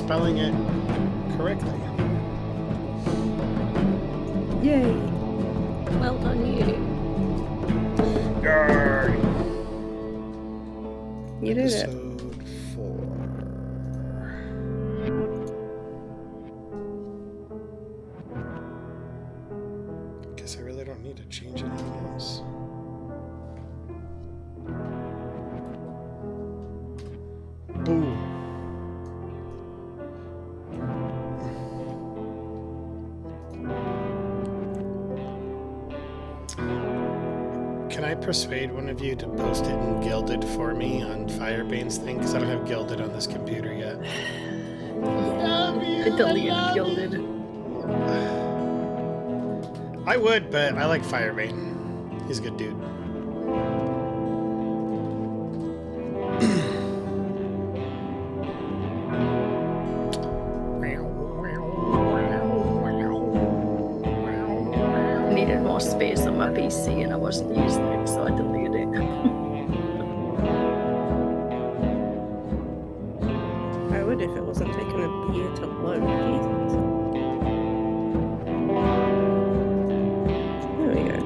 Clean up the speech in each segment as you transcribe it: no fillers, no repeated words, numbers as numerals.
spelling it correctly. Yay! Well done, you. Yay! You did it. Episode 4. Guess I really don't need to change anything else. Boom. Can I persuade one of you to post it in Gilded for me on Firebane's thing? Because I don't have Gilded on this computer yet. I deleted Gilded. I would, but I like Firebane. He's a good dude. I needed more space on my PC and I wasn't using it, so I deleted it. I would if it wasn't taking a year to load. Jesus. There we go.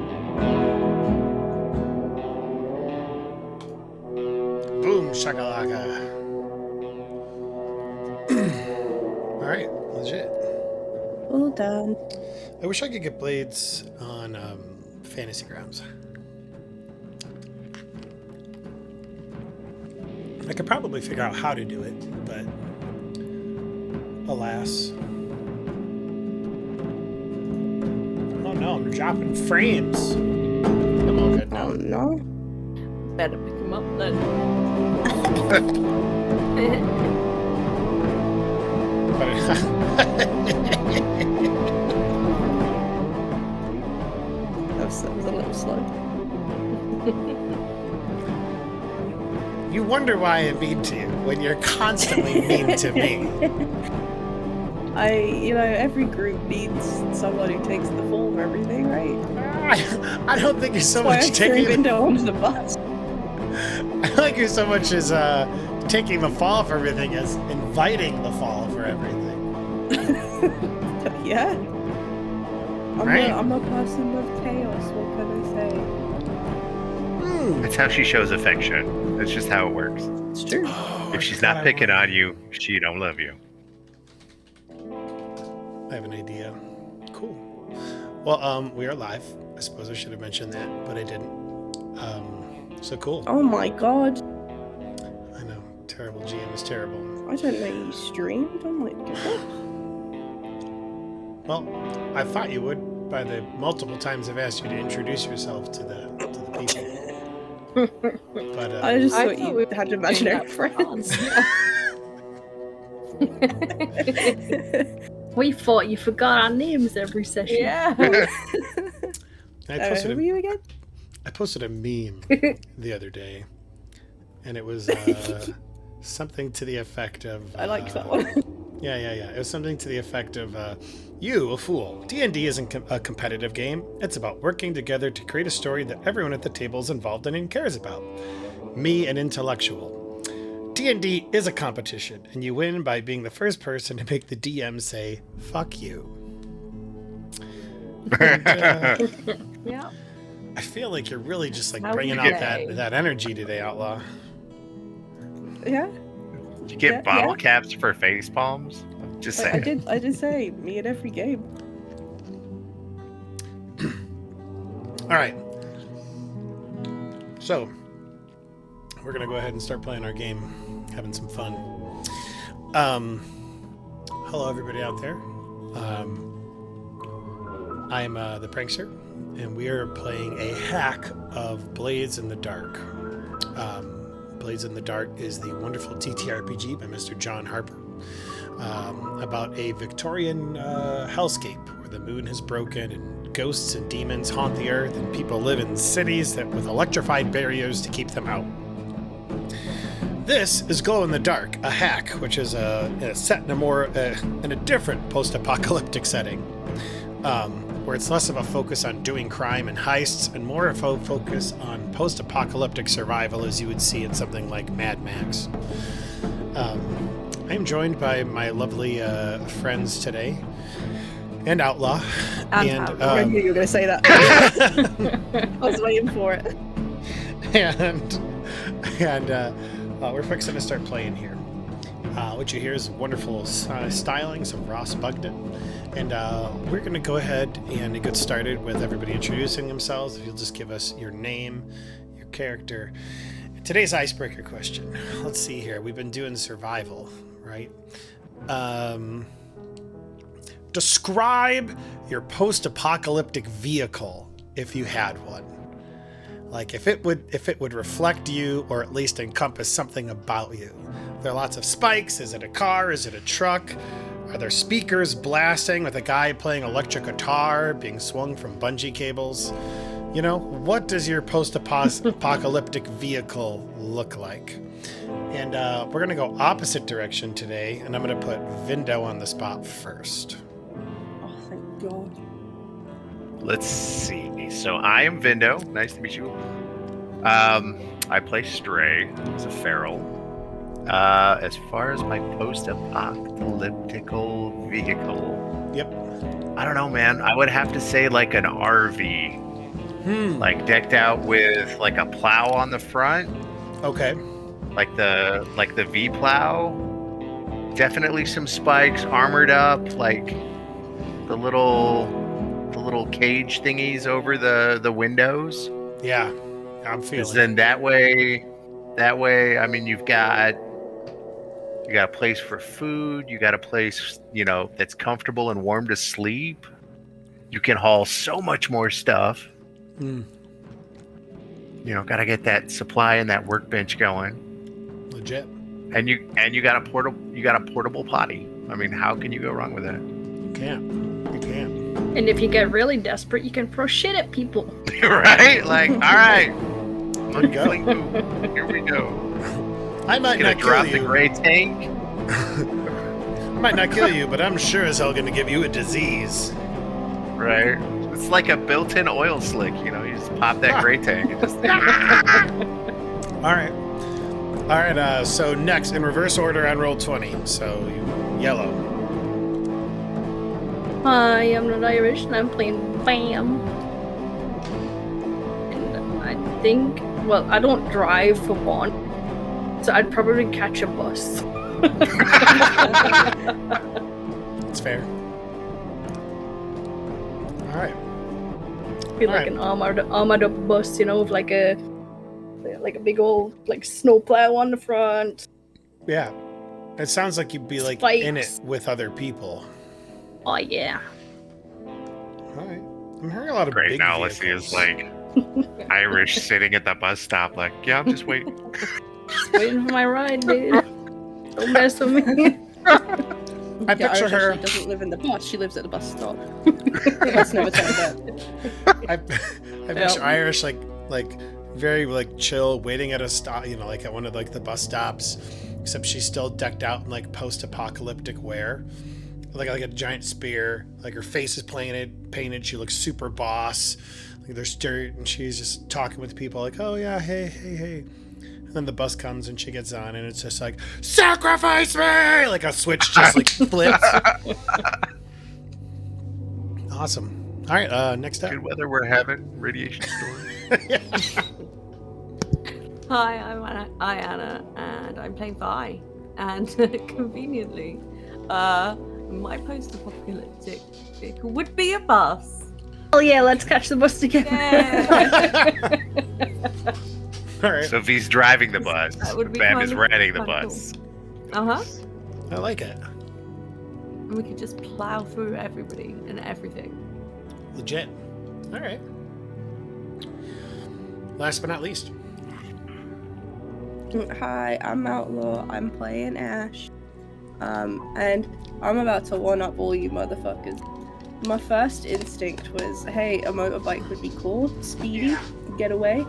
Boom, shakalaka. Alright, legit. All done. I wish I could get blades on Fantasy Grounds. I could probably figure out how to do it, but alas. Oh no, I'm dropping frames. I'm all good now. Oh no. Better pick him up then. That was a little slow. You wonder why I'm mean to you when you're constantly mean to me. Every group needs someone who takes the fall of everything, right? I don't think you're so That's why much I threw taking. Window onto the bus. I don't think you're so much as taking the fall for everything as inviting the fall for everything. Yeah. Right? I'm a person with chaos. What can I say? That's how she shows affection. That's just how it works. It's true. If she's not picking on you, she don't love you. I have an idea. Cool. Well, we are live. I suppose I should have mentioned that, but I didn't. So cool. Oh my god. I know. Terrible GM is terrible. I didn't know you streamed. I'm like, what? Well, I thought you would by the multiple times I've asked you to introduce yourself to the people. But I just I thought thought you we had were imaginary doing that friends. We thought you forgot our names every session. Yeah. I Who posted were you again? I posted a meme the other day, and it was something to the effect of. I like that one. Yeah. It was something to the effect of, "You a fool. D&D isn't a competitive game. It's about working together to create a story that everyone at the table is involved in and cares about. Me, an intellectual. D&D is a competition, and you win by being the first person to make the DM say, 'Fuck you.'" And, Yeah. I feel like you're really just like How bringing we out say. that energy today, Outlaw. Yeah. Did you get Yeah, bottle yeah. caps for face palms? Just I saying. did say me at every game. All right. So, we're going to go ahead and start playing our game, having some fun. Hello, everybody out there. I'm the Prankster, and we are playing a hack of Blades in the Dark. Blades in the Dark is the wonderful TTRPG by Mr. John Harper, about a Victorian hellscape where the moon has broken and ghosts and demons haunt the earth, and people live in cities with electrified barriers to keep them out. This is Glow in the Dark, a hack, which is set in a different post-apocalyptic setting, where it's less of a focus on doing crime and heists and more of a focus on post-apocalyptic survival, as you would see in something like Mad Max. I'm joined by my lovely friends today, and Outlaw. And I knew you were going to say that. I was waiting for it. and we're fixing to start playing here. What you hear is wonderful stylings of Ross Bugden. And we're going to go ahead and get started with everybody introducing themselves. If you'll just give us your name, your character. Today's icebreaker question. Let's see here. We've been doing survival, right? Describe your post-apocalyptic vehicle if you had one. Like if it would reflect you or at least encompass something about you. There are lots of spikes. Is it a car? Is it a truck? Are there speakers blasting with a guy playing electric guitar being swung from bungee cables? You know, what does your post-apocalyptic vehicle look like? And we're going to go opposite direction today, and I'm going to put Vindo on the spot first. Oh, thank God. Let's see. So I am Vindo. Nice to meet you. I play Stray as a feral. As far as my post-apocalyptical vehicle, Yep. I don't know, man. I would have to say like an RV, like decked out with like a plow on the front, Okay. like the V plow. Definitely some spikes, armored up, like the little cage thingies over the windows. Yeah. I'm feeling 'Cause then that way, I mean, you got a place for food. You got a place, that's comfortable and warm to sleep. You can haul so much more stuff. Got to get that supply and that workbench going. Legit. And you got a portable potty. I mean, how can you go wrong with that? You can't. And if you get really desperate, you can throw shit at people. Right? Like, all right. There you go. Here we go. I might Gonna not kill drop you. the gray tank. I might not kill you, but I'm sure as hell going to give you a disease. Right. It's like a built-in oil slick. You just pop that gray tank and just. All right. So next, in reverse order on roll 20. So yellow. Hi, I'm not Irish, and I'm playing BAM. And I think, well, I don't drive for one, so I'd probably catch a bus. That's fair. All right. Be like an armored up bus, with like a big old snowplow on the front. Yeah. It sounds like you'd be like Spikes. in it with other people. Oh yeah. All right. I'm hearing a lot of Great. big Now let's see vehicles. is like Irish sitting at the bus stop, like, yeah, I'm just waiting. Waiting for my ride, dude. Don't mess with me. I picture Irish her. actually doesn't live in the bus. She lives at the bus stop. That's never turned up. I picture Irish like very chill, waiting at a stop, like at one of the bus stops, except she's still decked out in post-apocalyptic wear, like a giant spear. Like her face is painted. She looks super boss. Like there's dirt, and she's just talking with people like, oh yeah, hey. And then the bus comes and she gets on, and it's just like, sacrifice me! Like a switch just flips. Awesome. All right, next up. Good weather we're having. Radiation storm. Hi, I'm Anna, and I'm playing Vi. And conveniently, my post-apocalyptic vehicle would be a bus. Oh yeah, let's catch the bus together. Yeah. All right. So if he's driving the bus, That would be Bam kind is of renting the fun. bus. I like it. And we could just plow through everybody and everything. Legit. All right. Last but not least. Hi, I'm Outlaw. I'm playing Ash. And I'm about to one-up all you motherfuckers. My first instinct was, hey, a motorbike would be cool, speedy, get away.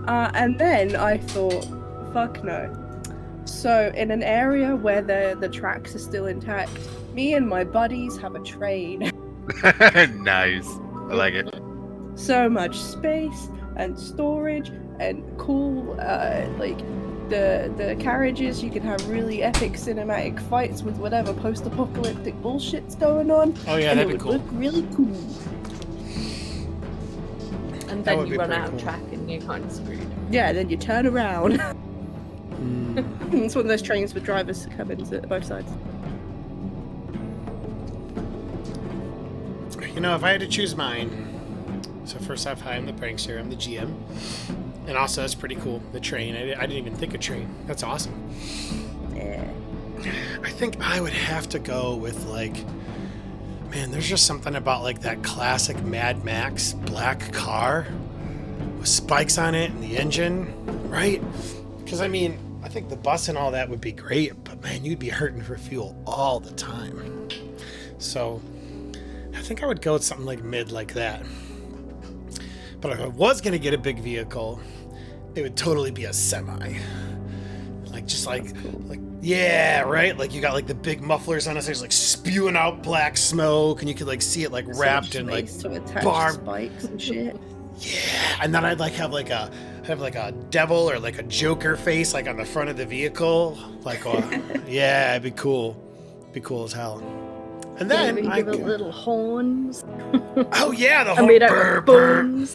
And then I thought, fuck no. So in an area where the tracks are still intact, me and my buddies have a train. Nice. I like it. So much space and storage and cool the carriages. You can have really epic cinematic fights with whatever post-apocalyptic bullshit's going on. Oh yeah, and that'd it be would cool. look really cool. And That then would you be run pretty out of cool. track and you're kind of screwed. Yeah, then you turn around. Hmm. It's one of those trains with drivers cabins at both sides. You know, if I had to choose mine, so first off, hi, I'm the prankster, I'm the GM. And also, that's pretty cool, the train. I didn't even think of train. That's awesome. Yeah. I think I would have to go with, like, man, there's just something about, like, that classic Mad Max black car with spikes on it and the engine, right? Because, I mean, I think the bus and all that would be great, but, man, you'd be hurting for fuel all the time. So I think I would go with something like mid like that. But if I was going to get a big vehicle, it would totally be a semi. Like, just like, yeah, right? Like, you got, like, the big mufflers on it, so it's, like, spewing out black smoke, and you could, like, see it, like, wrapped in, like, to attach barb- spikes and shit. yeah. And then I'd, like, have like a devil or, like, a Joker face, like, on the front of the vehicle. Like, yeah, it'd be cool. It'd be cool as hell. And then Maybe I give it little horns. oh, yeah, the I whole made out brr, of brr. bones.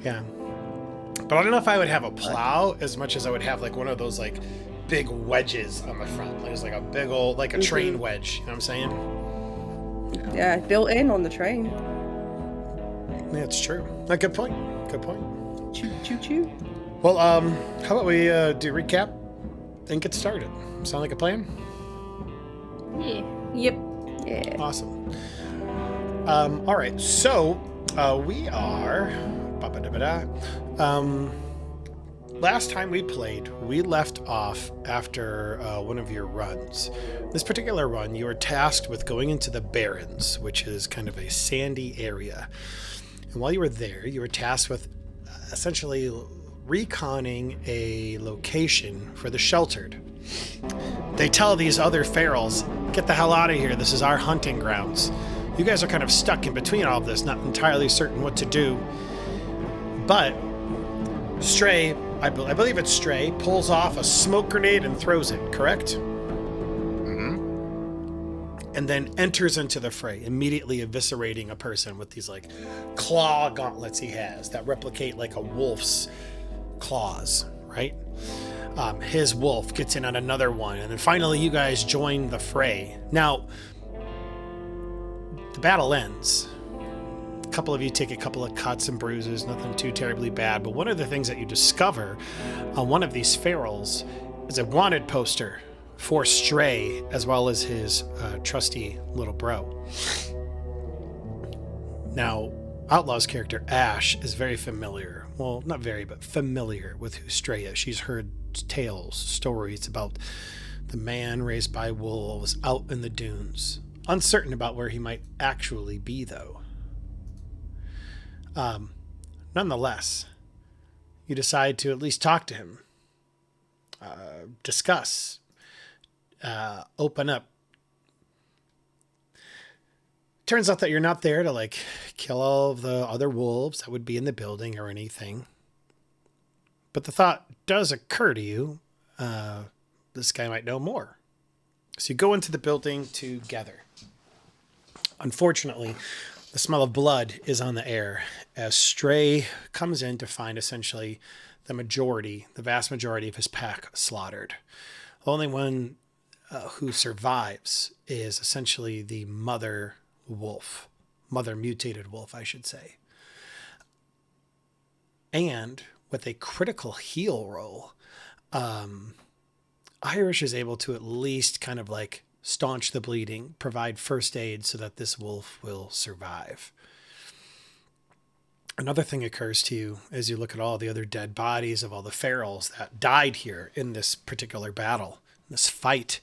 Yeah. But I don't know if I would have a plow as much as I would have like one of those like big wedges on the front. Like it's like a big old like a train wedge. You know what I'm saying? Yeah, built in on the train. Yeah, it's true. Good point. Good point. Choo choo choo. Well, how about we do recap and get started? Sound like a plan? Yeah. Yep. Yeah. Awesome. All right, so we are. Last time we played, we left off after one of your runs. This particular run, you were tasked with going into the Barrens, which is kind of a sandy area. And while you were there, you were tasked with essentially reconning a location for the sheltered. They tell these other ferals, get the hell out of here, this is our hunting grounds. You guys are kind of stuck in between all of this, not entirely certain what to do. But Stray, I believe it's Stray, pulls off a smoke grenade and throws it, correct? Mm-hmm. And then enters into the fray, immediately eviscerating a person with these like claw gauntlets he has that replicate like a wolf's claws, right? His wolf gets in on another one, and then finally you guys join the fray. Now, the battle ends. A couple of you take a couple of cuts and bruises, nothing too terribly bad, but one of the things that you discover on one of these ferals is a wanted poster for Stray, as well as his trusty little bro. Now, Outlaw's character, Ash, is very familiar. Well, not very, but familiar with who Stray is. She's heard tales, stories about the man raised by wolves out in the dunes. Uncertain about where he might actually be, though. Nonetheless, you decide to at least talk to him, discuss, open up. Turns out that you're not there to like kill all of the other wolves that would be in the building or anything. But the thought does occur to you, this guy might know more. So you go into the building together. Unfortunately, the smell of blood is on the air as Stray comes in to find essentially the vast majority of his pack slaughtered. The only one who survives is essentially the mother mutated wolf, I should say. And with a critical heal roll, Irish is able to at least kind of like staunch the bleeding, provide first aid so that this wolf will survive. Another thing occurs to you as you look at all the other dead bodies of all the ferals that died here in this particular battle, this fight,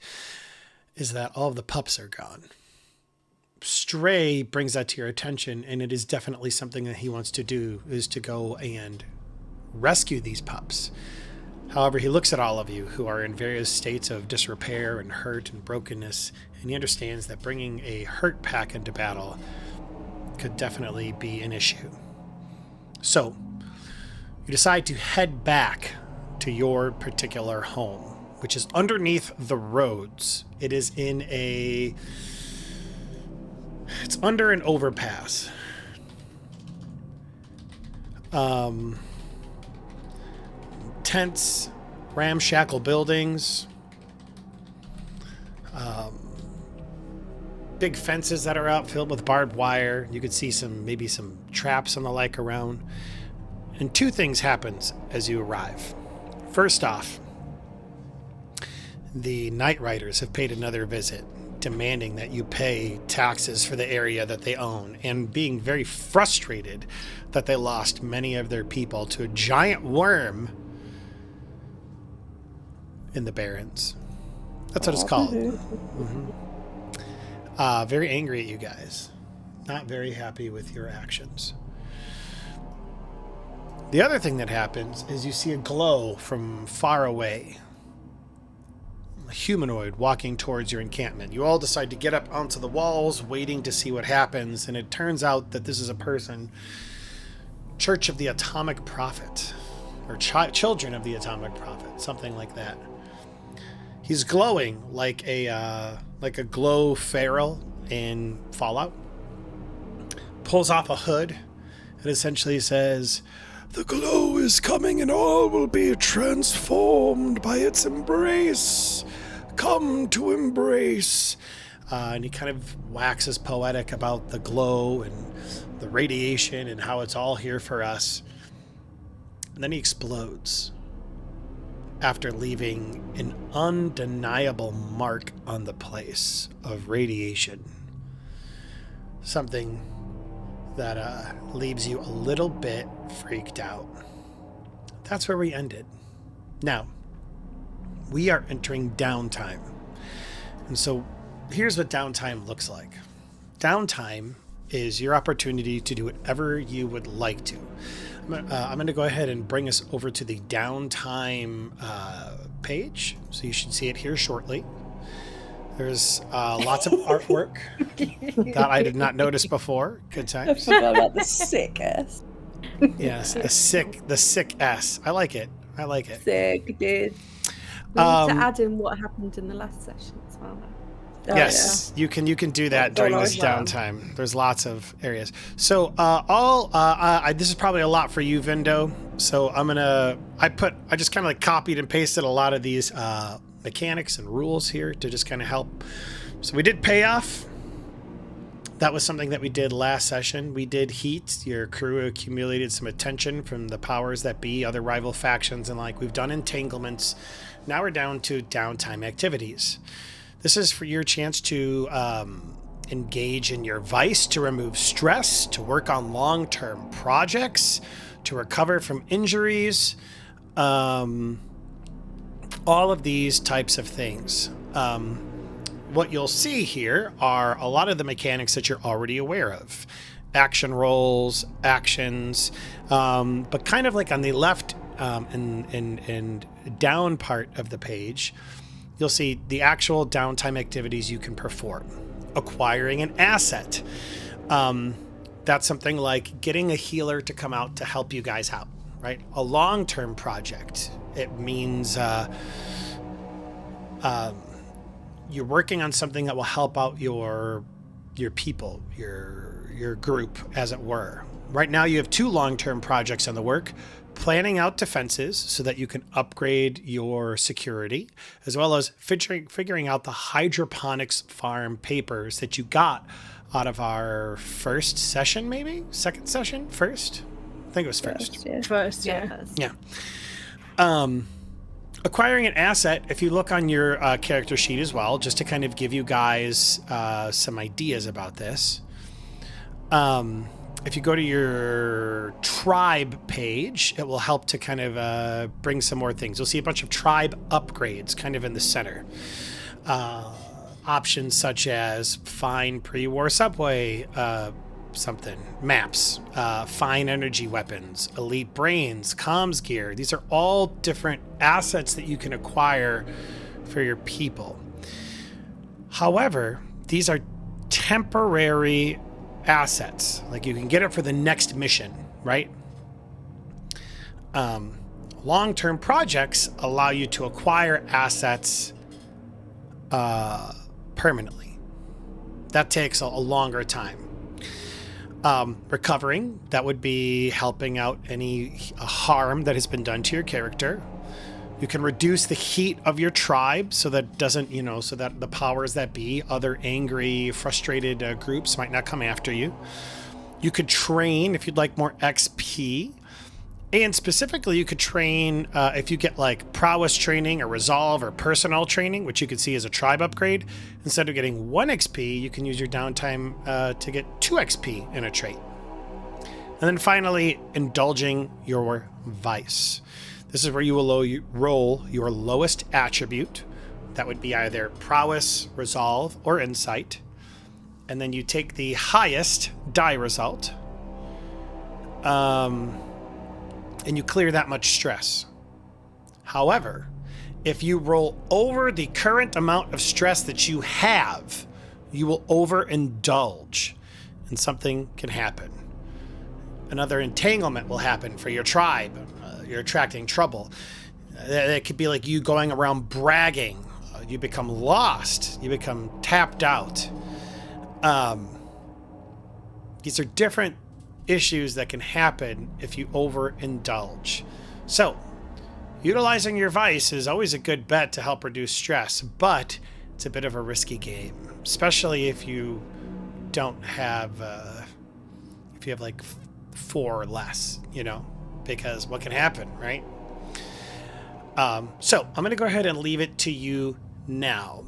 is that all of the pups are gone. Stray brings that to your attention, and it is definitely something that he wants to do, is to go and rescue these pups. However, he looks at all of you who are in various states of disrepair and hurt and brokenness, and he understands that bringing a hurt pack into battle could definitely be an issue. So, you decide to head back to your particular home, which is underneath the roads. It is it's under an overpass. Tents, ramshackle buildings, big fences that are out filled with barbed wire. You could see maybe some traps and the like around. And two things happens as you arrive. First off, the Night Riders have paid another visit, demanding that you pay taxes for the area that they own, and being very frustrated that they lost many of their people to a giant worm in the Barrens. That's what it's called. Very angry at you guys. Not very happy with your actions. The other thing that happens is you see a glow from far away. A humanoid walking towards your encampment. You all decide to get up onto the walls, waiting to see what happens, and it turns out that this is a person, Church of the Atomic Prophet, or Children of the Atomic Prophet, something like that. He's glowing like a glow feral in Fallout. Pulls off a hood. It essentially says, "The glow is coming and all will be transformed by its embrace. Come to embrace." And he kind of waxes poetic about the glow and the radiation and how it's all here for us. And then he explodes after leaving an undeniable mark on the place of radiation. Something that leaves you a little bit freaked out. That's where we ended. Now, we are entering downtime. And so here's what downtime looks like. Downtime is your opportunity to do whatever you would like to. I'm going to go ahead and bring us over to the downtime page. So you should see it here shortly. There's lots of artwork that I did not notice before. Good I times. forgot about the sick ass. Yes, the sick S. I like it. Sick, dude. We need to add in what happened in the last session as well. Oh, Yes, you can do that Don't during this always downtime. There's lots of areas. So this is probably a lot for you, Vindo. So I just kind of like copied and pasted a lot of these mechanics and rules here to just kind of help. So we did payoff. That was something that we did last session. We did heat. Your crew accumulated some attention from the powers that be, other rival factions, and like we've done entanglements. Now we're down to downtime activities. This is for your chance to engage in your vice, to remove stress, to work on long-term projects, to recover from injuries, all of these types of things. What you'll see here are a lot of the mechanics that you're already aware of. Action rolls, actions, but kind of like on the left and down part of the page, you'll see the actual downtime activities you can perform. Acquiring an asset. That's something like getting a healer to come out to help you guys out, right? A long-term project. It means you're working on something that will help out your people, your group, as it were. Right now you have 2 long-term projects on the work. Planning out defenses so that you can upgrade your security, as well as figuring out the hydroponics farm papers that you got out of our first session, maybe? Second session? First? I think it was first. First, yeah. Yeah. Acquiring an asset, if you look on your character sheet as well, just to kind of give you guys some ideas about this. If you go to your tribe page, it will help to kind of bring some more things. You'll see a bunch of tribe upgrades kind of in the center. Options such as fine pre-war subway maps, fine energy weapons, elite brains, comms gear. These are all different assets that you can acquire for your people. However, these are temporary assets. Like you can get it for the next mission, right? Long-term projects allow you to acquire assets permanently. That takes a longer time. Recovering, that would be helping out any harm that has been done to your character. You can reduce the heat of your tribe so that doesn't, so that the powers that be, other angry, frustrated groups might not come after you. You could train if you'd like more XP. And specifically, you could train if you get like prowess training or resolve or personnel training, which you could see as a tribe upgrade. Instead of getting 1 XP, you can use your downtime to get 2 XP in a trait. And then finally, indulging your vice. This is where you will roll your lowest attribute. That would be either prowess, resolve, or insight. And then you take the highest die result. And you clear that much stress. However, if you roll over the current amount of stress that you have, you will overindulge, and something can happen. Another entanglement will happen for your tribe. You're attracting trouble. It could be like you going around bragging. You become lost. You become tapped out. These are different issues that can happen if you overindulge. So, utilizing your vice is always a good bet to help reduce stress, but it's a bit of a risky game, especially if you don't have, if you have like 4 or less, because what can happen, right? So, I'm going to go ahead and leave it to you now.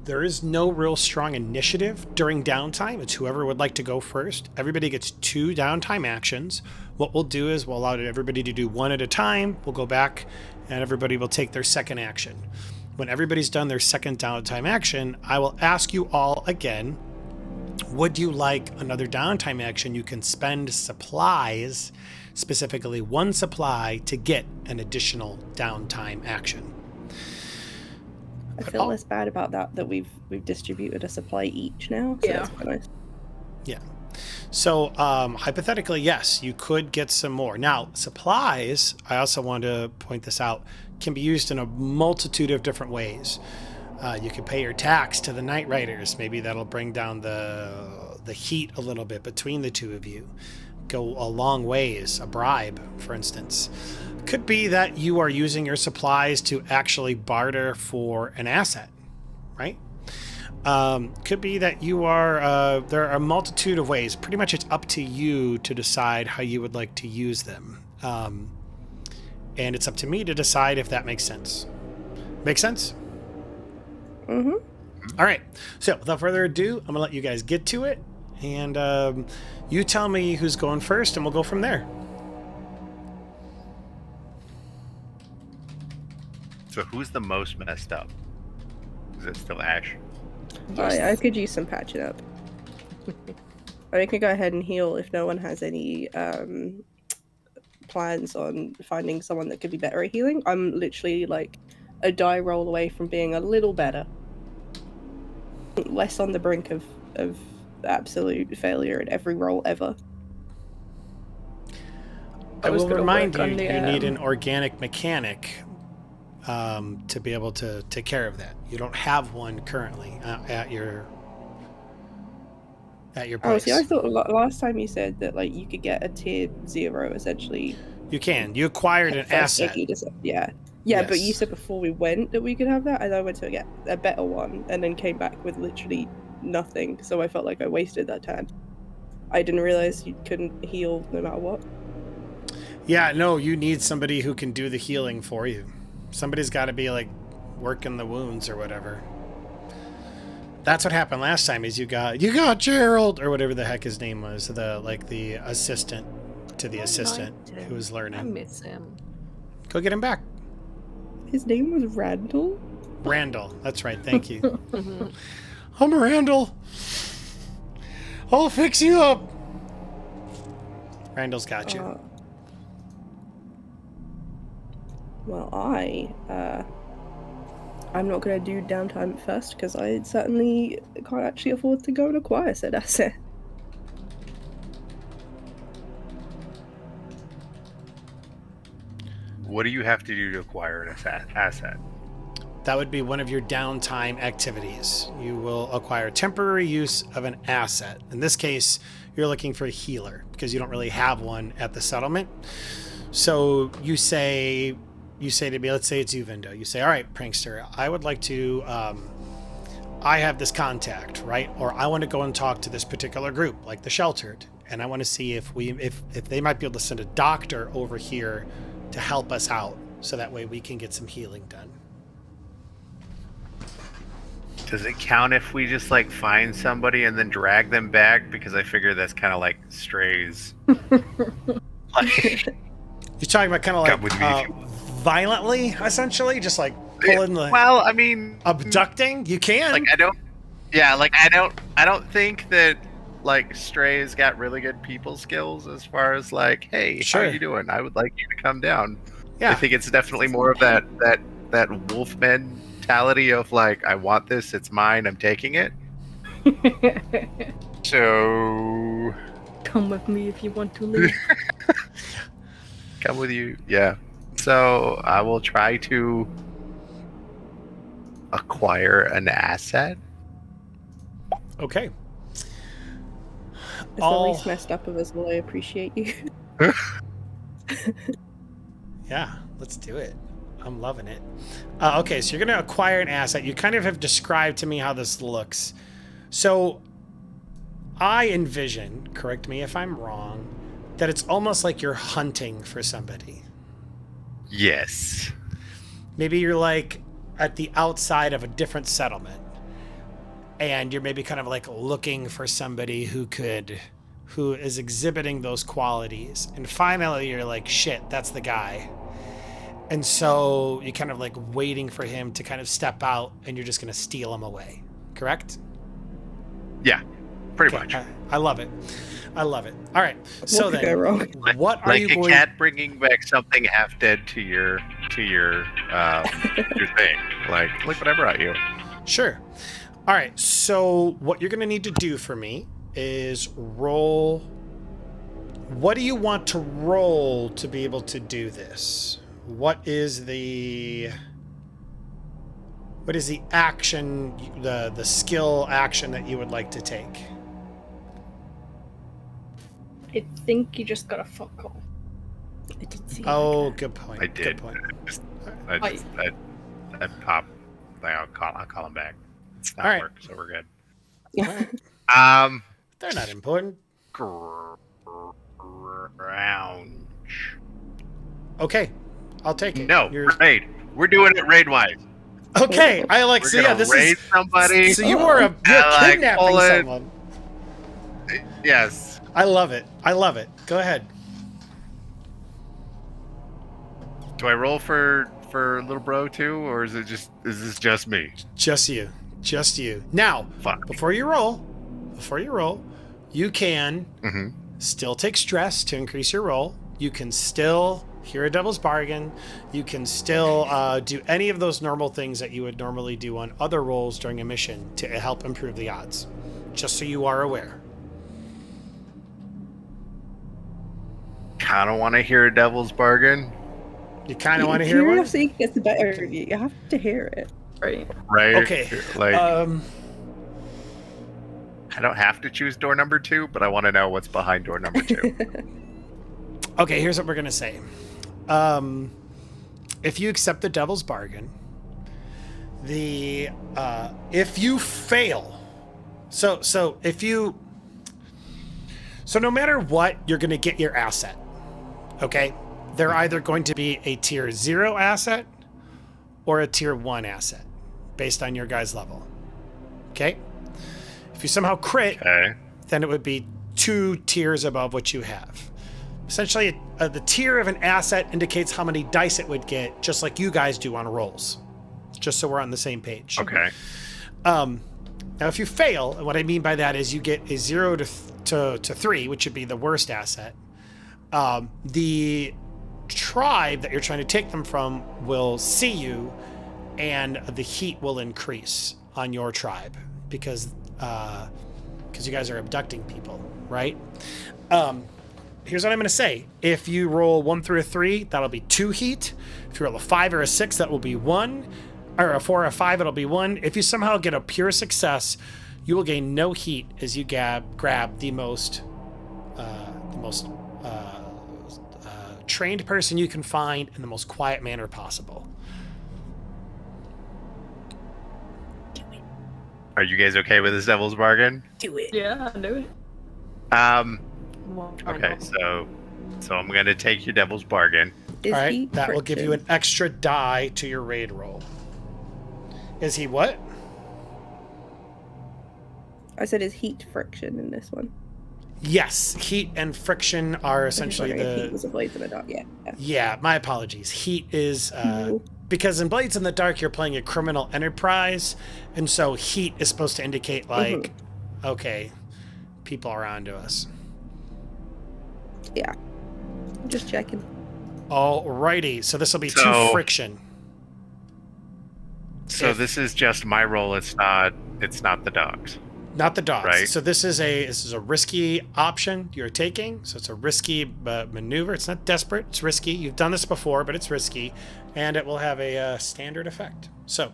There is no real strong initiative during downtime. It's whoever would like to go first. Everybody gets 2 downtime actions. What we'll do is we'll allow everybody to do 1 at a time. We'll go back and everybody will take their second action. When everybody's done their second downtime action, I will ask you all again, would you like another downtime action? You can spend supplies, specifically 1 supply, to get an additional downtime action. I feel less bad about that we've distributed a supply each now. So Yeah. that's quite nice. Yeah. So hypothetically, yes, you could get some more. Now, supplies, I also want to point this out, can be used in a multitude of different ways. You can pay your tax to the Night Riders. Maybe that'll bring down the heat a little bit between the two of you. Go a long ways. A bribe, for instance. Could be that you are using your supplies to actually barter for an asset, right? Could be that you are, there are a multitude of ways. Pretty much it's up to you to decide how you would like to use them. And it's up to me to decide if that makes sense. Make sense? Mm-hmm. All right. So without further ado, I'm going to let you guys get to it. And you tell me who's going first, and we'll go from there. So who's the most messed up? Is it still Ash? I could use some patching up. I can go ahead and heal if no one has any plans on finding someone that could be better at healing. I'm literally like a die roll away from being a little better. Less on the brink of absolute failure in every roll ever. I will remind you, on the, you need an organic mechanic to be able to take care of that. You don't have one currently at your place. Oh, see, I thought last time you said that like you could get a tier 0 essentially. You can. You acquired an asset. Yeah. Yeah, but you Yes. said before we went that we could have that, and I went to get a better one, and then came back with literally nothing. So I felt like I wasted that time. I didn't realize you couldn't heal no matter what. Yeah, no, you need somebody who can do the healing for you. Somebody's got to be like working the wounds or whatever. That's what happened last time. Is you got Gerald or whatever the heck his name was, the assistant to the assistant who was I learning. miss him. Go get him back. His name was Randall. Randall. That's right. Thank you. I'm Randall. I'll fix you up. Randall's got you. Well, I'm not going to do downtime first because I certainly can't actually afford to go and acquire said asset. What do you have to do to acquire an asset? That would be one of your downtime activities. You will acquire temporary use of an asset. In this case, you're looking for a healer because you don't really have one at the settlement. So you say to me, let's say it's you, Vindo. You say, all right, Prankster, I would like to, I have this contact, right? Or I want to go and talk to this particular group, like the Sheltered. And I want to see if they might be able to send a doctor over here to help us out. So that way we can get some healing done. Does it count if we just like find somebody and then drag them back? Because I figure that's kind of like strays. Like, You're talking about kind of Come with me like if you- violently, essentially, just like pulling the well, I mean, abducting. You can. like I don't think that like strays got really good people skills as far as like, hey, Sure. how are you doing? I would like you to come down. Yeah. I think it's definitely more of that wolf mentality of like, I want this, it's mine, I'm taking it. So Come with me if you want to live. come with you, yeah. So I will try to acquire an asset. Okay. It's the All- least messed up of us all. I appreciate you. Yeah, let's do it. I'm loving it. Okay, so you're going to acquire an asset. You kind of have described to me how this looks. So I envision, correct me if I'm wrong, that it's almost like you're hunting for somebody. Yes. Maybe you're like at the outside of a different settlement. And you're maybe kind of like looking for somebody who is exhibiting those qualities. And finally you're like, shit, that's the guy. And so you're kind of like waiting for him to kind of step out and you're just going to steal him away. Correct? Yeah. Pretty Okay, much. I love it. I love it. All right. So What could go then, wrong? what are Like you a going cat bringing back something half dead to your your thing. Like, look what I brought you. Sure. All right. So what you're going to need to do for me is roll. What do you want to roll to be able to do this? What is the action, the skill action that you would like to take? I think you just got a phone call. I did see Oh, good point. I Good did. point. I popped. I'll call him back. It's not All right. work, so we're good. that. They're not important. Ground. Okay. I'll take it. No, You're- raid. We're doing it raid wise. Okay. I like. We're So gonna yeah, this raid is. somebody. So you are you're like, kidnapping pull it. someone. Yes. I love it. I love it. Go ahead. Do I roll for little bro too, or is this just me? Just you. Just you. Now, Fuck. before you roll, you can Mm-hmm. still take stress to increase your roll. You can still hear a devil's bargain. You can still do any of those normal things that you would normally do on other rolls during a mission to help improve the odds. Just so you are aware. Kind of want to hear a devil's bargain, You kind of want to hear one? Curiosity gets the better of you. You have to hear it. Right. right? Okay. Like, Uh, I don't have to choose door number 2, but I want to know what's behind door number 2. Okay, here's what we're gonna say. If you accept the devil's bargain, if you fail, so no matter what, you're gonna get your asset. Okay, they're either going to be a tier 0 asset or a tier 1 asset, based on your guys' level. Okay, if you somehow crit, Okay. then it would be 2 tiers above what you have. Essentially, the tier of an asset indicates how many dice it would get, just like you guys do on rolls. Just so we're on the same page. Okay. Now, if you fail, and what I mean by that is you get a 0 to 3, which would be the worst asset. The tribe that you're trying to take them from will see you, and the heat will increase on your tribe because you guys are abducting people, right? here's what I'm going to say. If you roll 1 through a 3, that'll be 2 heat. If you roll a 5 or a 6, that will be 1. Or a 4 or a 5, it'll be 1. If you somehow get a pure success, you will gain no heat as you grab the most trained person you can find in the most quiet manner possible. Are you guys okay with this devil's bargain? Do it. Yeah, I do it. Why Okay, not? so I'm gonna take your devil's bargain. Is All right, he that will give you friction? an extra die to your raid roll. Is he what? I said is heat friction in this one. Yes, heat and friction are I was just essentially wondering if heat the. was a Blades in the Dark. Yeah. Yeah, my apologies. Heat is No. because in Blades in the Dark you're playing a criminal enterprise, and so heat is supposed to indicate like, okay, people are onto us. Yeah. Just checking. Alrighty, so this will be 2 So- friction. So If- this is just my roll. It's not the dog's. Not the dogs. Right. So this is a risky option you're taking. So it's a risky maneuver. It's not desperate. It's risky. You've done this before, but it's risky, and it will have a standard effect. So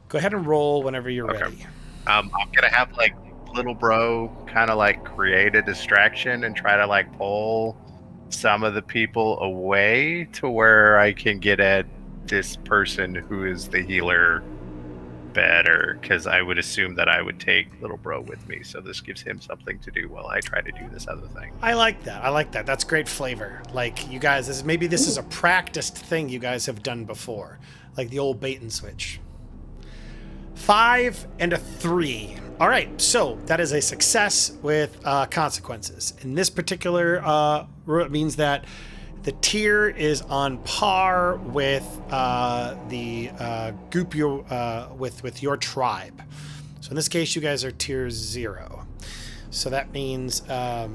go ahead and roll whenever you're Okay. ready. I'm gonna have like little bro kind of like create a distraction and try to like pull some of the people away to where I can get at this person who is the healer better, because I would assume that I would take little bro with me, so this gives him something to do while I try to do this other thing. I like that. I like that. That's great flavor. Like you guys, this is a practiced thing you guys have done before, like the old bait and switch. 5 and a 3. All right, so that is a success with consequences. In this particular, it means that the tier is on par with the group with your tribe. So in this case, you guys are tier 0. So that means I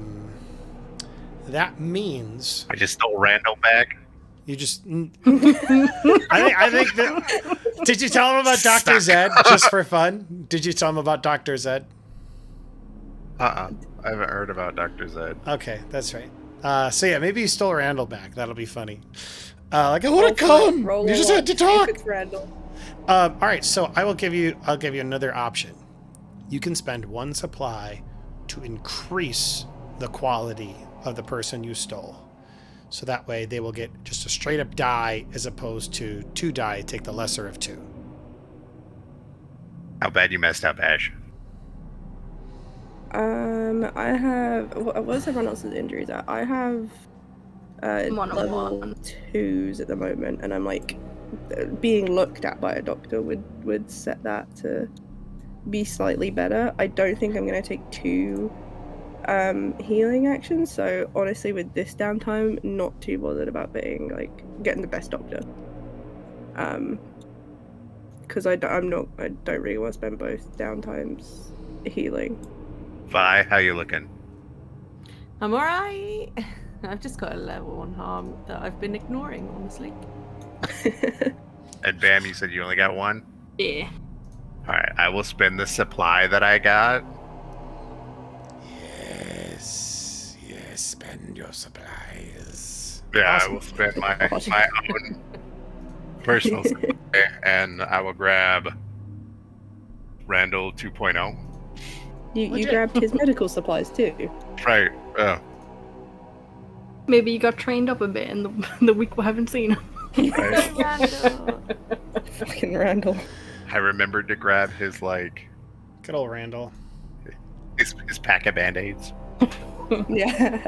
just stole Randall back. you just. I think that. Did you tell him about Dr. Zed just for fun? Did you tell him about Dr. Zed? I haven't heard about Dr. Zed. Okay, that's right. So yeah, maybe you stole Randall back. That'll be funny. Like I want to Roll for it. come. Roll You just a had to lot. talk. If it's Randall. All right, so I'll give you another option. You can spend 1 supply to increase the quality of the person you stole. So that way they will get just a straight up die as opposed to 2 die, take the lesser of 2. How bad you messed up, Ash? I have. What's everyone else's injuries at? I have One on level one. 2s at the moment, and I'm like being looked at by a doctor would set that to be slightly better. I don't think I'm gonna take 2 healing actions. So honestly, with this downtime, not too bothered about getting the best doctor. Because I don't really want to spend both downtimes healing. Vi, how you looking? I'm alright. I've just got a level 1 harm that I've been ignoring, honestly. And Bam, you said you only got 1? Yeah. Alright, I will spend the supply that I got. Yes, spend your supplies. Yeah, Awesome. I will spend my Awesome. own personal supply, and I will grab Randall 2.0. You Legit. grabbed his medical supplies too. Right. Maybe you got trained up a bit in the week we haven't seen him. Right. Randall. Fucking Randall. I remembered to grab his Good old Randall. his pack of band-aids. Yeah.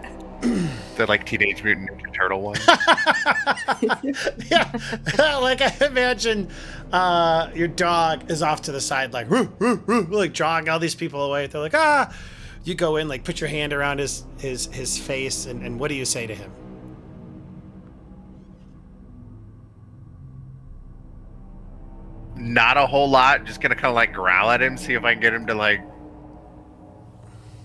The Teenage Mutant Ninja Turtle one. Yeah, like I imagine your dog is off to the side, like "Roo, roo, roo," like drawing all these people away. They're like, ah. You go in, like put your hand around his face, and what do you say to him? Not a whole lot. Just gonna kind of growl at him, see if I can get him to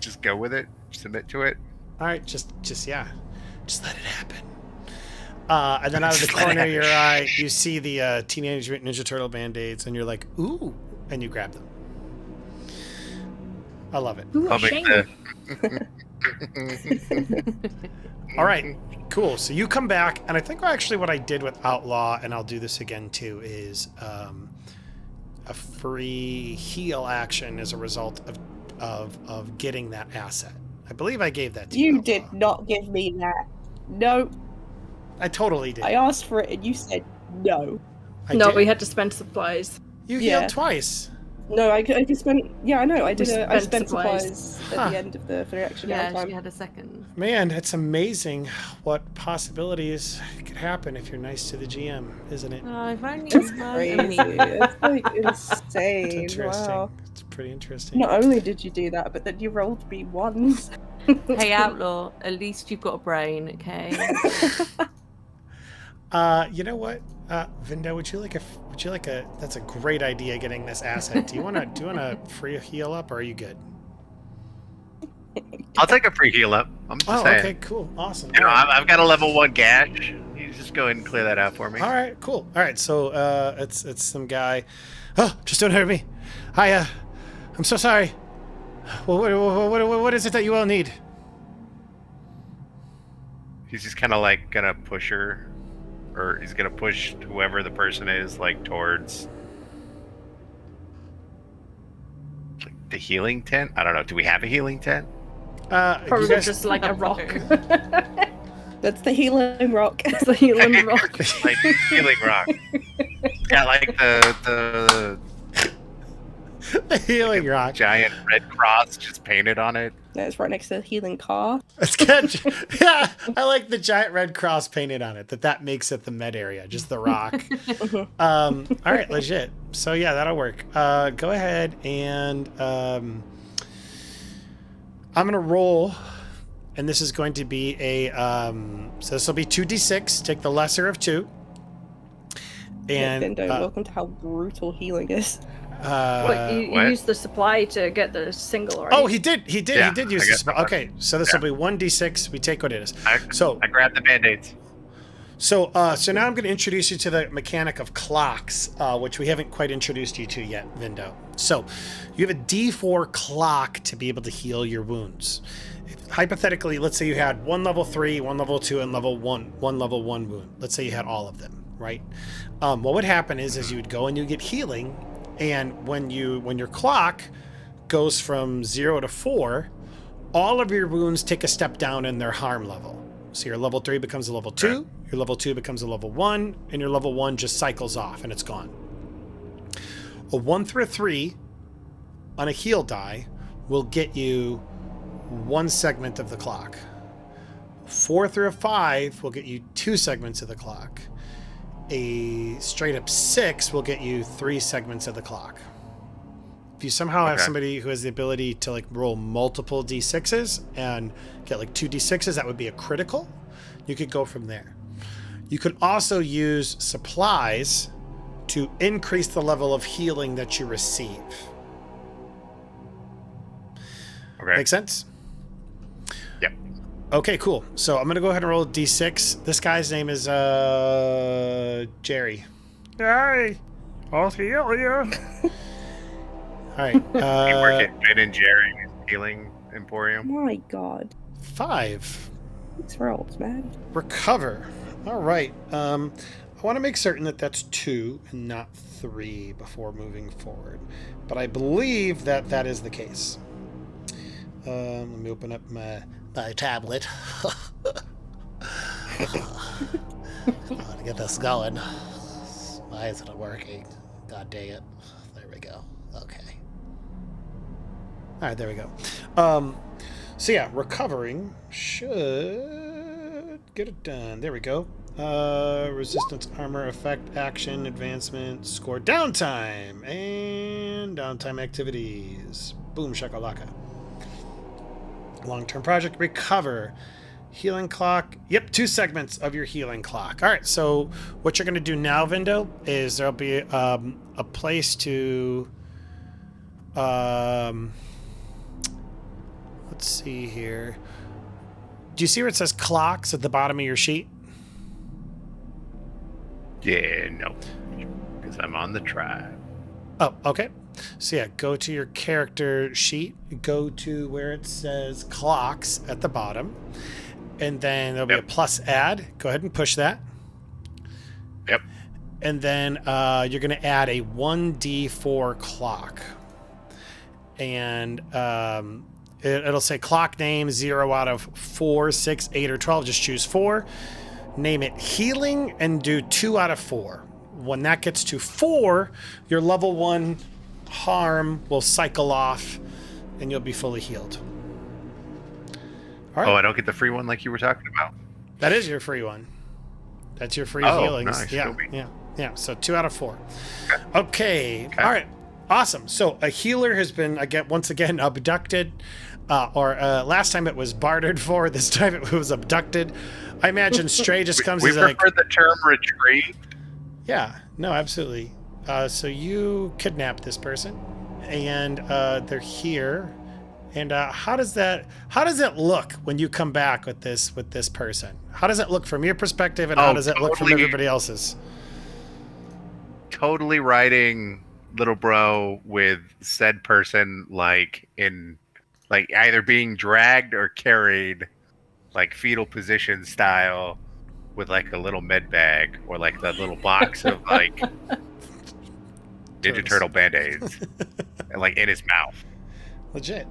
just go with it, submit to it. All right, just let it happen. And then out of the Just let it corner of your happen. eye, you see the Teenage Mutant Ninja Turtle band-aids, and you're like, ooh, and you grab them. I love it. Ooh, I'll make shame. the All right, cool. So you come back, and I think actually what I did with Outlaw, and I'll do this again too, is a free heal action as a result of getting that asset. I believe I gave that to you. You did not give me that. No, I totally did. I asked for it and you said no. No, did. we had to spend supplies. You Yeah. healed twice. No, I just spent. Yeah, I know. I did. I spent spent supplies. supplies Huh. at the end of the action Yeah, she downtime. had a second. Man, it's amazing what possibilities could happen if you're nice to the GM, isn't it? Oh, if only It's I crazy. mean, It's like It's insane. interesting. Wow. It's pretty interesting. Not only did you do that, but then you rolled me ones. Hey, Outlaw, at least you've got a brain, okay? You know what, Vindo, would you like a? That's a great idea. Getting this asset. Do you want to free heal up, or are you good? I'll take a free heal up. I'm just Oh, saying. okay, cool, awesome. You know, All right. I've got a level 1 gash. You just go ahead and clear that out for me. All right, cool. All right, so it's some guy. Oh, just don't hurt me. Hi, I'm so sorry. Well, what is it that you all need? He's just kind of like gonna push her, or he's gonna push whoever the person is like towards like, the healing tent. I don't know. Do we have a healing tent? You Probably guys- just like a rock. That's the healing rock. It's the healing rock. Like healing rock. Yeah, like the the healing rock. giant red cross just painted on it. That's right next to the healing car. That's good. Yeah, I like the giant red cross painted on it. That makes it the med area, just the rock. All right, legit. So yeah, that'll work. Go ahead and I'm gonna roll, and this is going to be a so this will be 2d6. Take the lesser of 2. And Vindo, welcome to how brutal healing is. But you what? used the supply to get the single, right? oh, he did Yeah, use I this. got- Okay, so this will be 1d6. We take what it is. So I grabbed the band-aids. So now I'm going to introduce you to the mechanic of clocks, which we haven't quite introduced you to yet, Vindo. So you have a D4 clock to be able to heal your wounds. Hypothetically, let's say you had one level 3, one level 2, and one level 1 wound. Let's say you had all of them, right? What would happen is you would go and you get healing, and when your clock goes from 0 to 4, all of your wounds take a step down in their harm level. So your level 3 becomes a level 2, your level 2 becomes a level 1, and your level 1 just cycles off and it's gone. A 1 through a 3 on a heal die will get you 1 segment of the clock. 4 through a 5 will get you 2 segments of the clock. A straight up 6 will get you 3 segments of the clock. If you somehow have Okay. somebody who has the ability to like roll multiple d6s and get like 2 d6s, that would be a critical. You could go from there. You could also use supplies to increase the level of healing that you receive. Okay. Make sense? Yep. Okay, cool. So I'm gonna go ahead and roll a d6. This guy's name is Jerry. Hey, I'll heal you. All right. You work at Ben and Jerry's Healing Emporium. My God. 5. Thanks rolls, man. Recover. All right. I want to make certain that that's 2 and not 3 before moving forward, but I believe that that is the case. Let me open up my tablet. To get this going. Why isn't it working? God dang it. There we go. Okay. All right, there we go. So yeah, recovering should get it done. There we go. Resistance, armor, effect, action, advancement, score, downtime, and downtime activities. Boom shakalaka. Long-term project, recover. Healing clock. Yep, 2 segments of your healing clock. All right, so what you're going to do now, Vindo, is there'll be a place to... let's see here. Do you see where it says clocks at the bottom of your sheet? Yeah, no. Because I'm on the tribe. Oh, okay. So yeah, go to your character sheet, go to where it says clocks at the bottom, and then there'll be a plus add. Go ahead and push that. Yep. And then you're going to add a 1d4 clock. And it'll say clock name 0 out of 4, 6, 8, or 12. Just choose 4. Name it healing and do 2 out of 4. When that gets to 4, your level 1 harm will cycle off and you'll be fully healed. All right. Oh, I don't get the free one like you were talking about. That is your free one. That's your free Oh, healings. nice. Yeah. So 2 out of 4. Okay. All right. Awesome. So a healer has been once again abducted, or last time it was bartered for. This time it was abducted. I imagine Stray just comes. We he's prefer like, the term retreat. yeah. No, absolutely. So you kidnap this person, and they're here. And how does it look when you come back with this person? How does it look from your perspective, and how does it look from everybody else's? Totally riding little bro with said person like either being dragged or carried like fetal position style with like a little med bag or like that little box of like Ninja Turtle band-aids and like in his mouth. Legit.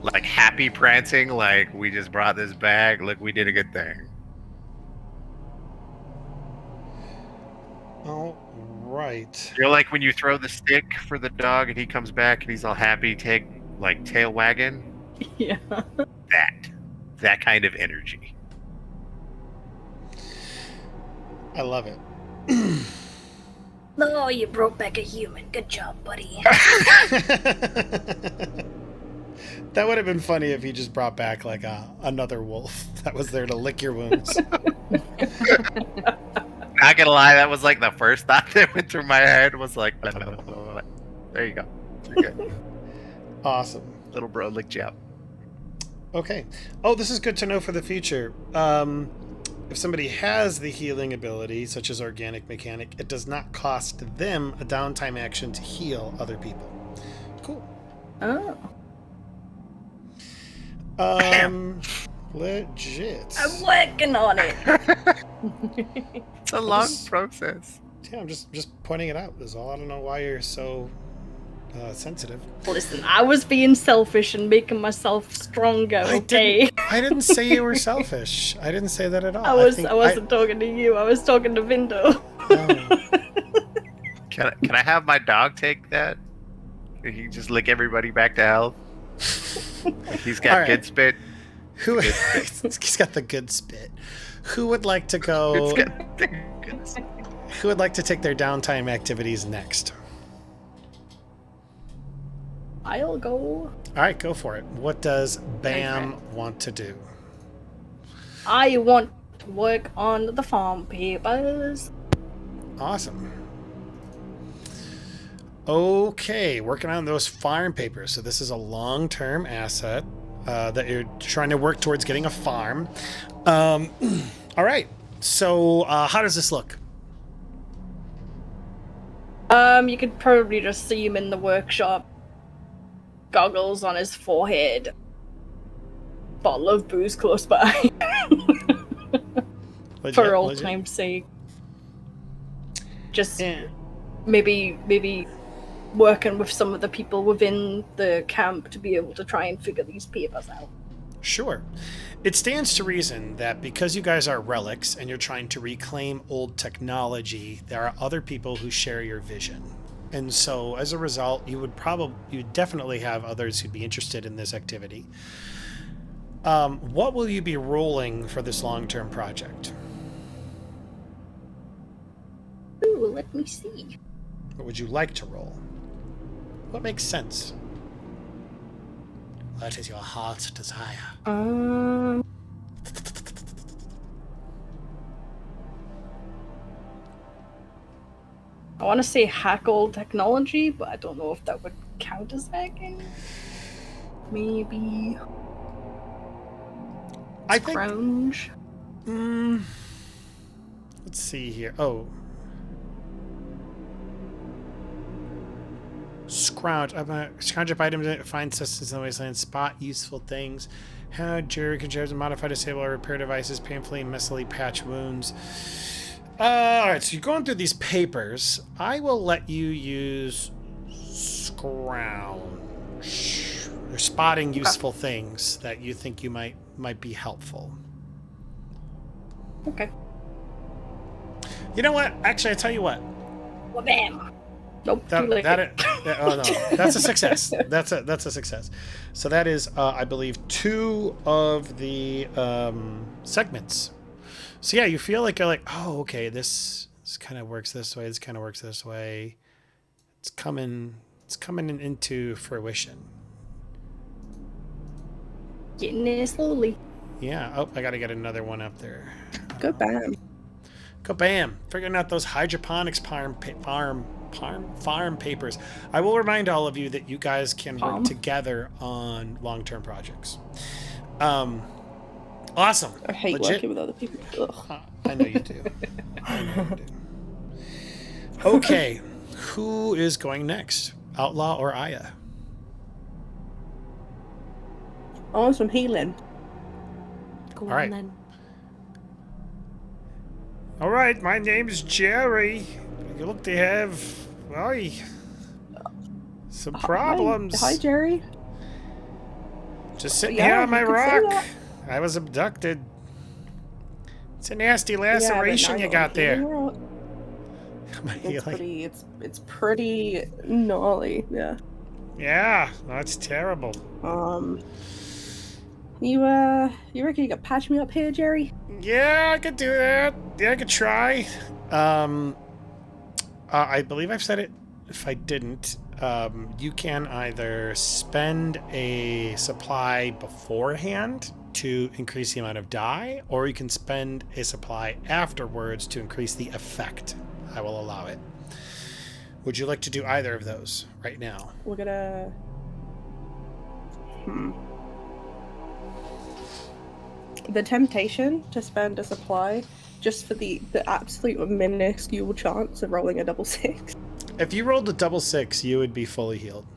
Like happy prancing, like we just brought this bag. Look, we did a good thing. All right. You're like when you throw the stick for the dog and he comes back and he's all happy, tail wagging. Yeah. That kind of energy. I love it. No, you brought back a human. Good job, buddy. That would have been funny if he just brought back like another wolf that was there to lick your wounds. Not gonna lie, that was like the first thought that went through my head was like, there you go. You're good. Awesome. Little bro licked you up. Okay. Oh, this is good to know for the future. If somebody has the healing ability, such as Organic Mechanic, it does not cost them a downtime action to heal other people. Cool. Oh. Legit. I'm working on it. It's a long process. Yeah, I'm just pointing it out. Is all. I don't know why you're so sensitive. Listen, I was being selfish and making myself stronger, okay? I didn't say you were selfish. I didn't say that at all. I wasn't talking to you. I was talking to Vindo. Oh. Can I have my dog take that? He can just lick everybody back to health. He's got All right. good spit. He's got the good spit. Who would like to go? Who would like to take their downtime activities next? I'll go. All right, go for it. What does Bam want to do? I want to work on the farm papers. Awesome. Okay, working on those farm papers. So this is a long-term asset that you're trying to work towards getting a farm. All right. So how does this look? You could probably just see him in the workshop. Goggles on his forehead. Bottle of booze close by. For old time's sake. Just maybe working with some of the people within the camp to be able to try and figure these papers out. Sure. It stands to reason that because you guys are relics and you're trying to reclaim old technology, there are other people who share your vision. And so as a result, you would definitely have others who'd be interested in this activity. What will you be rolling for this long-term project? Ooh, let me see. What would you like to roll? What makes sense? What is your heart's desire? I want to say hack old technology, but I don't know if that would count as hacking. Maybe. I think. Scrounge. Let's see here. Oh. scrounge. I'm gonna scrounge up items that find sustenance in the wasteland. Spot useful things. How Jerry can charge and modify, disable, or repair devices. Painfully and messily patch wounds. Alright, so you're going through these papers. I will let you use scrounge. You're spotting useful things that you think you might be helpful. Okay. You know what? Actually, I tell you what. Well, bam. Nope. too late. Oh no, that's a success. That's a success. So that is, I believe, 2 of the segments. So yeah, you feel like you're like, oh, okay, this kind of works this way. This kind of works this way. It's coming into fruition. Getting there slowly. Yeah. Oh, I got to get another one up there. Go bam. Go bam! Figuring out those hydroponics farm papers. I will remind all of you that you guys can work together on long-term projects. Awesome. I hate Legit. working with other people. Ugh. I know you do. I know you do. Okay, who is going next? Outlaw or Aya? I want some healing. Go on Alright. then. All right, my name's Jerry. You look to have, some problems. Hi, Jerry. Just sitting Yeah, here on you my could say rock. that. I was abducted. It's a nasty Yeah, laceration but you now got you're there. healing. Am I It's healing? pretty. It's pretty gnarly. Yeah. Yeah, that's terrible. You reckon you could patch me up here, Jerry? Yeah, I could do that. Yeah, I could try. I believe I've said it. If I didn't, you can either spend a supply beforehand to increase the amount of dye, or you can spend a supply afterwards to increase the effect. I will allow it. Would you like to do either of those right now? We're gonna. The temptation to spend a supply just for the absolute minuscule chance of rolling a double 6. If you rolled a double 6, you would be fully healed.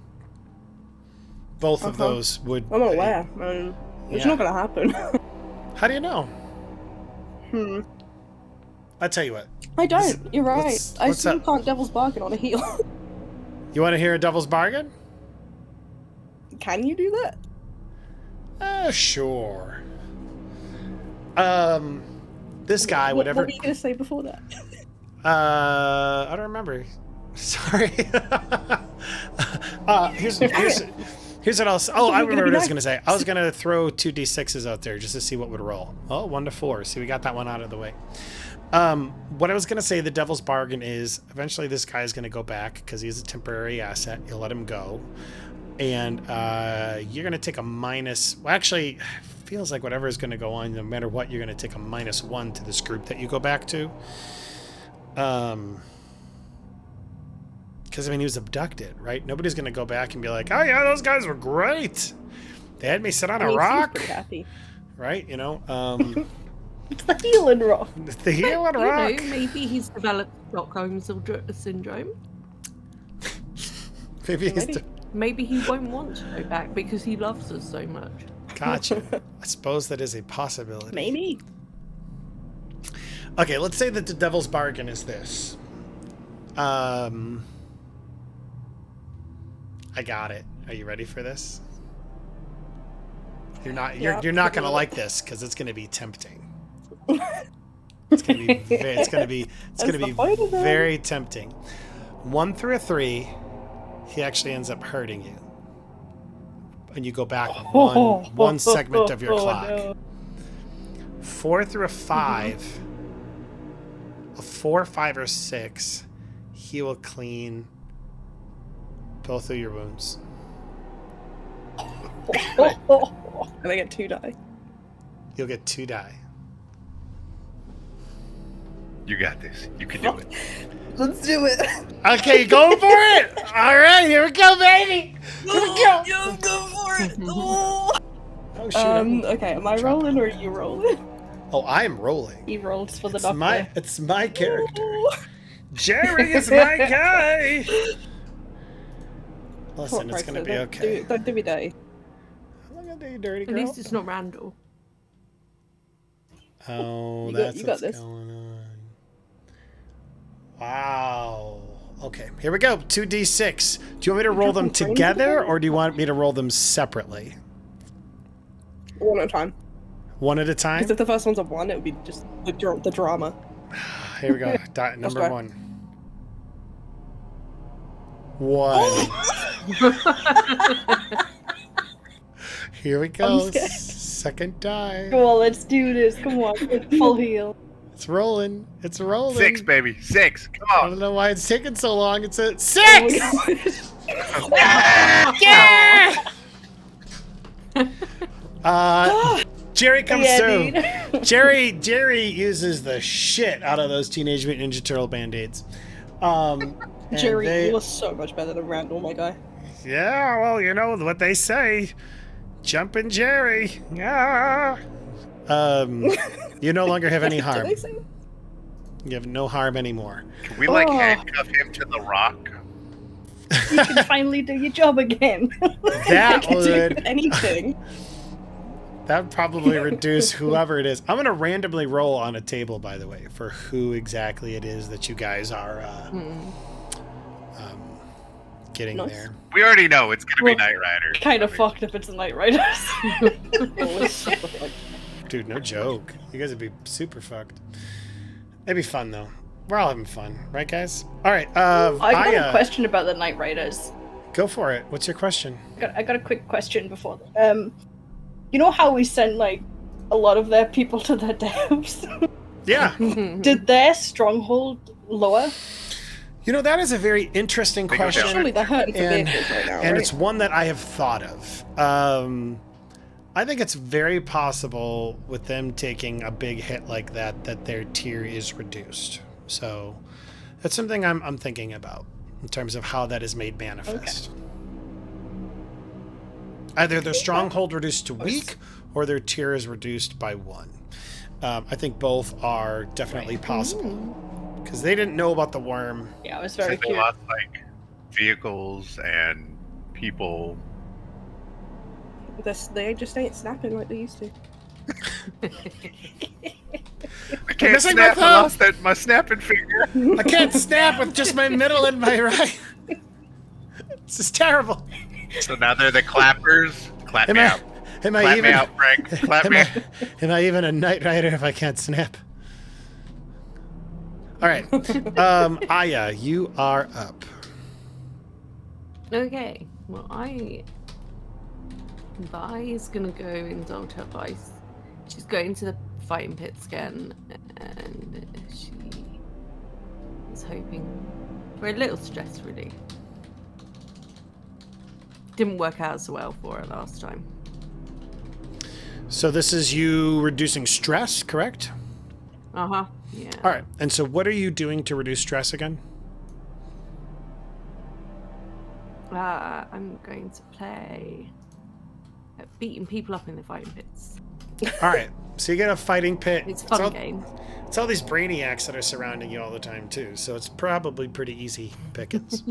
Both of those would. I'm aware. It's Yeah. not gonna happen. How do you know? I'll tell you what. I don't. You're right. I let's still up. can't devil's bargain on a heal. You want to hear a devil's bargain? Can you do that? Sure. This guy, What whatever. were you gonna say before that? I don't remember. Sorry. Here's what else. Oh, I remember what I was gonna say. I was gonna throw 2d6s out there just to see what would roll. Oh, 1 to 4. See, we got that one out of the way. What I was gonna say, the devil's bargain is eventually this guy is gonna go back because he's a temporary asset. You'll let him go, and you're gonna take a minus. Well, actually, feels like whatever is gonna go on, no matter what, you're gonna take a -1 to this group that you go back to. Because, I mean, he was abducted, right? Nobody's going to go back and be like, oh, yeah, those guys were great. They had me sit on a He seems rock, pretty happy. right? You know, It's the healing rock. the healing rock. You know, maybe he's developed Stockholm syndrome. Maybe he's... Maybe. Maybe he won't want to go back because he loves us so much. Gotcha. I suppose that is a possibility. Maybe. Okay, let's say that the devil's bargain is this. I got it. Are you ready for this? You're not. You're not gonna like this because it's gonna be tempting. It's gonna be. It's gonna be. It's gonna be very tempting. 1 through a 3, he actually ends up hurting you, and you go back one segment of your clock. No. 4 through a 5, a 4, 5, or 6, he will clean both of your wounds. And I get 2 die. You'll get 2 die. You got this. You can do it. Let's do it. Okay, go for it! All right, here we go, baby! Here we go! Yo, go for it. Oh, shoot. okay, am I rolling or are you rolling? Oh, I'm rolling. He rolls for the It's doctor. it's my character. Jerry is my guy! Listen, it's gonna be okay. Don't do me dirty. I'm not gonna do you dirty, At girl. least it's not Randall. Oh, You that's got what's this. going on. Wow. Okay, here we go. 2d6. Do you want me to roll them jumping together, or do you want me to roll them separately? One at a time. One at a time? Because if the first one's a 1, it would be just the drama. Here we go. Number try. 1. 1. Here we go. scared. Second die. Come on, let's do this. Come on, full heal. It's rolling. It's rolling. 6, baby. 6. Come I on. don't know why it's taking so long. It's a 6! Oh my God. Jerry comes Yeah, through. dude. Jerry uses the shit out of those Teenage Mutant Ninja Turtle band-aids. And Jerry, you are so much better than Randall, my guy. Yeah, well, you know what they say. Jumpin' Jerry. Yeah. You no longer have any Did harm. they say that? You have no harm anymore. Can we like Oh. handcuff him to the rock? You can finally do your job again. That Can do would anything. that would probably reduce whoever it is. I'm gonna randomly roll on a table, by the way, for who exactly it is that you guys are getting Nice. there. We already know it's gonna Well, be Knight Rider. Kind of fucked if it's a Knight Riders. Holy shit. Dude, no joke. You guys would be super fucked. It'd be fun though. We're all having fun, right, guys? All right. I've got Aya, a question about the Knight Riders. go for it. What's your question? I got a quick question before. You know how we sent like a lot of their people to their deaths? Yeah. Did their stronghold lower? You know, that is a very interesting They go down. question. Surely they're hurting for And- vehicles right now, And right? it's one that I have thought of. I think it's very possible with them taking a big hit like that their tier is reduced. So that's something I'm thinking about in terms of how that is made manifest. Either their stronghold reduced to weak or their tier is reduced by 1. I think both are definitely possible because they didn't know about the worm. Yeah, I was very They curious. lost like vehicles and people. They just ain't snapping like they used to. I can't missing snap. my I thumb. lost my snapping finger. I can't snap with just my middle and my right. This is terrible. So now they're the clappers. Clap Am me I, out. am I Clap even? me out, Frank. Clap Am me I, out. am I even a Knight Rider if I can't snap? All right, Aya, you are up. Okay, well, Vi is gonna go indulge her vice. She's going to the fighting pits again, and she is hoping for a little stress relief. Didn't work out so well for her last time. So this is you reducing stress, correct? Uh-huh, yeah. All right, and so what are you doing to reduce stress again? I'm going to play at beating people up in the fighting pits. All right, so you get a fighting pit. It's a fun all, game. It's all these brainiacs that are surrounding you all the time too, so it's probably pretty easy pickings.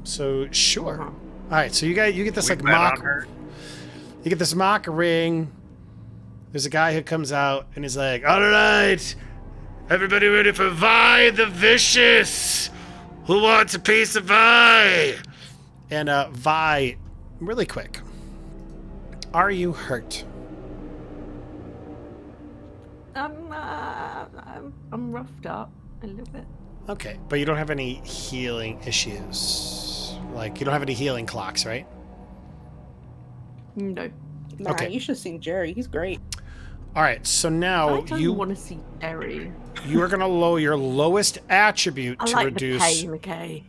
So sure. Uh-huh. All right, so you get this We like bet on mock. her. You get this mock ring. There's a guy who comes out and he's like, "All right, everybody ready for Vi the Vicious? Who wants a piece of Vi?" And Vi, really quick, are you hurt? I'm roughed up a little bit. Okay, but you don't have any healing issues. Like you don't have any healing clocks, right? No. Nah, Okay. you should have seen Jerry. He's great. All right, so now I don't want to see Jerry. you are gonna lower your lowest attribute I to like reduce. the pain, okay?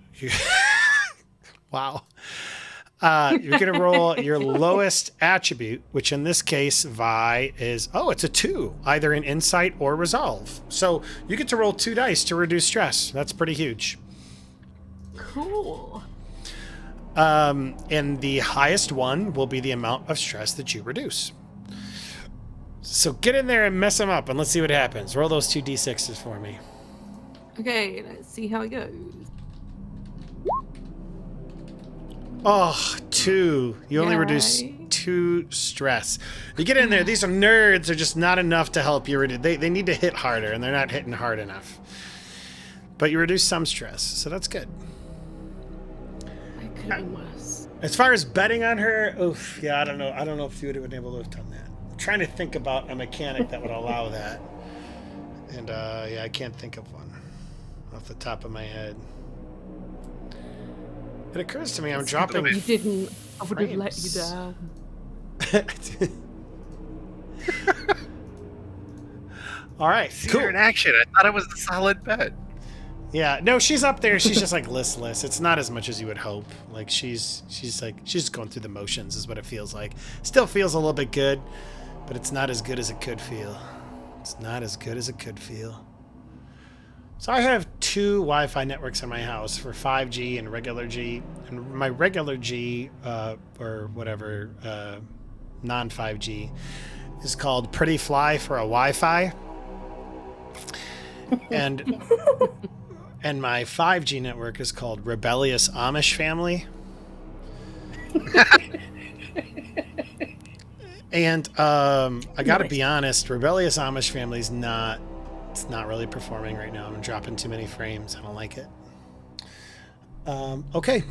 Wow. You're going to roll your lowest attribute, which in this case, Vi, is, it's a 2, either in Insight or Resolve. So you get to roll 2 dice to reduce stress. That's pretty huge. Cool. And the highest one will be the amount of stress that you reduce. So get in there and mess them up, and let's see what happens. Roll those 2 d6s for me. Okay, let's see how it goes. Oh, 2. You only reduce Yay. 2 stress. You get in there. These are nerds. They're just not enough to help you. They need to hit harder, and they're not hitting hard enough. But you reduce some stress, so that's good. It could have been worse. As far as betting on her, oof, yeah, I don't know. I don't know if you would have been able to have done that. I'm trying to think about a mechanic that would allow that. And, yeah, I can't think of one off the top of my head. It occurs to me I'm dropping... You didn't. I would have let you frames. down. All right, See cool. her in action. I thought it was a solid bet. Yeah, no, she's up there. She's just like listless. It's not as much as you would hope. Like she's just going through the motions is what it feels like. Still feels a little bit good, but it's not as good as it could feel. It's not as good as it could feel. So I have 2 Wi-Fi networks in my house for 5G and regular G. And my regular G, or whatever, non-5G, is called Pretty Fly for a Wi-Fi. And my 5G network is called Rebellious Amish Family. And I gotta be honest, Rebellious Amish Family is not really performing right now. I'm dropping too many frames. I don't like it. Okay.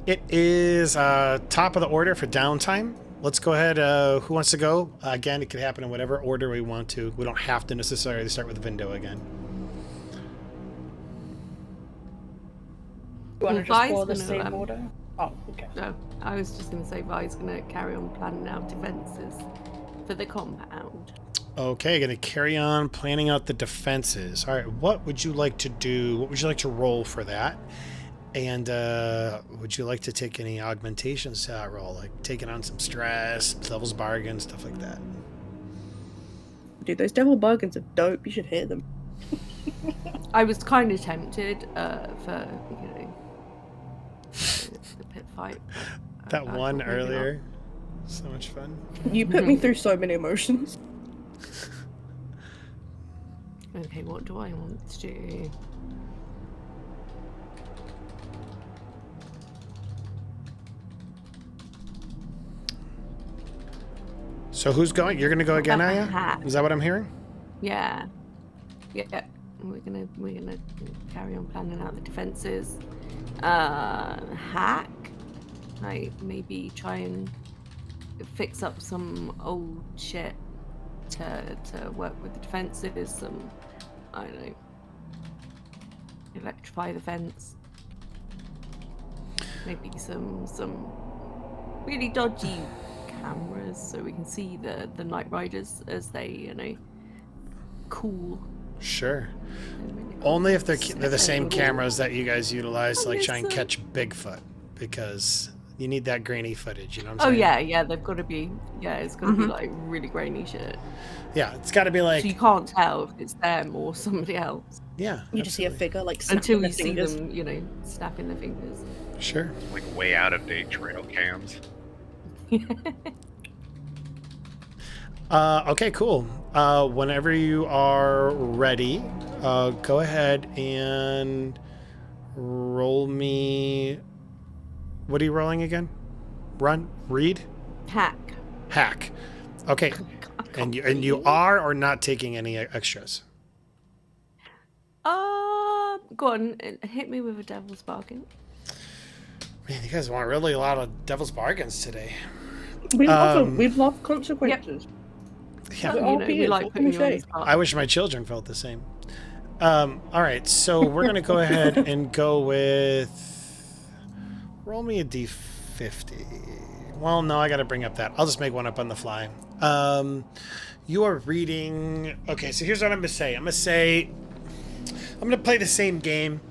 It is top of the order for downtime. Let's go ahead. Who wants to go? Again, it could happen in whatever order we want to. We don't have to necessarily start with Vindo again. You want to just Vi's follow the gonna, same order? Oh, okay. No, I was just going to say Vi's going to carry on planning out defenses for the compound. Okay, gonna carry on planning out the defenses. All right, what would you like to do? What would you like to roll for that? And would you like to take any augmentations to that roll, like taking on some stress, devil's bargain, stuff like that? Dude, those devil bargains are dope. You should hear them. I was kind of tempted for, the pit fight. but That I one thought maybe not. earlier, so much fun. You put me through so many emotions. Okay, what do I want to do? So who's going? You're gonna go again, Aya? Hat. Is that what I'm hearing? Yeah. Yeah. We're gonna carry on planning out the defenses. Hack. Like maybe try and fix up some old shit to work with the defenses. Some, I don't know, electrify the fence. Maybe some really dodgy cameras so we can see the Night Riders as they cool. Sure. Really Only if they're the Sniffing same all. cameras that you guys utilize to like try and Listen. catch Bigfoot, because you need that grainy footage. You know what Oh I'm saying? yeah, they've got to be. Yeah, it's got to be like really grainy shit. Yeah, it's got to be like So you can't tell if it's them or somebody else yeah. You just see a absolutely. figure like until snapping you their see fingers. them, snapping their fingers. Sure. Like way out of date trail cams. Okay, cool. Whenever you are ready, go ahead and roll me. What are you rolling again? Read? Hack. Hack. Okay. And you are or not taking any extras? Go on, hit me with a devil's bargain. Man, you guys want really a lot of devil's bargains today. We love consequences. Yeah. But You know, we RP, like what can putting we you on the say? spot. I wish my children felt the same. All right, so we're gonna go ahead and go with. Roll me a d50. Well, no, I gotta bring up that. I'll just make one up on the fly. You are reading. Okay, so here's what I'm gonna say. I'm gonna play the same game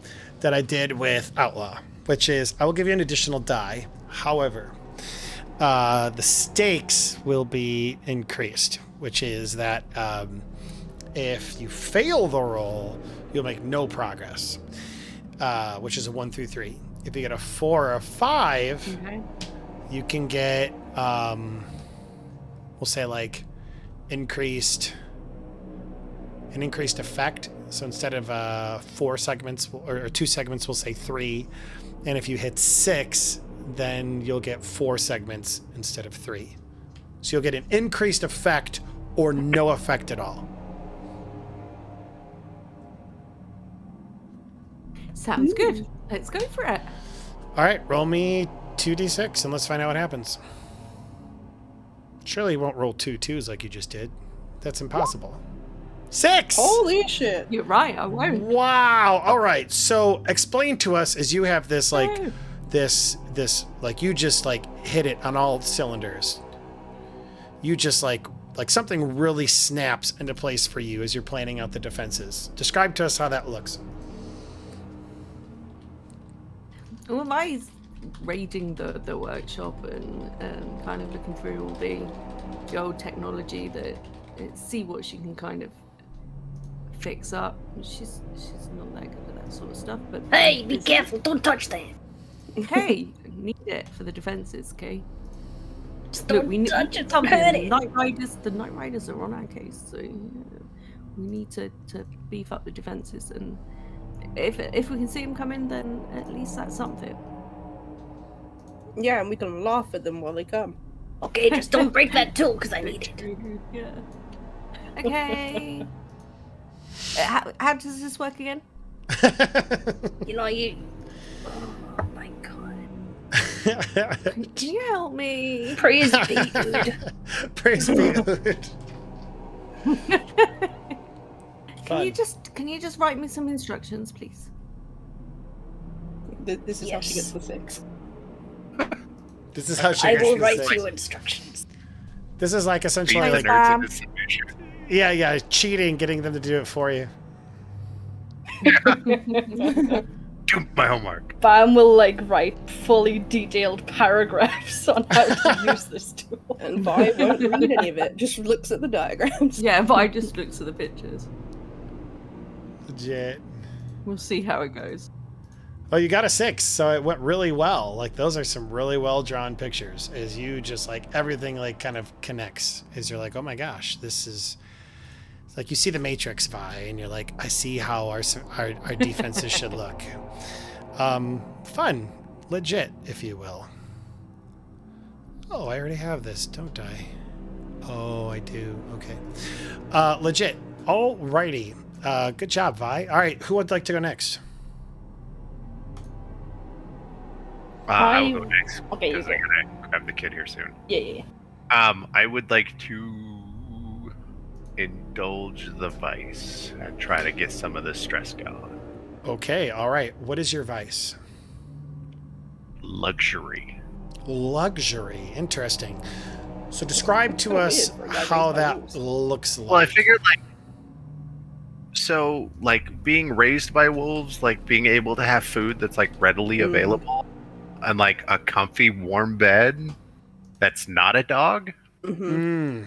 that I did with Outlaw, which is I will give you an additional die. However, the stakes will be increased, which is that if you fail the roll, you'll make no progress, which is a 1 through 3. If you get a 4 or a 5, Okay. you can get, we'll say like an increased effect. So instead of 4 segments or 2 segments, we'll say 3. And if you hit 6, then you'll get 4 segments instead of 3. So you'll get an increased effect or no effect at all. Sounds good. Let's go for it. All right, roll me 2d6 and let's find out what happens. Surely you won't roll 2 2s like you just did. That's impossible. 6! Holy shit! You're right. I won't. Wow. All right. So explain to us as you have this like No. this like you just like hit it on all cylinders. You just like something really snaps into place for you as you're planning out the defenses. Describe to us how that looks. Well, am I raiding the workshop and kind of looking through all the old technology that see what she can kind of fix up. She's not that good at that sort of stuff, but Hey, be there's- careful! Don't touch that. Hey, need it for the defenses, okay? Just Look, don't we need touch it. something. Hurt The it. Night Riders are on our case, so we need to beef up the defenses. And if we can see them coming, then at least that's something. Yeah, and we can laugh at them while they come. Okay, just don't break that tool because I need it. Yeah. Okay. How does this work again? You know, you. Oh my god. Can you help me? Praise be, dude. Praise be good. Can you just write me some instructions, please? This is how she Yes. gets the 6. This is how she I gets will the write 6. you instructions. This is like essentially Being the like nerds in this submission. yeah, cheating, getting them to do it for you. Do my homework. Bam will like write fully detailed paragraphs on how to use this tool. And Vi won't read any of it, just looks at the diagrams. Yeah, but I just looks at the pictures. Legit. We'll see how it goes. Oh, you got a 6, so it went really well. Like those are some really well drawn pictures. As you just like everything like kind of connects. As you're like, oh my gosh, this is it's like you see the Matrix Vi, and you're like, I see how our defenses should look. Fun, legit, if you will. Oh, I already have this, don't I? Oh, I do. Okay. Legit. Alrighty. Good job, Vi. All right, who would like to go next? I will go next. Okay, you Because go. I'm gonna grab the kid here soon. Yeah. I would like to indulge the vice and try to get some of the stress going. Okay, all right. What is your vice? Luxury. Luxury. Interesting. So describe to Kinda us weird for a guy how raised by that wolves. looks like. Well, I figured being raised by wolves, like being able to have food that's like readily Mm. available, and like a comfy, warm bed that's not a dog. Mm-hmm.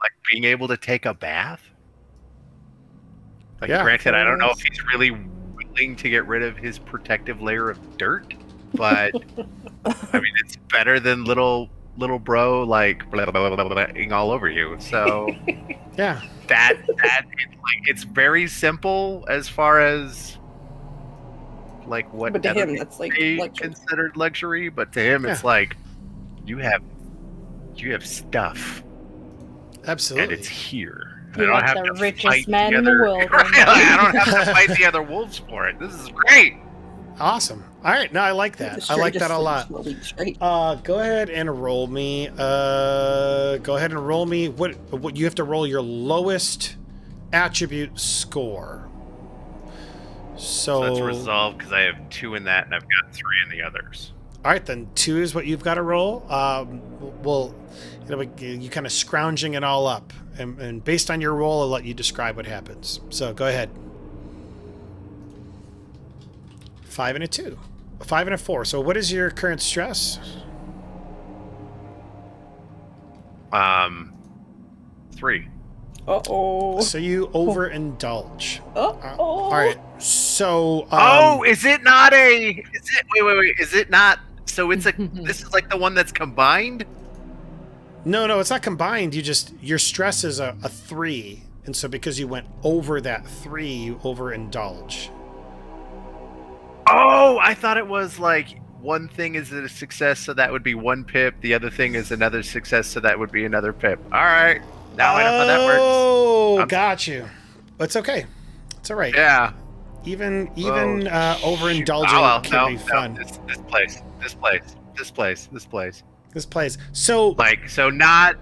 Like being able to take a bath. Like, Yeah. granted, I don't know if he's really willing to get rid of his protective layer of dirt, but I mean, it's better than little bro like blah, blah, blah, blah, blah, all over you. So Yeah. that it's very simple as far as like what But to other him, that's like they luxury. considered luxury, but to him, it's Yeah. like you have stuff and Absolutely. it's here. You're I like don't have the to richest fight man in the other- world. I don't have to fight the other wolves for it. This is great. Awesome. All right. No, I like that. I like that a lot. Straight. Go ahead and roll me. Go ahead and roll me. What you have to roll your lowest attribute score. So That's resolved because I have 2 in that and I've got 3 in the others. all right, then 2 is what you've got to roll. Well, you kind of scrounging it all up, and based on your roll, I'll let you describe what happens. So go ahead. 5 and a 2, a 5 and a 4. So what is your current stress? 3. Uh-oh. So you overindulge. Uh-oh. All right. So Is it not a? Is it? Wait. Is it not? So it's a. This is like the one that's combined. No, it's not combined. Your stress is a 3, and so because you went over that 3, you overindulge. Oh, I thought it was like one thing is a success, so that would be 1 pip. The other thing is another success, so that would be another pip. All right. Now I know how that works. Oh, I'm- got you. It's okay. It's all right. Yeah. Even Oh, overindulging can be fun. This place. This plays. So Like, so not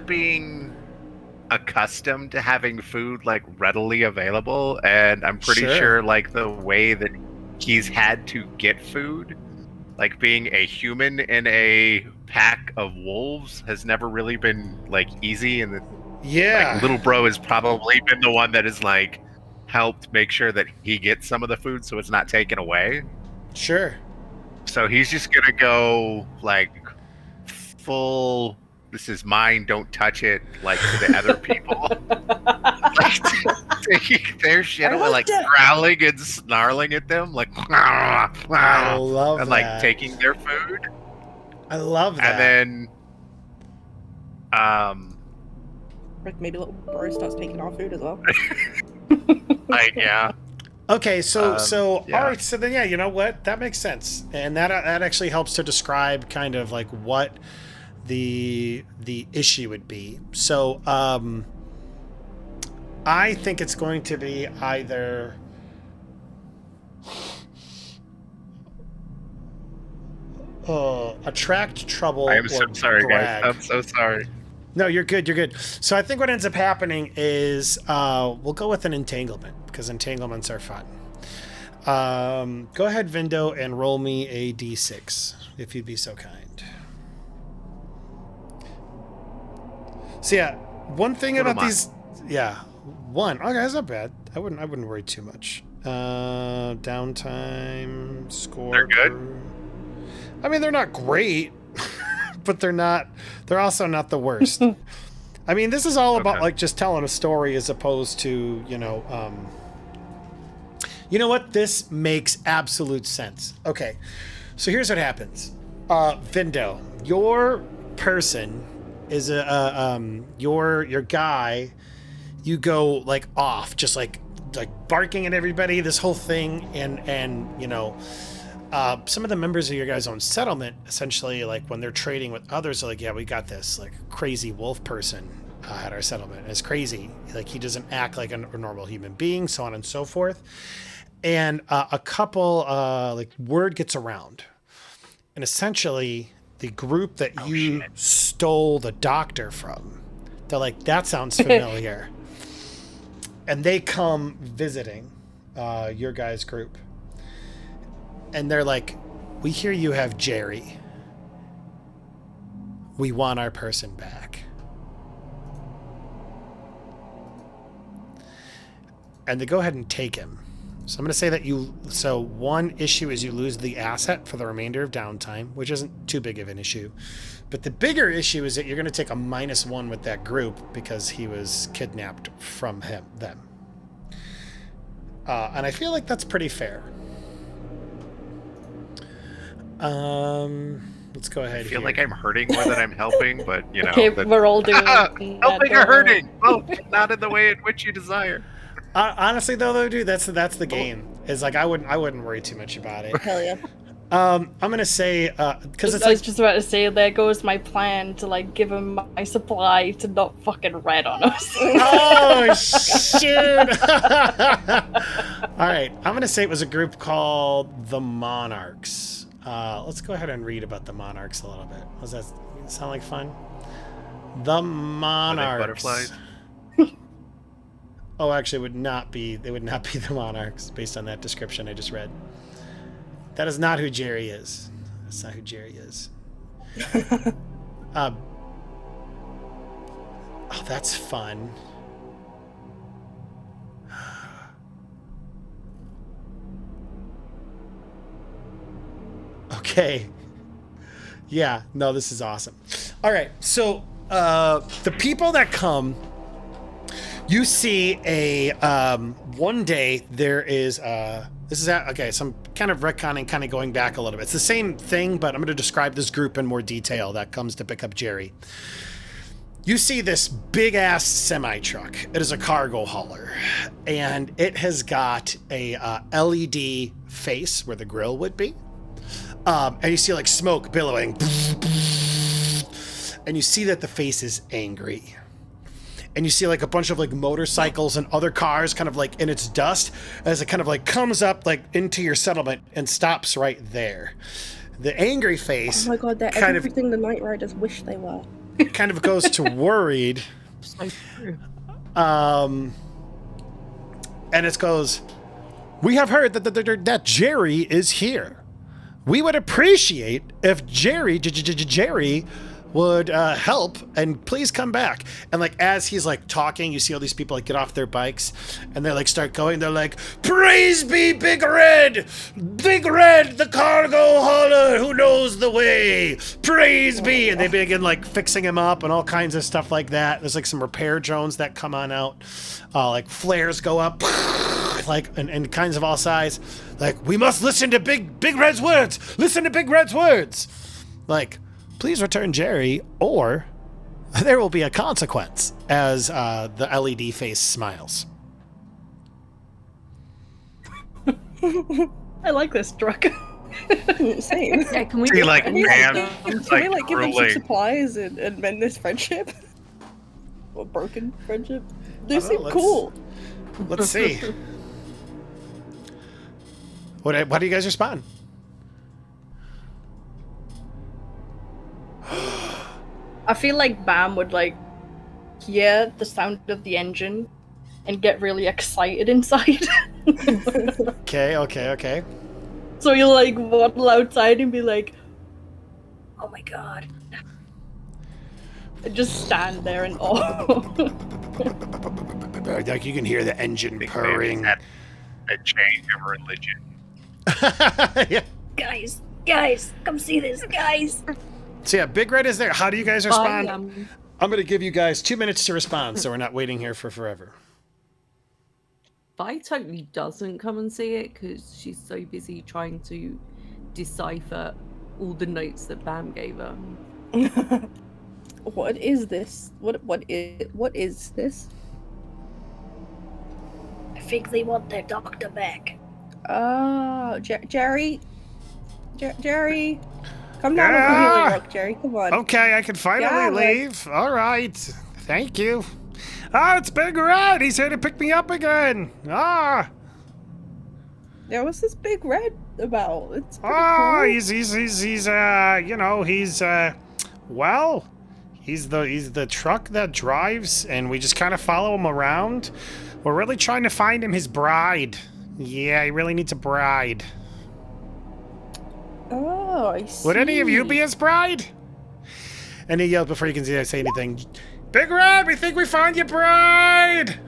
being accustomed to having food like readily available, and I'm pretty Sure. sure like the way that he's had to get food, like being a human in a pack of wolves, has never really been like easy. And yeah. like, little bro has probably been the one that has like helped make sure that he gets some of the food so it's not taken away. Sure. So he's just gonna go like full. This is mine. Don't touch it. Like to the other people, like taking their shit I away, like left it. growling and snarling at them, like I love and that. like taking their food. I love that. And then, Rick, maybe little bro starts taking our food as well. like yeah, Okay, so yeah. all right, so then yeah, you know what? That makes sense, and that actually helps to describe kind of like what the issue would be. So I think it's going to be either attract trouble I am so or sorry, brag. guys. I'm so sorry. No, you're good. You're good. So I think what ends up happening is we'll go with an entanglement because entanglements are fun. Go ahead, Vindo, and roll me a d6 if you'd be so kind. So yeah, one thing What about am I? these, yeah, 1. Okay, that's not bad. I wouldn't worry too much. Downtime score. They're good? I mean, they're not great, but they're also not the worst. I mean, this is all about Okay. like just telling a story as opposed to, you know what? This makes absolute sense. Okay. So here's what happens. Vindo, your person is your guy, you go like off, just like barking at everybody, this whole thing, and you know, some of the members of your guys' own settlement, essentially, like when they're trading with others, are like, yeah, we got this like crazy wolf person at our settlement. It's crazy. Like he doesn't act like a normal human being, so on and so forth. And a couple, like word gets around, and essentially the group that you stole the doctor from, they're like, that sounds familiar. And they come visiting your guys' group. And they're like, we hear you have Jerry. We want our person back. And they go ahead and take him. So I'm going to say that one issue is you lose the asset for the remainder of downtime, which isn't too big of an issue. But the bigger issue is that you're going to take a -1 with that group because he was kidnapped from them. And I feel like that's pretty fair. Let's go ahead. I feel here. like I'm hurting more than I'm helping, but you know, Okay, that- we're all doing helping or hurting, both, not in the way in which you desire. Honestly, though, dude, that's the game. Is like I wouldn't worry too much about it. Hell yeah. I'm gonna say because it's I was like just about to say, there goes my plan to like give him my supply to not fucking red on us. oh shoot! All right, I'm gonna say it was a group called the Monarchs. Let's go ahead and read about the Monarchs a little bit. Does that sound like fun? The Monarchs. butterflies? Oh, actually, it would not be. They would not be the Monarchs based on that description I just read. That is not who Jerry is. That's not who Jerry is. Oh, that's fun. Okay. Yeah, no, this is awesome. All right, so the people that come, you see a one day there is this is okay. So I'm kind of retconning, kind of going back a little bit. It's the same thing, but I'm going to describe this group in more detail that comes to pick up Jerry. You see this big ass semi truck. It is a cargo hauler, and it has got a LED face where the grill would be. And you see like smoke billowing. And you see that the face is angry. And you see like a bunch of like motorcycles and other cars kind of like in its dust as it kind of like comes up like into your settlement and stops right there. The angry face Oh my god, they're kind of everything the Night Riders wish they were. kind of goes to worried. So true. And it goes, we have heard that Jerry is here. We would appreciate if Jerry would help and please come back. And like as he's like talking, you see all these people like get off their bikes and they like start going. They're like, praise be Big Red, the cargo hauler who knows the way. Praise be. And they begin like fixing him up and all kinds of stuff like that. There's like some repair drones that come on out. Like flares go up. Like and kinds of all size. Like, we must listen to Big Red's words. Listen to Big Red's words. Like, please return Jerry, or there will be a consequence. As the LED face smiles. I like this truck. Same. Yeah, can we See, like, Can we, man, like, it's can we, like like give them some drooling. supplies and mend this friendship? Or broken friendship? They I don't know, seem let's- cool. Let's see. What do you guys respond? I feel like Bam would like hear the sound of the engine and get really excited inside. Okay. So he'll like waddle outside and be like, "Oh my god!" And just stand there in awe. Like you can hear the engine Big purring. man, a change of religion. Yeah. guys, come see this, guys. So yeah, Big Red is there. How do you guys respond? By, I'm going to give you guys 2 minutes to respond, so we're not waiting here for forever. Vi totally doesn't come and see it because she's so busy trying to decipher all the notes that Bam gave her. What is this? What is this? I think they want their doctor back. Oh, Jerry, come down with the Ah! healing rock, Jerry. Come on. Okay, I can finally Yeah, like- leave. All right. Thank you. Ah, it's Big Red. He's here to pick me up again. Ah. Yeah, what's this Big Red about? It's pretty Oh, cool. he's you know, he's the truck that drives, and we just kind of follow him around. We're really trying to find him his bride. Yeah, he really needs a bride. Oh, I see. Would any of you be his bride? And he yelled before you can say anything. Big Red, we think we found your bride.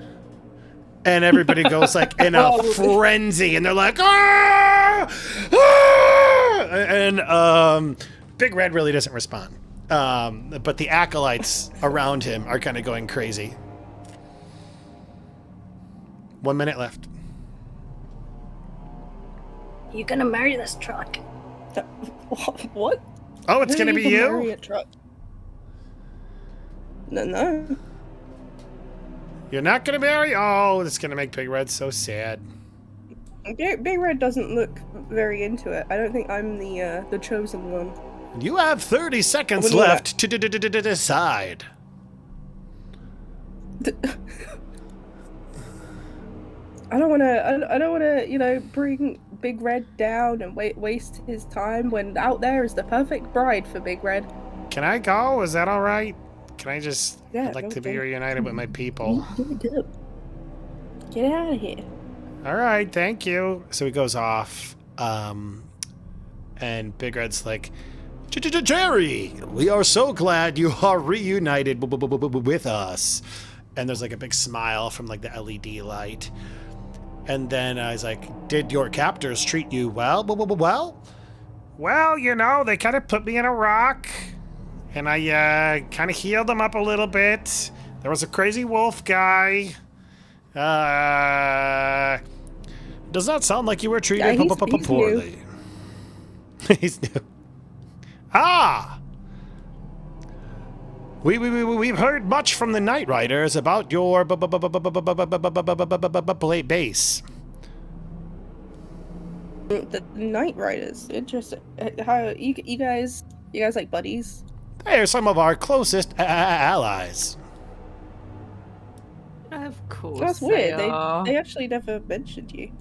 And everybody goes like in a frenzy, and they're like, ah! Ah! And Big Red really doesn't respond. But the acolytes around him are kind of going crazy. 1 minute left. You gonna marry this truck? What? Oh, it's Who gonna be even you? marry a truck? No. You're not gonna marry? Oh, it's gonna make Big Red so sad. Big Red doesn't look very into it. I don't think I'm the chosen one. You have 30 seconds wouldn't left to decide. I don't wanna, bring Big Red down and waste his time when out there is the perfect bride for Big Red. Can I go? Is that all right? Can I just? Yeah, I'd like to be okay. reunited with my people. Get out of here. All right, thank you. So he goes off, and Big Red's like, Jerry, we are so glad you are reunited with us. And there's like a big smile from like the LED light. And then he's like, did your captors treat you well? Well, you know, they kind of put me in a rock, and I kind of healed them up a little bit. There was a crazy wolf guy. Does not sound like you were treated Yeah, he's poorly. He's new. Ah! We've heard much from the Night Riders about your base. The Night Riders. Interesting. How you guys like buddies? They are some of our closest allies. Of course. That's weird. They are. They actually never mentioned you.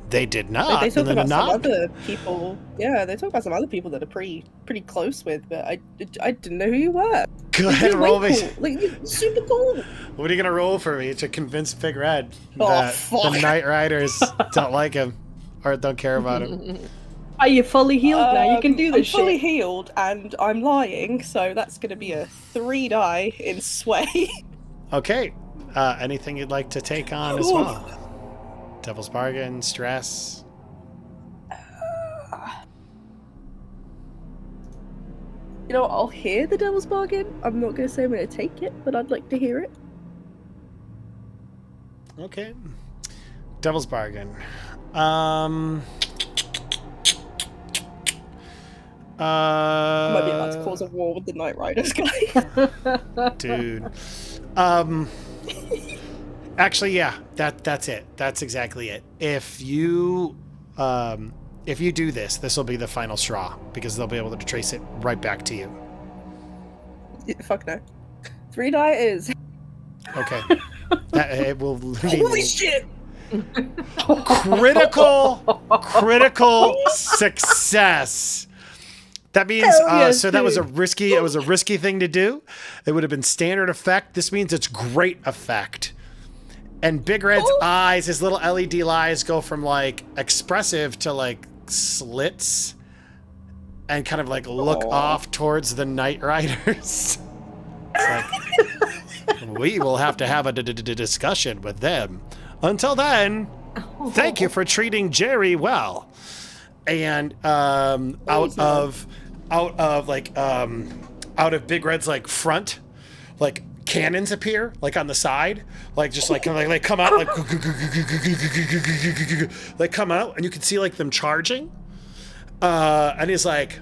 They did not. Like, they talk and then about some not. other people. Yeah, they talk about some other people that are pretty close with, but I didn't know who you were. Go Like, ahead, you're roll way me. cool. Like, you're super cool. What are you gonna roll for me to convince Big Red Oh, that fuck. the Night Riders don't like him or don't care about him? Are you fully healed now? You can do I'm this fully shit. healed, and I'm lying, so that's gonna be a 3 die in sway. Okay. Anything you'd like to take on as Ooh. well? Devil's Bargain, Stress. You know what, I'll hear the Devil's Bargain. I'm not gonna say I'm gonna take it, but I'd like to hear it. Okay. Devil's Bargain. Might be about to cause a war with the Night Riders guy. Dude. Actually, yeah, that's it. That's exactly it. If you do this will be the final straw because they'll be able to trace it right back to you. Fuck no. 3 die is. Okay. It will be Holy shit! critical success. That means Hell yes, so that was a dude. risky thing to do. It would have been standard effect. This means it's great effect. And Big Red's eyes, his little LED eyes go from like expressive to like slits and kind of like look off towards the Night Riders. It's like we will have to have a discussion with them. Until then, thank you for treating Jerry well. And out of Big Red's like front, like cannons appear like on the side, like just like they come out like they come out and you can see like them charging. And he's like,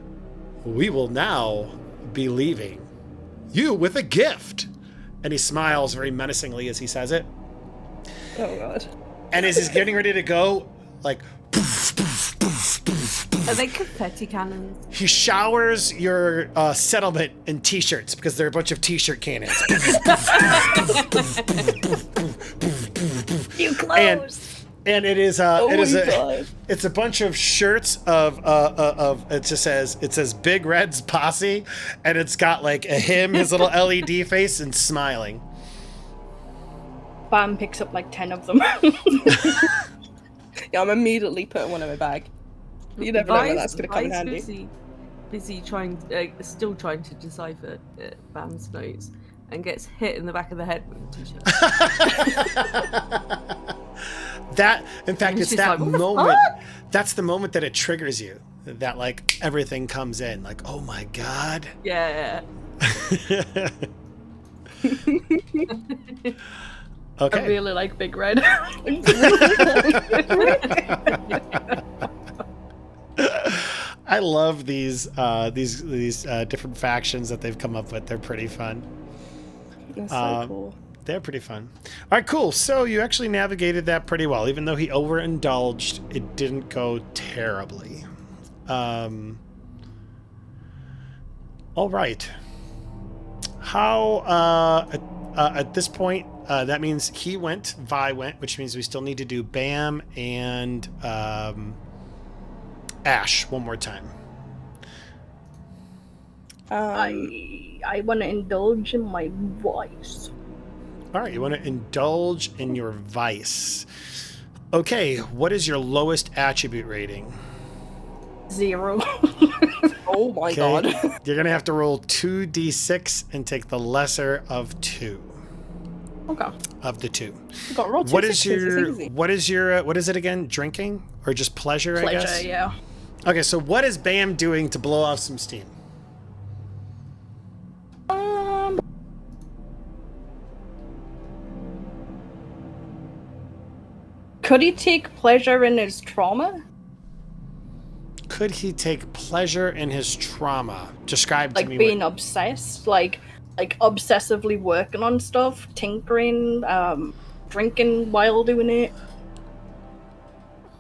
"We will now be leaving you with a gift." And he smiles very menacingly as he says it. Oh god. And as he's getting ready to go, like Are they confetti cannons? he showers your settlement in t-shirts because they're a bunch of t-shirt cannons. You close. And it is Oh my it's god. a bunch of shirts of it just says Big Red's posse, and it's got like him, his little LED face, and smiling. Bam picks up like 10 of them. Yeah, I'm immediately putting one in my bag. You never know when that's gonna come in Vi's handy. busy still trying to decipher Bam's notes and gets hit in the back of the head with a t-shirt. That, in fact, And it's she's that like, "What the moment. fuck?" That's the moment that it triggers you. That like everything comes in. Like, oh my god. Yeah. I Okay. really like Big Red. I love these different factions that they've come up with. They're pretty fun. That's so cool. They're pretty fun. All right, cool. So you actually navigated that pretty well. Even though he overindulged, it didn't go terribly. All right. How at this point, that means he went, Vi went, which means we still need to do Bam and Ash one more time. I want to indulge in my voice. All right, you want to indulge in your vice. Okay, what is your lowest attribute rating? 0. Oh my god. You're going to have to roll 2d6 and take the lesser of 2 Okay. of the 2. You got roll 2 What is sixes, it's your easy. what is it again? Drinking or just pleasure, I guess? Pleasure, yeah. Okay, so what is Bam doing to blow off some steam? Could he take pleasure in his trauma? Could he take pleasure in his trauma? Describe to Like me being what, obsessed? Like obsessively working on stuff, tinkering, drinking while doing it?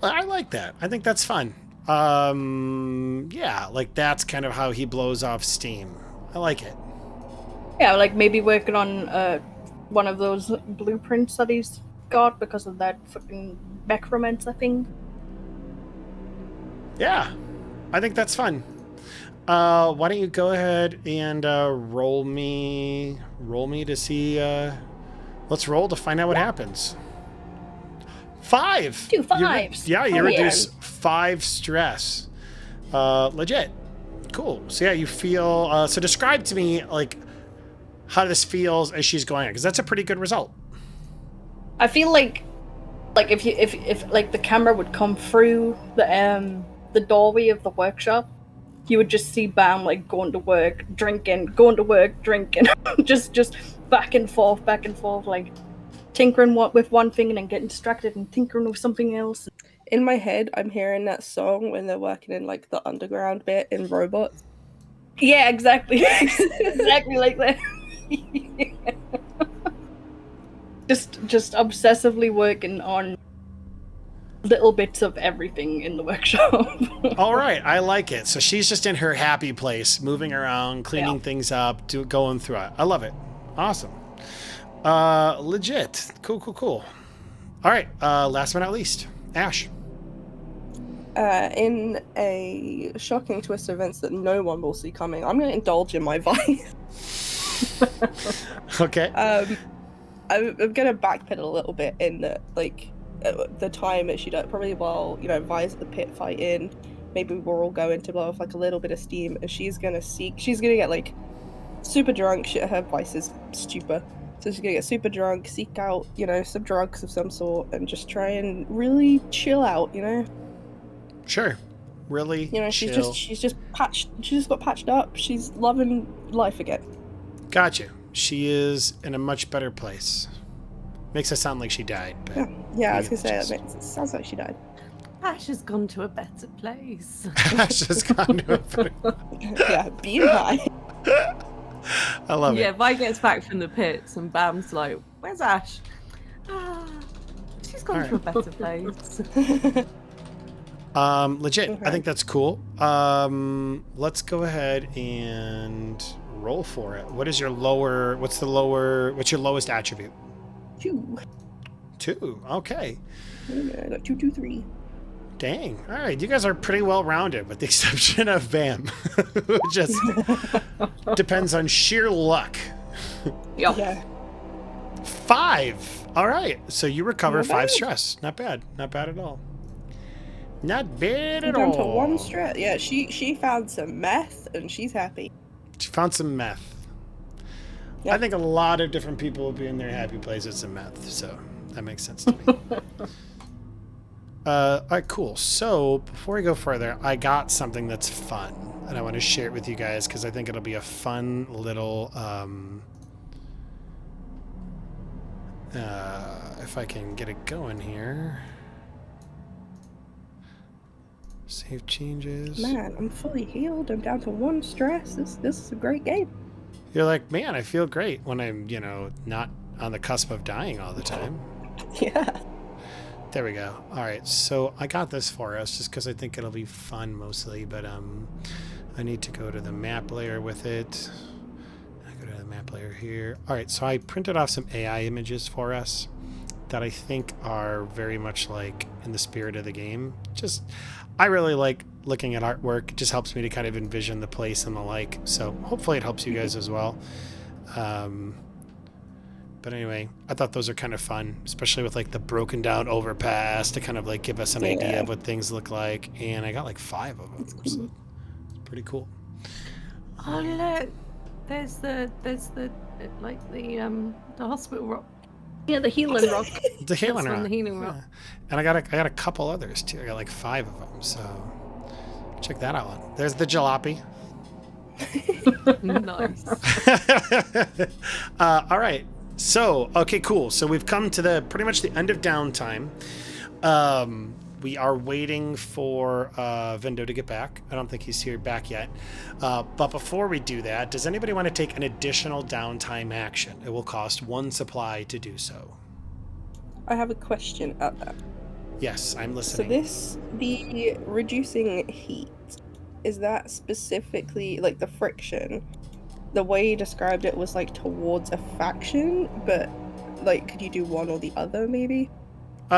I like that. I think that's fun. Yeah, like that's kind of how he blows off steam. I like it. Yeah, like maybe working on one of those blueprints that he's got because of that fucking necromancer thing. Yeah, I think that's fun. Why don't you go ahead and roll me to see. Let's roll to find out what happens. 5. 2 5s. You Oh, reduce 5 stress. Legit. Cool. So yeah, you feel. So describe to me like how this feels as she's going on, because that's a pretty good result. I feel like if like the camera would come through the doorway of the workshop, you would just see Bam like going to work, drinking, going to work, drinking, just back and forth, like tinkering with one thing and then getting distracted and tinkering with something else. In my head, I'm hearing that song when they're working in like the underground bit in Robots. Yeah, exactly, exactly like that. Just obsessively working on little bits of everything in the workshop. All right, I like it. So she's just in her happy place, moving around, cleaning things up, going through it. I love it. Awesome. Legit. Cool. All right, last but not least, Ash. In a shocking twist of events that no one will see coming, I'm going to indulge in my vice. Okay. I'm going to backpedal a little bit in that, like, the time that she does, probably while, Vi's at the pit fighting, maybe we're all going to blow off, like, a little bit of steam, and she's going to get, like, super drunk. Her vice is stupor. So she's going to get super drunk, seek out, some drugs of some sort, and just try and really chill out, Sure. Really chill. She's just got patched up. She's loving life again. Gotcha. She is in a much better place. Makes it sound like she died. But yeah, I was gonna say it sounds like she died. Ash has gone to a better place. Ash has gone to a better. Yeah, being high. I love it. Yeah, Vi gets back from the pits and Bam's like, "Where's Ash?" She's gone to a better place. Legit. Okay. I think that's cool. Let's go ahead and roll for it. What's your lowest attribute? 2. 2. Okay. I got 2, 2, 3. Dang. All right. You guys are pretty well rounded with the exception of Bam. Who just depends on sheer luck. Yep. Yeah. 5. All right. So you recover Not 5 bad. stress. Not bad. Not bad at all. Not bad at Down all. to 1 stress. Yeah, she found some meth and she's happy. She found some meth. Yep. I think a lot of different people will be in their happy place with some meth, so that makes sense to me. All right, cool. So before we go further, I got something that's fun, and I want to share it with you guys because I think it'll be a fun little. If I can get it going here. Save changes. Man, I'm fully healed. I'm down to 1 stress. This is a great game. You're like, man, I feel great when I'm, not on the cusp of dying all the time. Yeah. There we go. All right, so I got this for us just because I think it'll be fun mostly, but I need to go to the map layer with it. I go to the map layer here. All right, so I printed off some AI images for us that I think are very much like in the spirit of the game. I really like looking at artwork. It just helps me to kind of envision the place and the like. So hopefully it helps you guys as well. But anyway, I thought those are kind of fun, especially with like the broken down overpass to kind of like give us an idea of what things look like. And I got like 5 of them, so it's pretty cool. Oh look, there's the hospital rock. Yeah, the healing rock. The healing That's from rock. the healing rock. Yeah. And I got a couple others too. I got like 5 of them, so check that out. There's the jalopy. Nice. All right. So, okay, cool. So we've come to pretty much the end of downtime. We are waiting for Vindo to get back. I don't think he's back yet. But before we do that, does anybody want to take an additional downtime action? It will cost 1 supply to do so. I have a question at that. Yes, I'm So listening. the reducing heat, is that specifically like the friction? The way you described it was like towards a faction, but like could you do one or the other maybe?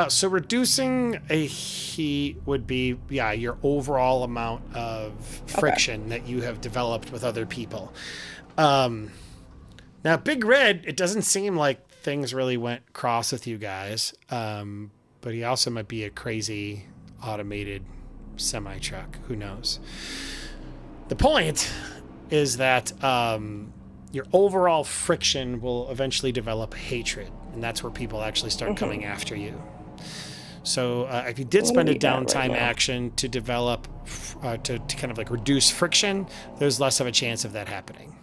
So reducing a heat would be, yeah, your overall amount of friction that you have developed with other people. Now, Big Red, it doesn't seem like things really went cross with you guys, but he also might be a crazy automated semi truck. Who knows? The point is that your overall friction will eventually develop hatred, and that's where people actually start coming after you. So if you did I'm spend a gonna do that right downtime now. action to develop, to kind of like reduce friction, there's less of a chance of that happening.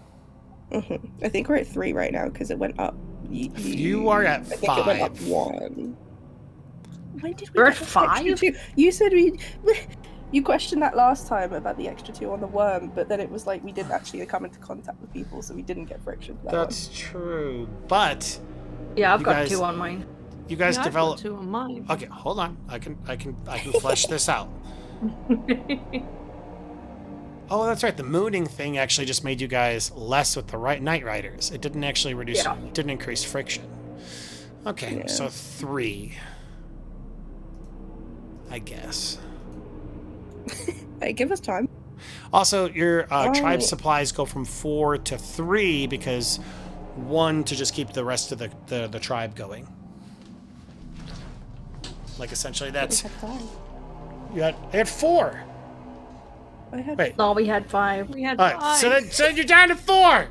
I think we're at 3 right now because it went up. You are at I think it went up 5. 1. When did we We're get at the extra 5? 2? You said we. You questioned that last time about the extra 2 on the worm, but then it was like we didn't actually come into contact with people, so we didn't get friction for that That's true, but Yeah, I've You got guys- 2 on mine. you guys Yeah, I've got develop. 2 on mine. Okay, hold on. I can flesh this out. Oh, that's right. The mooning thing actually just made you guys less with the Night Riders. It didn't actually reduce. Yeah. Didn't increase friction. Okay, Yeah. so 3. I guess. Hey, give us time. Also, your tribe Oh. supplies go from 4 to 3 because 1 to just keep the rest of the tribe going. Like essentially, that's I had 5. I had 4. I had. Wait. No, we had 5. We had All right, 5. so you're down to 4.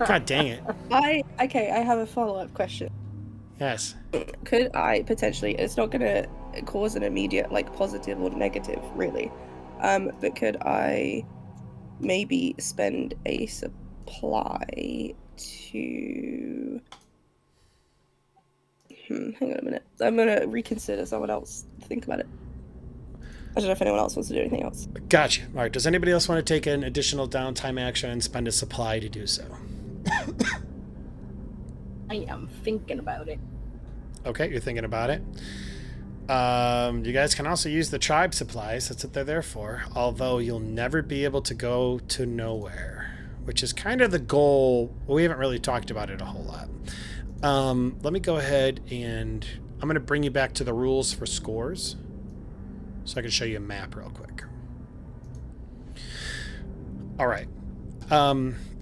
God dang it. Okay. I have a follow-up question. Yes. Could I potentially? It's not gonna cause an immediate like positive or negative, really. But could I maybe spend a supply to? Hang on a minute. I'm gonna reconsider. Someone else think about it. I don't know if anyone else wants to do anything else. Gotcha. All right. Does anybody else want to take an additional downtime action and spend a supply to do so? I am thinking about it. Okay, you're thinking about it. You guys can also use the tribe supplies. That's what they're there for. Although you'll never be able to go to nowhere, which is kind of the goal. Well, we haven't really talked about it a whole lot. Let me go ahead and I'm going to bring you back to the rules for scores so I can show you a map real quick. All right.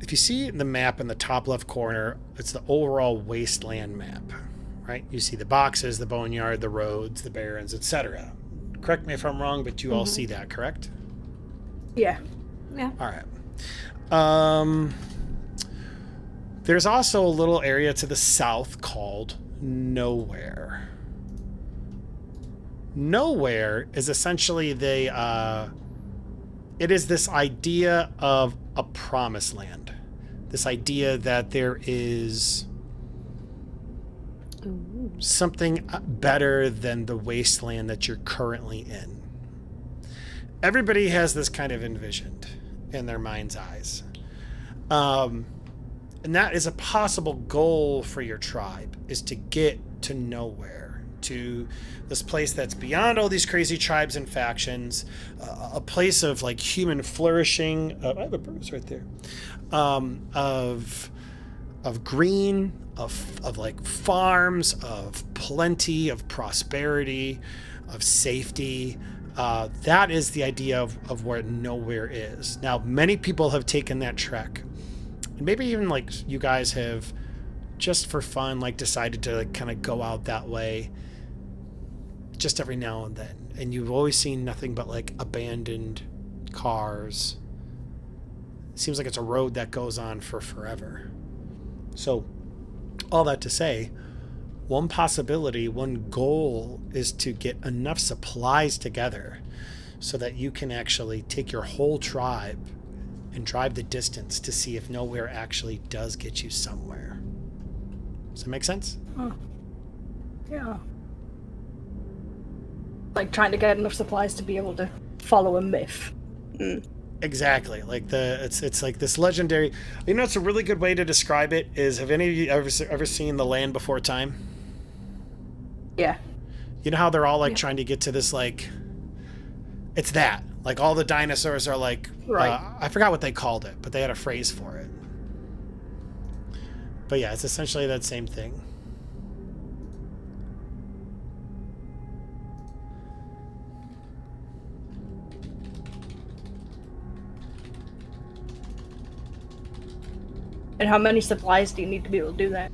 If you see the map in the top left corner, it's the overall wasteland map, right? You see the boxes, the boneyard, the roads, the barrens, etc. Correct me if I'm wrong, but you all see that, correct? Yeah. Yeah. All right. There's also a little area to the south called Nowhere. Nowhere is essentially it is this idea of a promised land. This idea that there is Ooh. something better than the wasteland that you're currently in. Everybody has this kind of envisioned in their mind's eyes. And that is a possible goal for your tribe, is to get to Nowhere, to this place that's beyond all these crazy tribes and factions, a place of like human flourishing. I have a bruise right there. Of green, of like farms, of plenty, of prosperity, of safety. That is the idea of where Nowhere is. Now, many people have taken that trek. And maybe even like you guys have, just for fun, like decided to like kind of go out that way just every now and then. And you've always seen nothing but like abandoned cars. It seems like it's a road that goes on for forever. So all that to say, one possibility, one goal is to get enough supplies together so that you can actually take your whole tribe and drive the distance to see if Nowhere actually does get you somewhere. Does that make sense? Yeah. Like trying to get enough supplies to be able to follow a myth. Exactly. Like it's like this legendary. You know, it's a really good way to describe it. Is have any of you ever seen The Land Before Time? Yeah. You know how they're all like Yeah. trying to get to this like, it's that. Like all the dinosaurs are like, Right. I forgot what they called it, but they had a phrase for it. But yeah, it's essentially that same thing. And how many supplies do you need to be able to do that?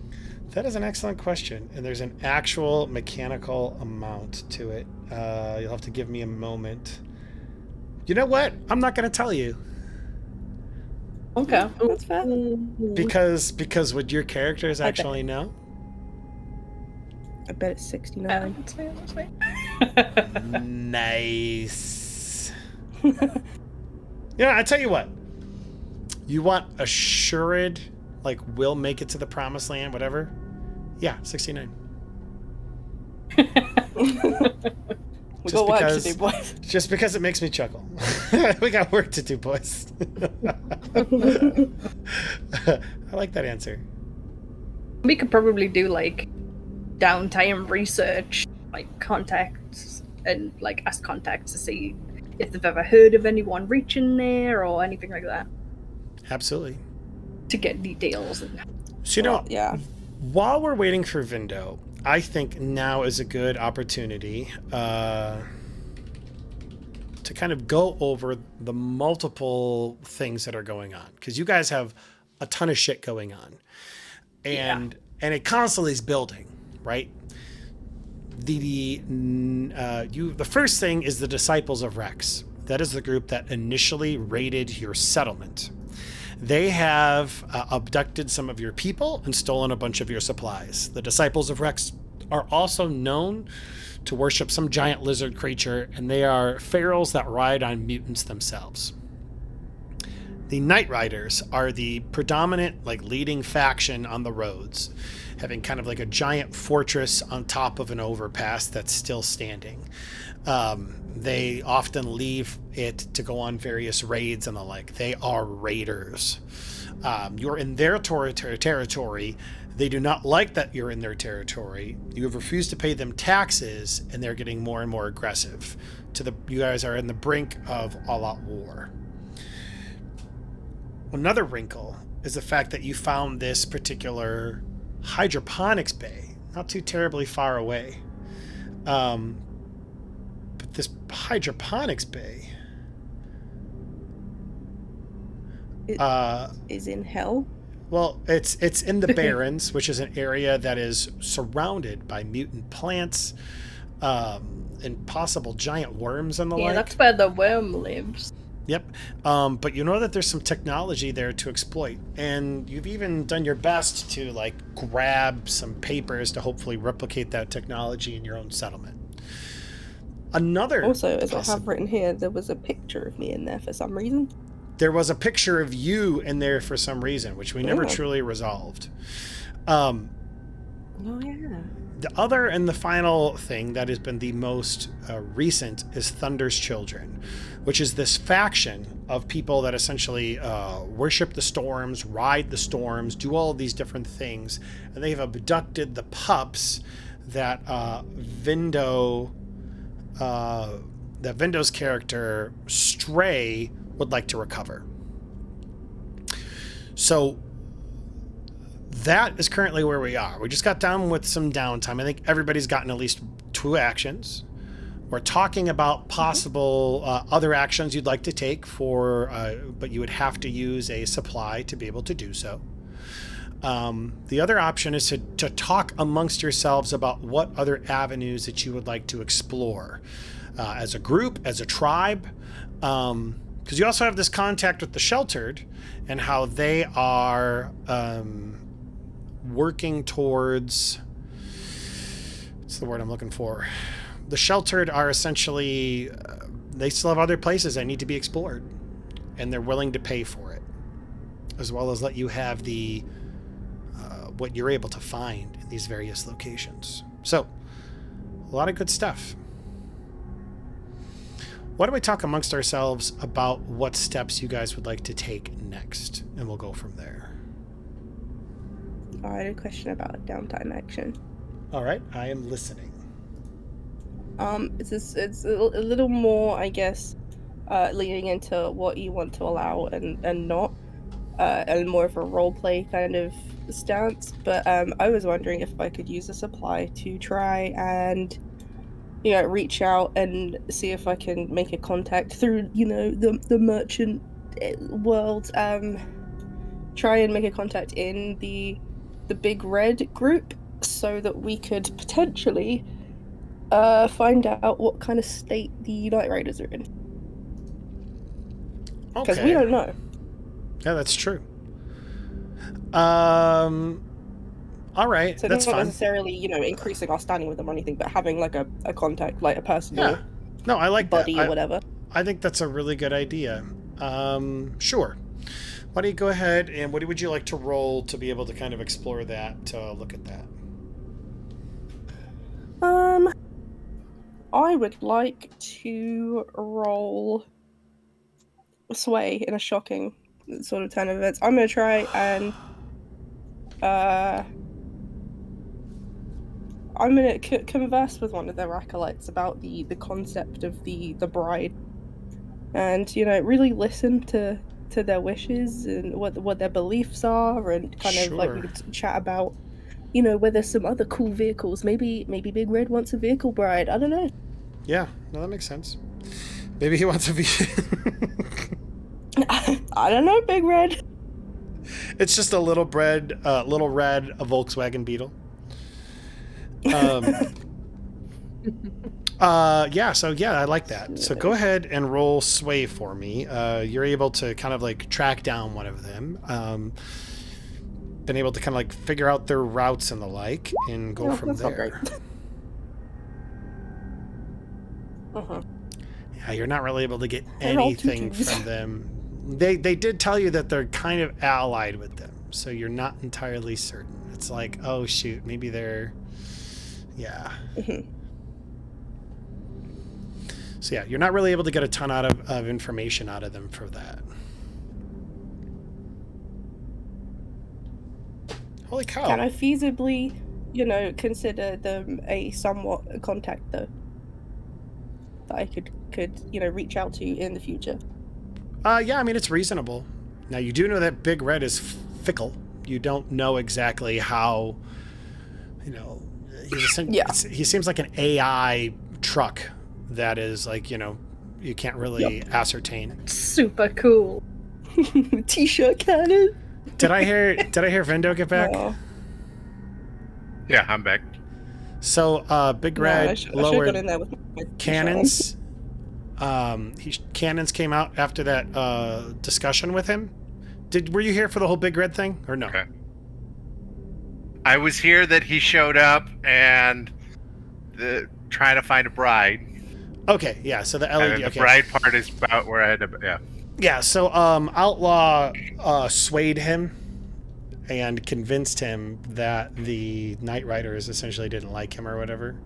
That is an excellent question, and there's an actual mechanical amount to it. You'll have to give me a moment. You know what? I'm not going to tell you Okay. That's fair. because would your characters I bet. actually know? I bet it's 69. Nice. Yeah, I tell you what. You want assured, like we'll make it to the promised land, whatever. Yeah, 69. We Just got work to because- do, boys. Just because it makes me chuckle. We got work to do, boys. I like that answer. We could probably do like downtime research, like contacts, and like ask contacts to see if they've ever heard of anyone reaching there or anything like that Absolutely. to get details. And So, you know, Yeah. while we're waiting for Vindo, I think now is a good opportunity to kind of go over the multiple things that are going on, because you guys have a ton of shit going on, and it constantly is building, right? The first thing is the Disciples of Rex. That is the group that initially raided your settlement. They have abducted some of your people and stolen a bunch of your supplies. The Disciples of Rex are also known to worship some giant lizard creature, and they are pharaohs that ride on mutants themselves. The Night Riders are the predominant, like, leading faction on the roads, having kind of like a giant fortress on top of an overpass that's still standing. They often leave it to go on various raids and the like. They are raiders. You're in their territory. They do not like that you're in their territory. You have refused to pay them taxes, and they're getting more and more aggressive. You guys are in the brink of all-out war. Another wrinkle is the fact that you found this particular hydroponics bay not too terribly far away. But this hydroponics bay Is in hell. well, it's in the Barrens, which is an area that is surrounded by mutant plants, and possible giant worms and the yeah, like. that's where the worm lives. Yep. But you know that there's some technology there to exploit, and you've even done your best to like grab some papers to hopefully replicate that technology in your own settlement. Another Also, as I possi- have written here, there was a picture of me in there for some reason. there was a picture of you in there for some reason, which we never Yeah. truly resolved. Oh yeah. The other and the final thing that has been the most recent is Thunder's Children, which is this faction of people that essentially worship the storms, ride the storms, do all of these different things, and they have abducted the pups that Vindo's character Stray would like to recover. So that is currently where we are. We just got done with some downtime. I think everybody's gotten at least 2 actions. We're talking about possible other actions you'd like to take but you would have to use a supply to be able to do so. The other option is to talk amongst yourselves about what other avenues that you would like to explore as a group, as a tribe. Because you also have this contact with the Sheltered and how they are working towards, what's the word I'm looking for? The Sheltered are essentially, they still have other places that need to be explored, and they're willing to pay for it, as well as let you have the what you're able to find in these various locations. So, a lot of good stuff. Why don't we talk amongst ourselves about what steps you guys would like to take next, and we'll go from there. I had a question about downtime action. All right, I am listening. It's a little more, I guess, leaning into what you want to allow and not, and more of a roleplay kind of stance. But I was wondering if I could use a supply to try and, reach out and see if I can make a contact through, the merchant world. Try and make a contact in the Big Red group so that we could potentially find out what kind of state the Night Riders are in. Because we don't know. Yeah, that's true. All right, So that's not fine. necessarily, increasing our standing with them or anything, but having like a contact, like a personal Yeah. No, I like buddy that. or whatever. I think that's a really good idea. Sure. Why don't you go ahead and what would you like to roll to be able to kind of explore that, to look at that? I would like to roll Sway in a shocking sort of turn of events. I'm gonna try and I'm gonna converse with one of their acolytes about the concept of the bride, and really listen to their wishes and what their beliefs are, and kind of like we Sure. could chat about whether some other cool vehicles. Maybe Big Red wants a vehicle bride. I don't know. Yeah, no, that makes sense. Maybe he wants to be. I don't know, Big Red. It's just a little red Volkswagen Beetle. I like that. So go ahead and roll Sway for me. You're able to kind of like track down one of them. Been able to kind of like figure out their routes and the like, and go from that's not there. Uh-huh. Yeah, you're not really able to get They're all anything tutus. from them. They did tell you that they're kind of allied with them, so you're not entirely certain. It's like, oh shoot, maybe they're, yeah. Mhm. So yeah, you're not really able to get a ton out of information out of them for that. Holy cow. Can I feasibly, consider them a somewhat contact though? That I could reach out to in the future. Yeah, I mean, it's reasonable. Now, you do know that Big Red is fickle. You don't know exactly how, he seems like an AI truck that is like, you can't really ascertain. Super cool. T-shirt cannon. Did I hear Vendo get back? Oh, Yeah, I'm back. So, Big no, Red I should have lowered got in there with my t-shirt cannons. Cannons came out after that discussion with him. Were you here for the whole Big Red thing or no? Okay. I was here that he showed up and trying to find a bride. Okay, yeah. So the LED. And the Okay. bride part is about where I had to. Yeah. Yeah. So Outlaw swayed him and convinced him that the Night Riders essentially didn't like him or whatever,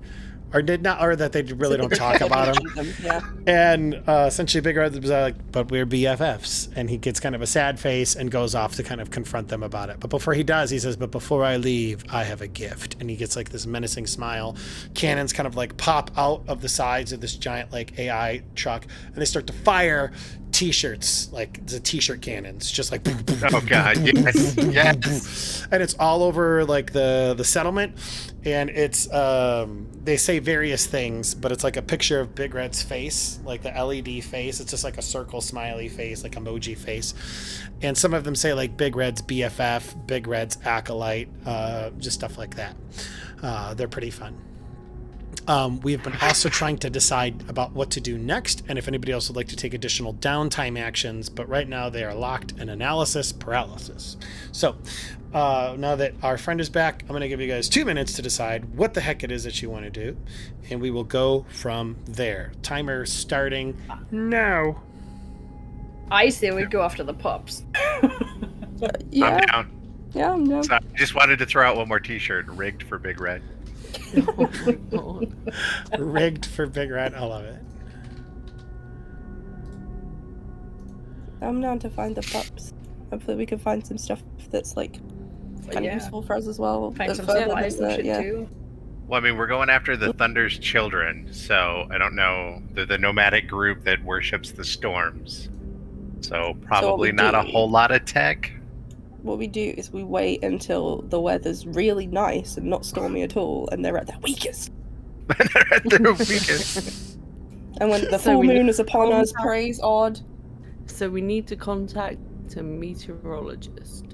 or did not, or that they really don't talk about him. Yeah. And essentially, Big Red was like, "But we're BFFs," and he gets kind of a sad face and goes off to kind of confront them about it. But before he does, he says, "But before I leave, I have a gift." And he gets like this menacing smile. Cannons kind of like pop out of the sides of this giant like AI truck, and they start to fire T-shirts, like the T-shirt cannons, just like. Oh God! Yes. Yes. And it's all over like the settlement, and it's they say various things, but it's like a picture of Big Red's face, like the LED face. It's just like a circle smiley face, like emoji face, and some of them say like Big Red's BFF, Big Red's acolyte, just stuff like that. They're pretty fun. We have been also trying to decide about what to do next, and if anybody else would like to take additional downtime actions, but right now they are locked in analysis paralysis. So now that our friend is back, I'm going to give you guys 2 minutes to decide what the heck it is that you want to do, and we will go from there. Timer starting now. I say we go after the pups. Yeah. I'm down. Yeah, I'm down. So I just wanted to throw out one more T-shirt, rigged for Big Red. Oh my god. Rigged for Big Red. I love it. I'm down to find the pups. Hopefully we can find some stuff that's like kind of Yeah. useful for us as well. Find but some further supplies than and that, shit yeah. too. Well, I mean, we're going after the Thunder's children, so I don't know. They're the nomadic group that worships the storms. So probably we not a do- whole lot of tech. What we do is we wait until the weather's really nice and not stormy at all, and they're at their weakest. They're at their weakest. And when the So full we moon need is upon us, contact- praise odd. So we need to contact a meteorologist.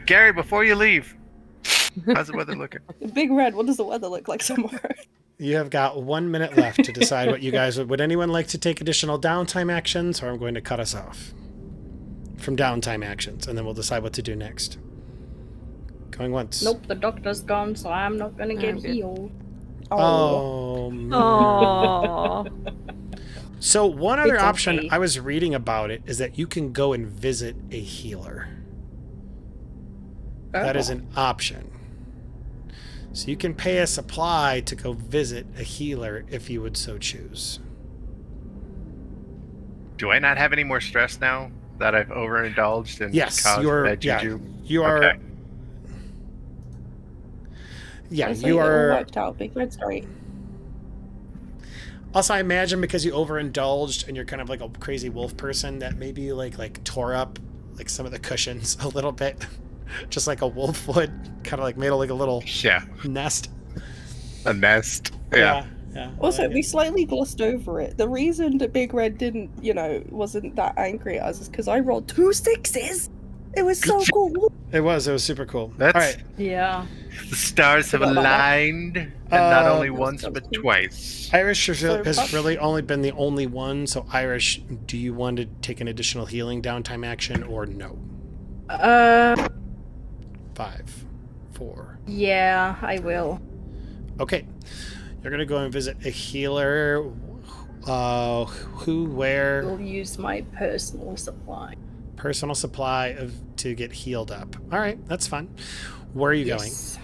Gary, before you leave, how's the weather looking? Big Red, what does the weather look like tomorrow? You have got 1 minute left to decide what you guys would. Would anyone like to take additional downtime actions, or I'm going to cut us off from downtime actions, and then we'll decide what to do next. Going once. Nope, the doctor's gone, so I'm not gonna get I'm good. healed. Oh. Man. Oh, So one other It's option okay. I was reading about it is that you can go and visit a healer. That is an option. So you can pay a supply to go visit a healer if you would so choose. Do I not have any more stress now that I've overindulged and Yes, caused you're. bad Yeah, juju? you are. Okay. Yeah, Honestly, you it all are. worked out. Big Red's great. Also, I imagine because you overindulged and you're kind of like a crazy wolf person, that maybe you like tore up like some of the cushions a little bit, just like a wolf would, kind of like made like a little Yeah, nest. a nest. Yeah. Yeah. Also, I like we it. slightly glossed over it. The reason that Big Red didn't, wasn't that angry at us is because I rolled 2 6s. It was so cool. It was super cool. That's All right. Yeah. The stars have Forgot about that. aligned, and not only That once was but cool. twice. Irish has So- has really only been the only one. So Irish, do you want to take an additional healing downtime action or no? 5, 4. Yeah, I will. Okay. You're gonna go and visit a healer. Who, where? Will use my personal supply. Personal supply to get healed up. All right, that's fun. Where are you going? Yes.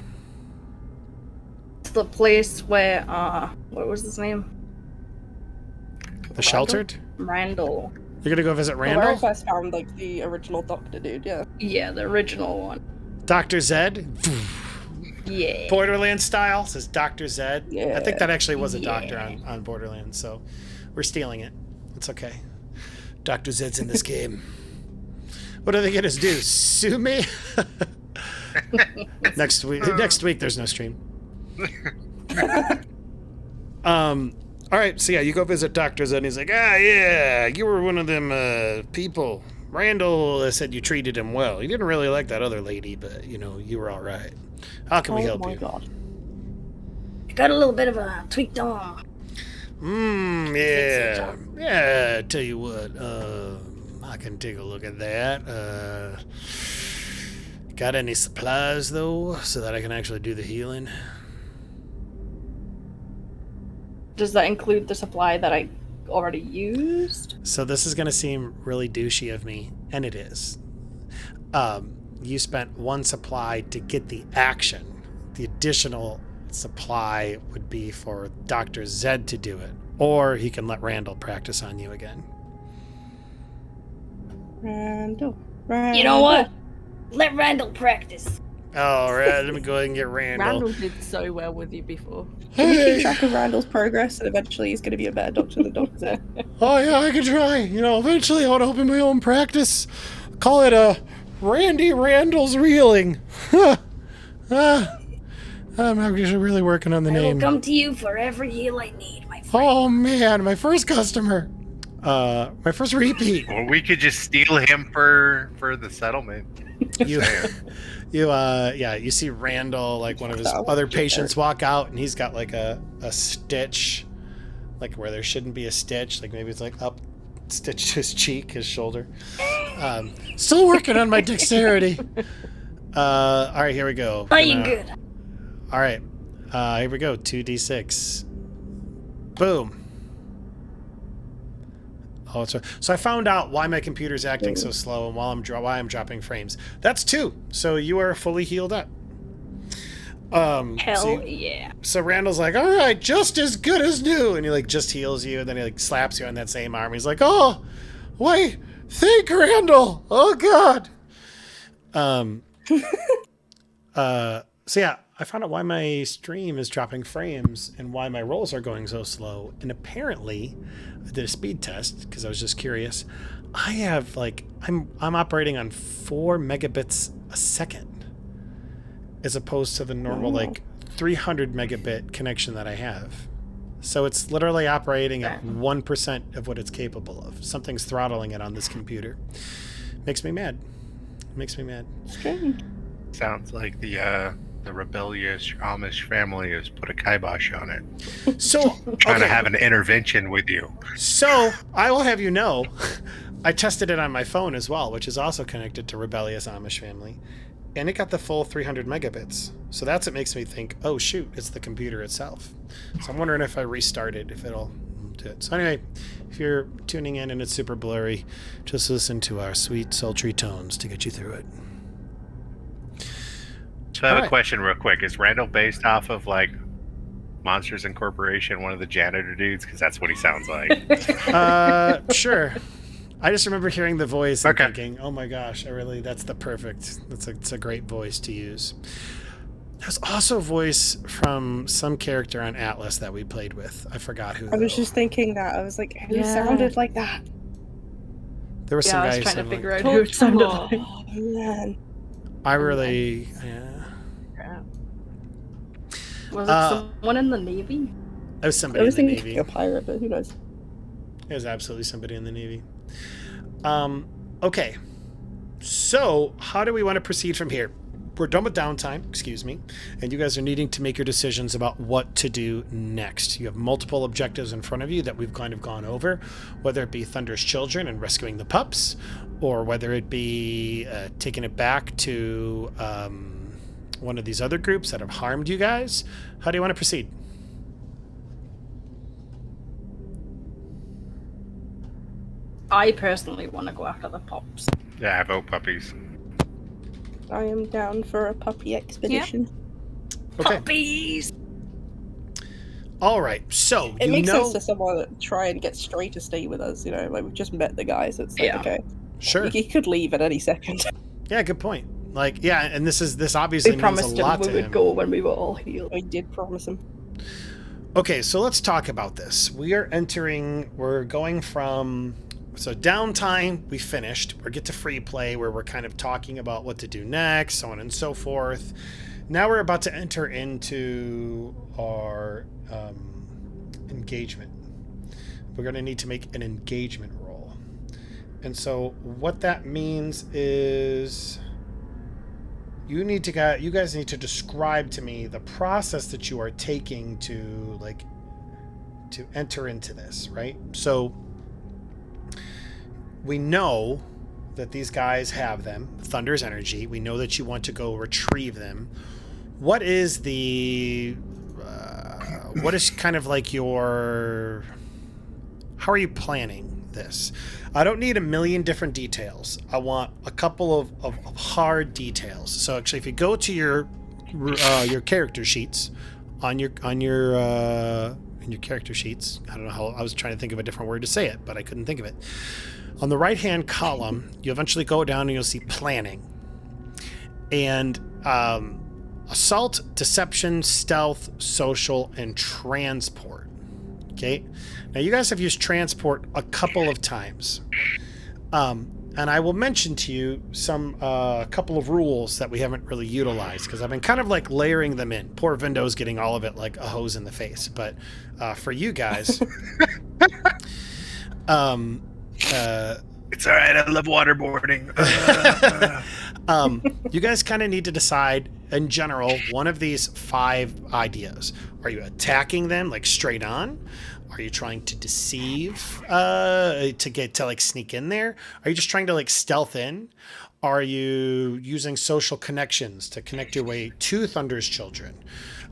It's the place where what was his name? The sheltered. Randall. You're gonna go visit Where I Randall, first found like the original Doctor dude. Yeah. Yeah, the original one. Dr. Zed, Yeah. Borderlands style. Says Dr. Zed. I think Yeah. that actually was a doctor Yeah. on Borderlands, so we're stealing it. It's okay. Dr. Zed's in this game. What are they gonna do? Sue me? Next week there's no stream. All right, so yeah, you go visit Dr. Zed and he's like, yeah, you were one of them people. Randall said you treated him well. He didn't really like that other lady, but you were all right. How can we help my you? god. Got a little bit of a tweaked arm. Yeah. Yeah, tell you what, I can take a look at that. Got any supplies, though, so that I can actually do the healing? Does that include the supply that I already used? So this is going to seem really douchey of me, and it is. You spent 1 supply to get the action. The additional supply would be for Dr. Zed to do it, or he can let Randall practice on you again. Randall. You know what? Let Randall practice. All right, let me go ahead and get Randall. Randall did so well with you before. Can you keep track of Randall's progress, and eventually he's going to be a better doctor than Doctor Zed? Oh yeah, I could try. Eventually I want to open my own practice. Call it Randy Randall's Reeling. I'm actually really working on the I will name. come to you for every heal I need, my friend. Oh man, my first customer. My first repeat. Well, we could just steal him for the settlement. You you see Randall, like one of his other patients, walk out, and he's got like a stitch, like where there shouldn't be a stitch, like maybe it's like up stitched to his cheek, his shoulder. Still working on my dexterity. All right, here we go. Are you good? All right, here we go. 2d6. Boom. Oh, so I found out why my computer's acting so slow and why I'm dropping frames. That's 2. So you are fully healed up. Hell yeah. So Randall's like, all right, just as good as new, and he like just heals you, and then he like slaps you on that same arm. He's like, oh, wait, thank Randall. Oh God. So yeah, I found out why my stream is dropping frames and why my rolls are going so slow. And apparently, I did a speed test because I was just curious. I have I'm operating on 4 megabits a second, as opposed to the normal 300 megabit connection that I have. So it's literally operating at 1% of what it's capable of. Something's throttling it on this computer. Makes me mad. Strange. Sounds like the rebellious Amish family has put a kibosh on it. So Trying to have an intervention with you. So I will have you know, I tested it on my phone as well, which is also connected to rebellious Amish family, and it got the full 300 megabits. So that's what makes me think, oh shoot, it's the computer itself. So I'm wondering if I restart it, if it'll do it. So anyway, if you're tuning in and it's super blurry, just listen to our sweet, sultry tones to get you through it. So I have a question real quick. Is Randall based off of Monsters Incorporation, one of the janitor dudes? Because that's what he sounds like. Sure. I just remember hearing the voice and thinking, oh my gosh, that's a great voice to use. There's also a voice from some character on Atlas that we played with. I forgot who. I was just thinking that. I was like, who sounded like that? There was some I guy was trying to who figure out who it sounded like. Oh man. I really, Was it someone in the Navy? It was somebody I was in the thinking Navy. a pirate, but who knows? It was absolutely somebody in the Navy. Okay. So, how do we want to proceed from here? We're done with downtime, excuse me, and you guys are needing to make your decisions about what to do next. You have multiple objectives in front of you that we've kind of gone over, whether it be Thunder's children and rescuing the pups, or whether it be taking it back to one of these other groups that have harmed you guys. How do you want to proceed? I personally want to go after the pups. Yeah, I vote puppies. I am down for a puppy expedition. Okay. Puppies! All right. So, It makes sense to someone that try and get Stray to stay with us, we've just met the guy, so it's okay. Sure. He could leave at any second. Yeah, good point. And this obviously We means promised a lot him to we would him. go when we were all healed. We did promise him. Okay, so let's talk about this. We're going from, downtime, we finished. We get to free play where we're kind of talking about what to do next, so on and so forth. Now we're about to enter into our engagement. We're going to need to make an engagement roll. And so what that means is you guys need to describe to me the process that you are taking to enter into this, right? So we know that these guys have them, Thunder's energy. We know that you want to go retrieve them. What is what is kind of how are you planning this? I don't need a million different details. I want a couple of hard details. So actually, if you go to your character sheets in your character sheets, I don't know how, I was trying to think of a different word to say it, but I couldn't think of it. On the right-hand column, you eventually go down and you'll see planning. And assault, deception, stealth, social, and transport. Okay? Now, you guys have used transport a couple of times. And I will mention to you a couple of rules that we haven't really utilized, because I've been kind of layering them in. Poor Vindo's getting all of it like a hose in the face. But for you guys... It's all right. I love waterboarding. You guys kind of need to decide, in general, one of these 5 ideas. Are you attacking them straight on? Are you trying to deceive to get to sneak in there? Are you just trying to stealth in? Are you using social connections to connect your way to Thunder's children?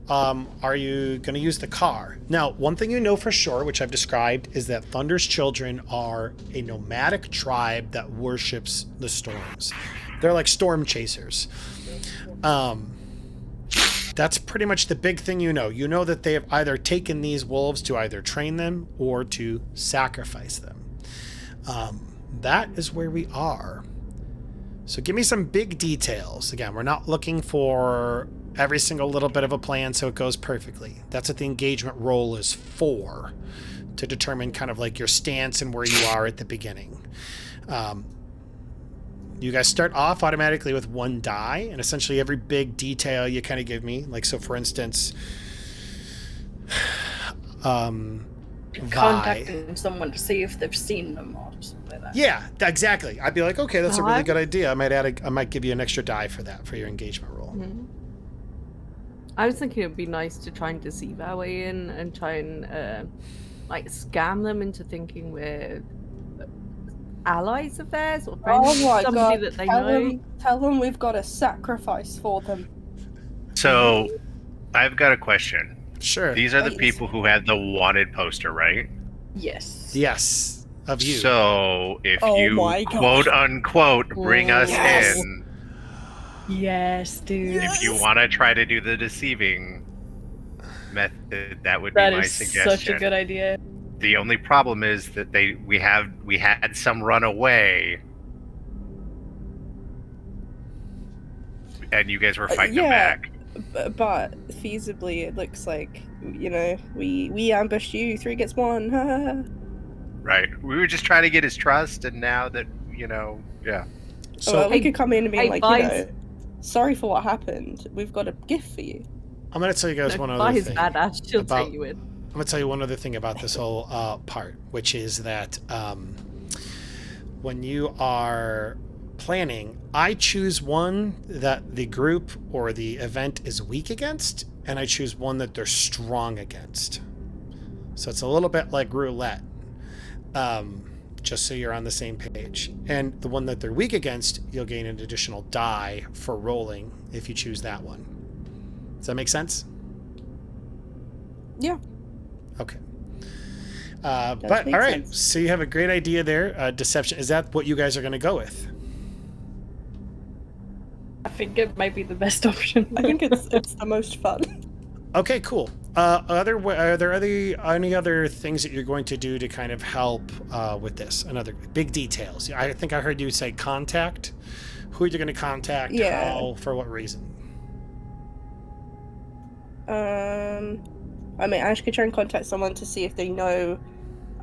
Are you going to use the car? Now, one thing you know for sure, which I've described, is that Thunder's children are a nomadic tribe that worships the storms. They're like storm chasers. That's pretty much the big thing you know. You know that they have either taken these wolves to either train them or to sacrifice them. That is where we are. So give me some big details. Again, we're not looking for every single little bit of a plan so it goes perfectly. That's what the engagement roll is for, to determine kind of like your stance and where you are at the beginning. You guys start off automatically with 1 die, and essentially every big detail you kind of give me, like, so for instance, Contacting someone to see if they've seen them or something like that. Yeah, exactly. I'd be like, okay, that's a really I- good idea. I might give you an extra die for that, for your engagement roll. Mhm. I was thinking it'd be nice to try and deceive our way in and try and like scam them into thinking we're allies of theirs or friends Oh of my somebody god! that they know. Tell them we've got a sacrifice for them. So, I've got a question. Sure. These are the Please. people who had the wanted poster, right? Yes. Yes, of you. So, if Oh you my God. quote unquote bring us Yes. in, Yes, dude. if you want to try to do the deceiving method, that would That be my is suggestion. such a good idea. The only problem is that we had some run away, and you guys were fighting them yeah. back. But feasibly, it looks like, you know, we ambushed you. 3 gets 1. Right. We were just trying to get his trust, and now that yeah. So well, we Hey- could come in and be hey, like, guys. you know, sorry for what happened. We've got a gift for you. I'm going to tell you guys one By other his thing. badass, she'll about- take you in. I'm going to tell you one other thing about this whole part, which is that when you are planning, I choose one that the group or the event is weak against, and I choose one that they're strong against. So it's a little bit like roulette, just so you're on the same page. And the one that they're weak against, you'll gain an additional die for rolling if you choose that one. Does that make sense? Yeah. Okay. But make all right, sense. so you have a great idea there. Deception. Is that what you guys are going to go with? I think it might be the best option. I think it's the most fun. Okay, cool. Are there any other things that you're going to do to kind of help with this? Another big details. I think I heard you say contact. Who are you going to contact? Yeah. How? For what reason? I mean, Ash could try and contact someone to see if they know,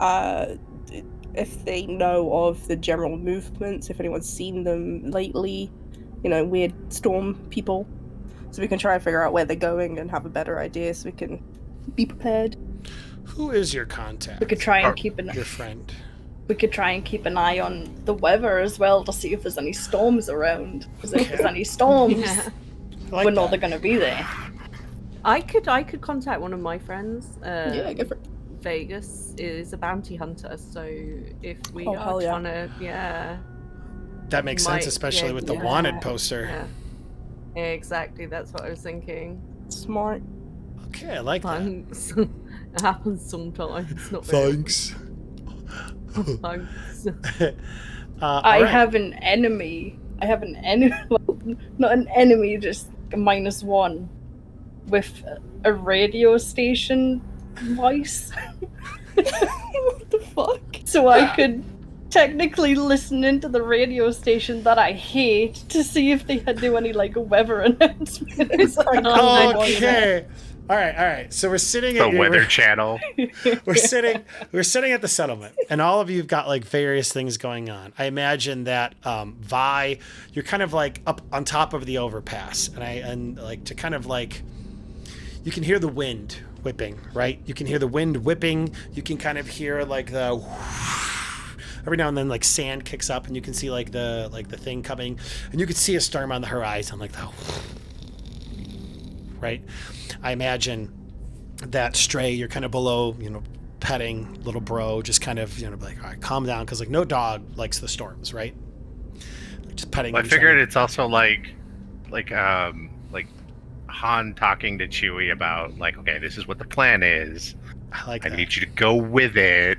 of the general movements, if anyone's seen them lately, you know, weird storm people. So we can try and figure out where they're going and have a better idea so we can be prepared. Who is your contact? We could try and Or- keep Your friend. an eye on the weather as well to see if there's any storms around. Because if there's any storms, Yeah. I like we know that. they're gonna be there. I could contact one of my friends. Yeah, go for it. Vegas is a bounty hunter, so if we Oh, are hell yeah. trying to, That makes sense, might- especially yeah, with the yeah. wanted poster. yeah, exactly. That's what I was thinking. Smart. Okay, I like that. Thanks. It happens sometimes. Not very Thanks. often. Thanks. All I right. have an enemy. Well, not an enemy, just a -1 with a radio station voice. What the fuck? So I could technically listen into the radio station that I hate to see if they had do any like weather announcements. Okay. All right. So we're sitting The at your, Weather Channel. we're sitting at the settlement, and all of you've got like various things going on. I imagine that Vi, you're kind of like up on top of the overpass, and like to kind of like you can hear the wind whipping, right? You can hear the wind whipping. You can kind of hear like the every now and then like sand kicks up, and you can see like the thing coming, and you can see a storm on the horizon, like the right. I imagine that Stray, you're kind of below, petting little bro, just kind of, like, all right, calm down, because like no dog likes the storms, right? Just petting. Well, I him figured gently. it's also like Han talking to Chewie about like, okay, this is what the plan is. I like I that. need you to go with it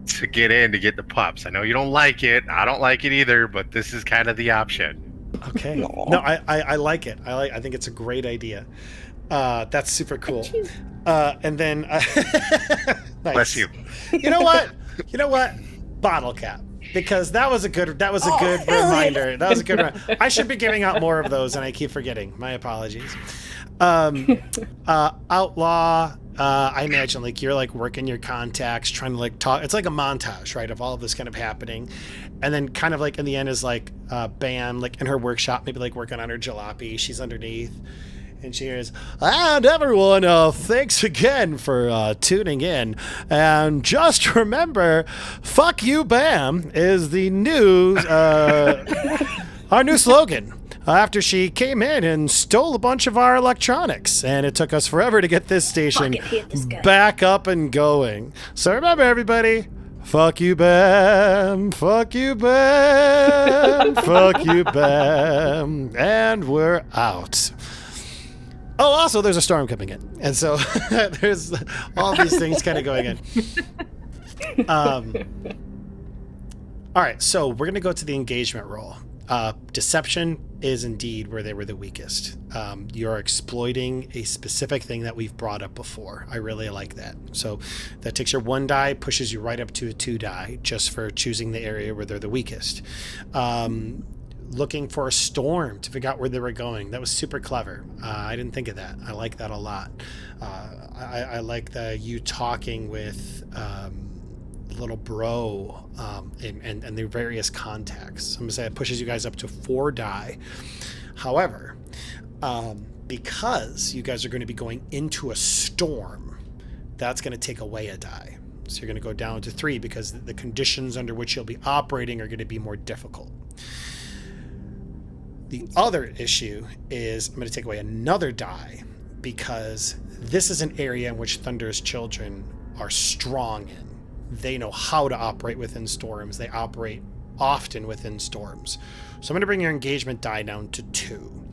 to get in to get the pups. I know you don't like it. I don't like it either, but this is kind of the option. Okay. Aw. No, I like it. I think it's a great idea. That's super cool. And then nice. Bless you. You know what? Bottle cap. because that was a good reminder. That was a good one. I should be giving out more of those, and I keep forgetting. My apologies. Outlaw. I imagine like you're like working your contacts, trying to like talk. It's like a montage, right, of all of this kind of happening, and then kind of like in the end is like Bam, like in her workshop, maybe like working on her jalopy. She's underneath, and she hears, "And everyone, thanks again for tuning in. And just remember, fuck you, Bam, is the new our new slogan." After she came in and stole a bunch of our electronics, and it took us forever to get this station back up and going. So remember, everybody, fuck you, Bam, fuck you, Bam, fuck you, Bam, and we're out. Oh, also, there's a storm coming in, and so there's all these things kind of going in. All right, so we're gonna go to the engagement roll. Deception is indeed where they were the weakest. You're exploiting a specific thing that we've brought up before. I really like that. So that takes your 1 die, pushes you right up to a 2 die, just for choosing the area where they're the weakest. Looking for a storm to figure out where they were going. That was super clever. I didn't think of that. I like that a lot. I like you talking with little bro and their various contacts. So I'm gonna say it pushes you guys up to 4 die. However, because you guys are going to be going into a storm, that's going to take away a die. So you're going to go down to 3 because the conditions under which you'll be operating are going to be more difficult. The other issue is I'm going to take away another die because this is an area in which Thunder's children are strong in. They know how to operate within storms. They operate often within storms. So I'm going to bring your engagement die down to 2.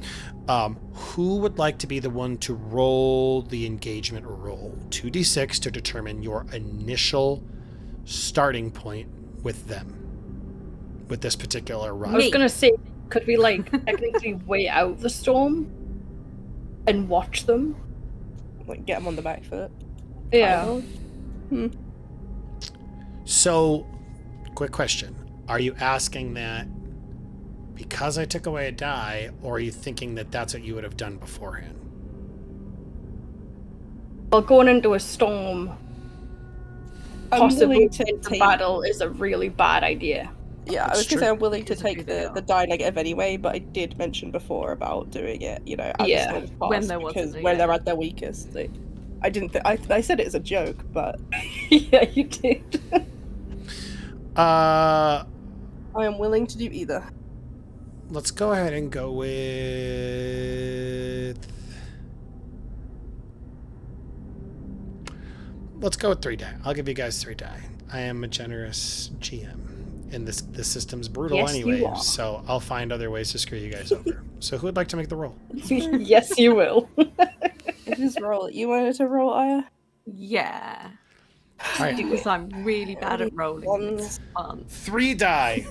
Who would like to be the one to roll the engagement roll? 2d6 to determine your initial starting point with them, with this particular run. I was gonna say, could we like technically wait out the storm and watch them? Like, get them on the back foot. Yeah. So, quick question. Are you asking that because I took away a die, or are you thinking that that's what you would have done beforehand? Well, going into a storm, possibly willing to into take- battle is a really bad idea. Yeah, I That's was gonna say I'm willing to It's a take good the idea. die negative anyway, but I did mention before about doing it, you know, as Yeah, the storms pass, when there wasn't because a- when yeah. they're at their weakest. Like, I didn't. I said it as a joke, but Yeah, you did. I am willing to do either. Let's go ahead and go with... Let's go with 3 die. I'll give you guys 3 die. I am a generous GM, and this system's brutal Yes, you anyway, are. so I'll find other ways to screw you guys over. So who would like to make the roll? Yes, you will. Just roll it. You wanted to roll, Aya? Yeah. All right. Because I'm really bad at rolling. Ones. It's fun. 3 die.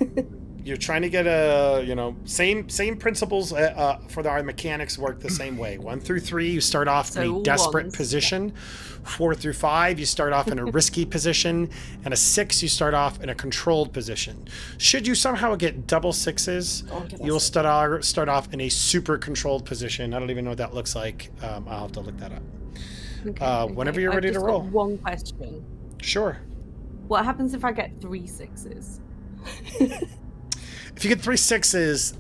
You're trying to get a, same principles for our mechanics work the same way. 1 through 3, you start off in So a desperate ones. position. 4 through 5, you start off in a risky position. And a 6, you start off in a controlled position. Should you somehow get double 6s, you'll start off in a super controlled position. I don't even know what that looks like. I'll have to look that up. Okay, Whenever you're I've ready to just got roll. one question. Sure. What happens if I get 3 6s? If you get 3 6s,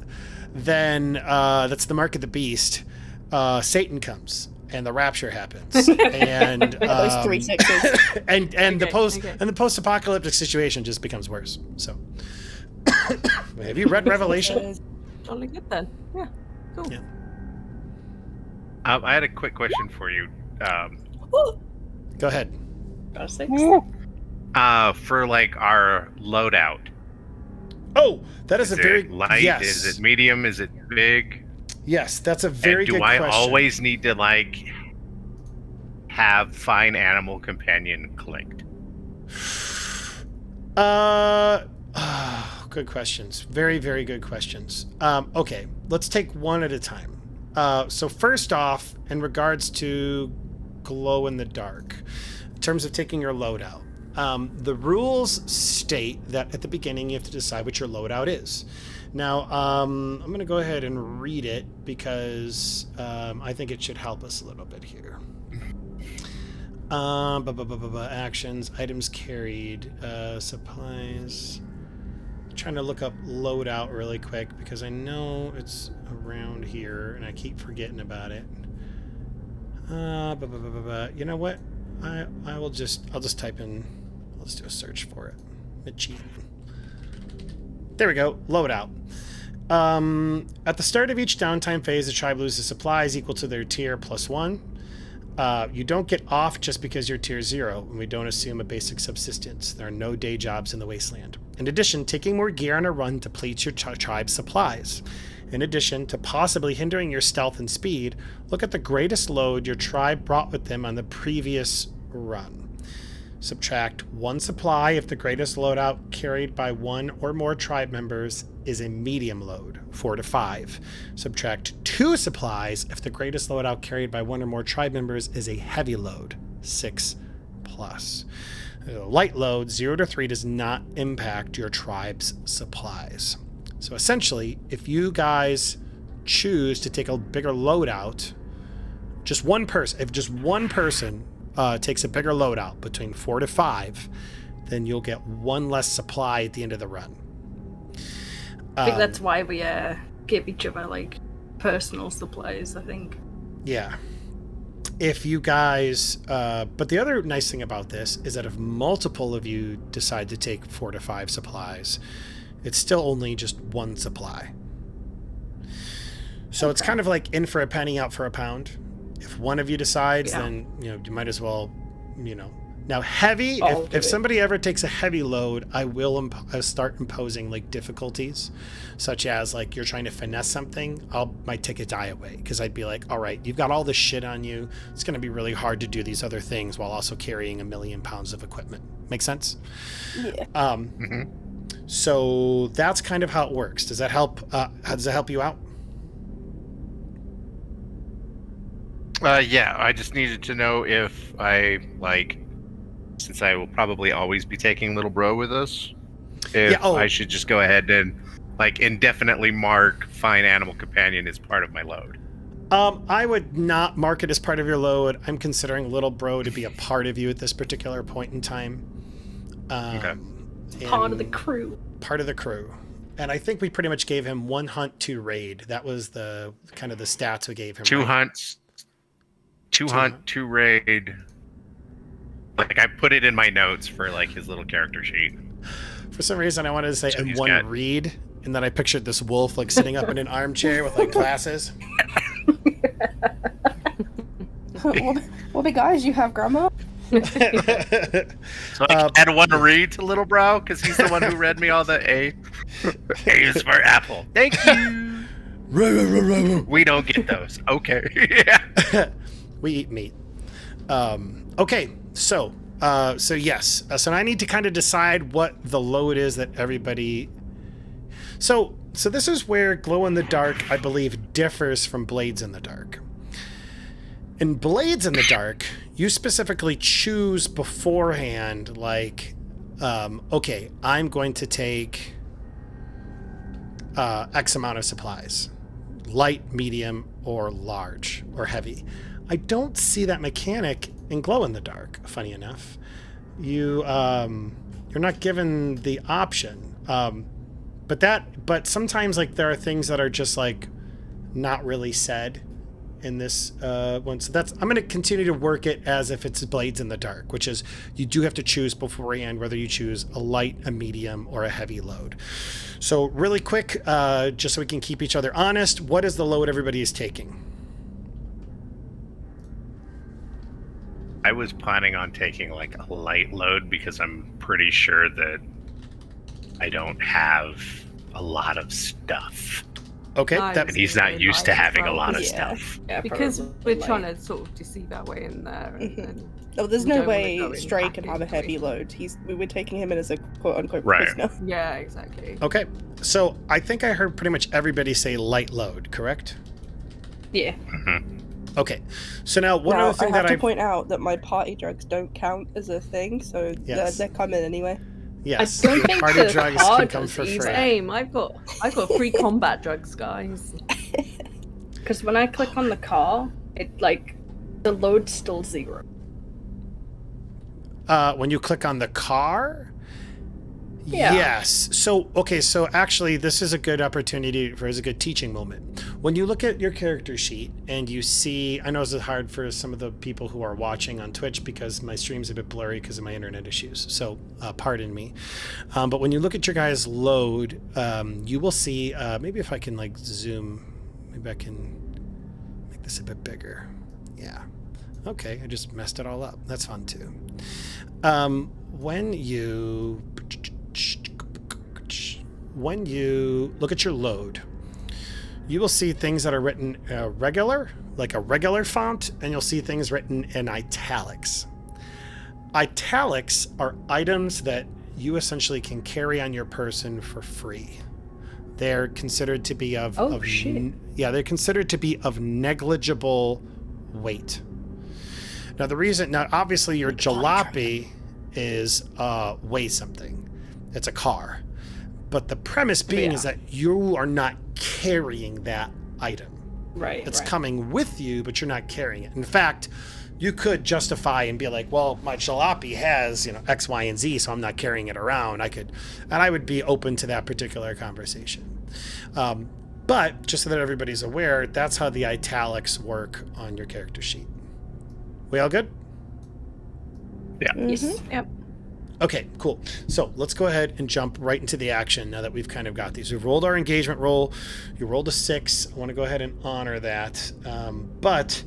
then that's the mark of the beast. Satan comes and the rapture happens, and Those 3 6s. and the Okay. and the post-apocalyptic situation just becomes worse. So, have you read Revelation? Jolly good then. Yeah, cool. Yeah. I had a quick question for you. Go ahead. Got a 6. For like our loadout. Oh, that is a Is very it light? yes. Is it medium? Is it big? Yes, that's a very and do good I question. always need to like have Fine Animal Companion clicked? Good questions. Very, very good questions. Okay, let's take one at a time. So first off, in regards to glow in the dark, in terms of taking your loadout, The rules state that at the beginning you have to decide what your loadout is. Now, I'm going to go ahead and read it because I think it should help us a little bit here. Actions, items carried, supplies. Trying to look up loadout really quick because I know it's around here and I keep forgetting about it. You know what? I'll just type in. Let's do a search for it. Cheat. There we go. Loadout. At the start of each downtime phase, the tribe loses supplies equal to their tier +1. You don't get off just because you're tier 0, and we don't assume a basic subsistence. There are no day jobs in the wasteland. In addition, taking more gear on a run depletes your tribe's supplies. In addition to possibly hindering your stealth and speed, look at the greatest load your tribe brought with them on the previous run. Subtract 1 supply if the greatest loadout carried by 1 or more tribe members is a medium load, 4 to 5. Subtract 2 supplies if the greatest loadout carried by 1 or more tribe members is a heavy load, 6 plus. Light load, 0 to 3, does not impact your tribe's supplies. So essentially, if you guys choose to take a bigger loadout, just one person, if just one person takes a bigger loadout between 4 to 5, then you'll get 1 less supply at the end of the run. I think that's why we give each other like personal supplies, I think. Yeah. If you guys, but the other nice thing about this is that if multiple of you decide to take 4 to 5 supplies, it's still only just 1 supply. So it's kind of like in for a penny, out for a pound. If one of you decides, then you might as well, Now heavy, if somebody ever takes a heavy load, I will start imposing like difficulties, such as like you're trying to finesse something. Might take a die away because I'd be like, all right, you've got all this shit on you. It's going to be really hard to do these other things while also carrying 1 million pounds of equipment. Make sense? Yeah. So that's kind of how it works. Does that help? Does that help you out? Yeah, I just needed to know if I, since I will probably always be taking little bro with us, if I should just go ahead and, indefinitely mark Fine Animal Companion as part of my load. I would not mark it as part of your load. I'm considering little bro to be a part of you at this particular point in time. Okay. Part of the crew. Part of the crew. And I think we pretty much gave him 1 hunt, 2 raid. That was the kind of the stats we gave him. 2 hunts. 2 hunt, 2 raid. I put it in my notes for his little character sheet. For some reason, I wanted to say and 1 read, and then I pictured this wolf sitting up in an armchair with glasses. What big eyes you have, Grandma? So I had 1 read to Little Brow because he's the one who read me all the A. A is for apple. Thank you. We don't get those. Okay. Yeah. We eat meat. Okay, so yes. So I need to kind of decide what the load is that everybody... So this is where Glow in the Dark, I believe, differs from Blades in the Dark. In Blades in the Dark, you specifically choose beforehand, okay, I'm going to take X amount of supplies. Light, medium, or large, or heavy. I don't see that mechanic in Glow in the Dark, funny enough. You're not given the option. But sometimes there are things that are just not really said in this one. So I'm going to continue to work it as if it's Blades in the Dark, which is you do have to choose beforehand whether you choose a light, a medium, or a heavy load. So really quick, just so we can keep each other honest, what is the load everybody is taking? I was planning on taking a light load because I'm pretty sure that I don't have a lot of stuff. Okay. And he's not used to having a lot of stuff. Yeah, because we're trying to sort of deceive our way in there. And there's we no don't wanna way go in Stray back can have a into heavy it. load. We're taking him in as a quote-unquote Right. prisoner. Yeah, exactly. Okay. So I think I heard pretty much everybody say light load, correct? Yeah. Okay, so now one now, other thing I have that to I point out that my party drugs don't count as a thing, so Yes. they're coming anyway. yes, I don't your think party the drugs car can come does for free. either. Same. I've got free combat drugs, guys. Because when I click on the car, it like the load's still 0. When you click on the car. Yeah. Yes. So, okay, so actually this is a good opportunity for, is a good teaching moment. When you look at your character sheet and you see, I know this is hard for some of the people who are watching on Twitch because my stream's a bit blurry because of my internet issues. So, pardon me. But when you look at your guys' load, you will see, maybe if I can like zoom, maybe I can make this a bit bigger. Yeah. Okay, I just messed it all up. That's fun too. When you look at your load, you will see things that are written regular, like a regular font, and you'll see things written in italics. Italics are items that you essentially can carry on your person for free. They're considered to be of shit. They're considered to be of negligible weight. Now the reason, now obviously your jalopy is weighs something. It's a car. But the premise being is that you are not carrying that item. Right. It's coming with you, but you're not carrying it. In fact, you could justify and be like, well, my jalopy has, X, Y, and Z, so I'm not carrying it around. I would be open to that particular conversation. But just so that everybody's aware, that's how the italics work on your character sheet. We all good? Yeah. Yes. Yep. Okay, cool. So let's go ahead and jump right into the action now that we've kind of got these. We've rolled our engagement roll. You rolled a 6. I want to go ahead and honor that. But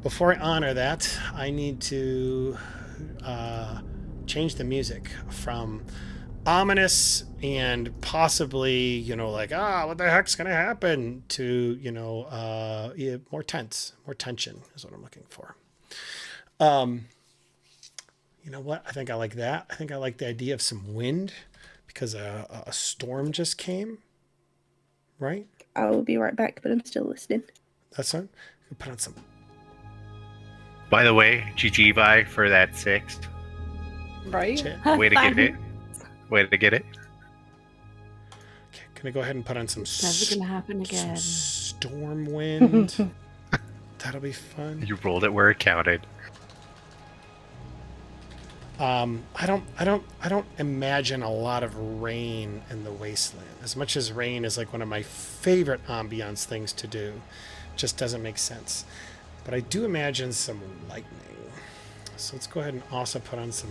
before I honor that, I need to change the music from ominous and possibly, what the heck's going to happen to, more tense, more tension is what I'm looking for. You know what? I think I like that. I think I like the idea of some wind because a storm just came. Right? I will be right back, but I'm still listening. That's fine. Put on some. By the way, GG Vi for that 6. Right. Way to get it. Way to get it. Okay, can I go ahead and put on some Never gonna happen again. storm wind? That'll be fun. You rolled it where it counted. I don't imagine a lot of rain in the wasteland. As much as rain is like one of my favorite ambiance things to do, just doesn't make sense. But I do imagine some lightning. So let's go ahead and also put on some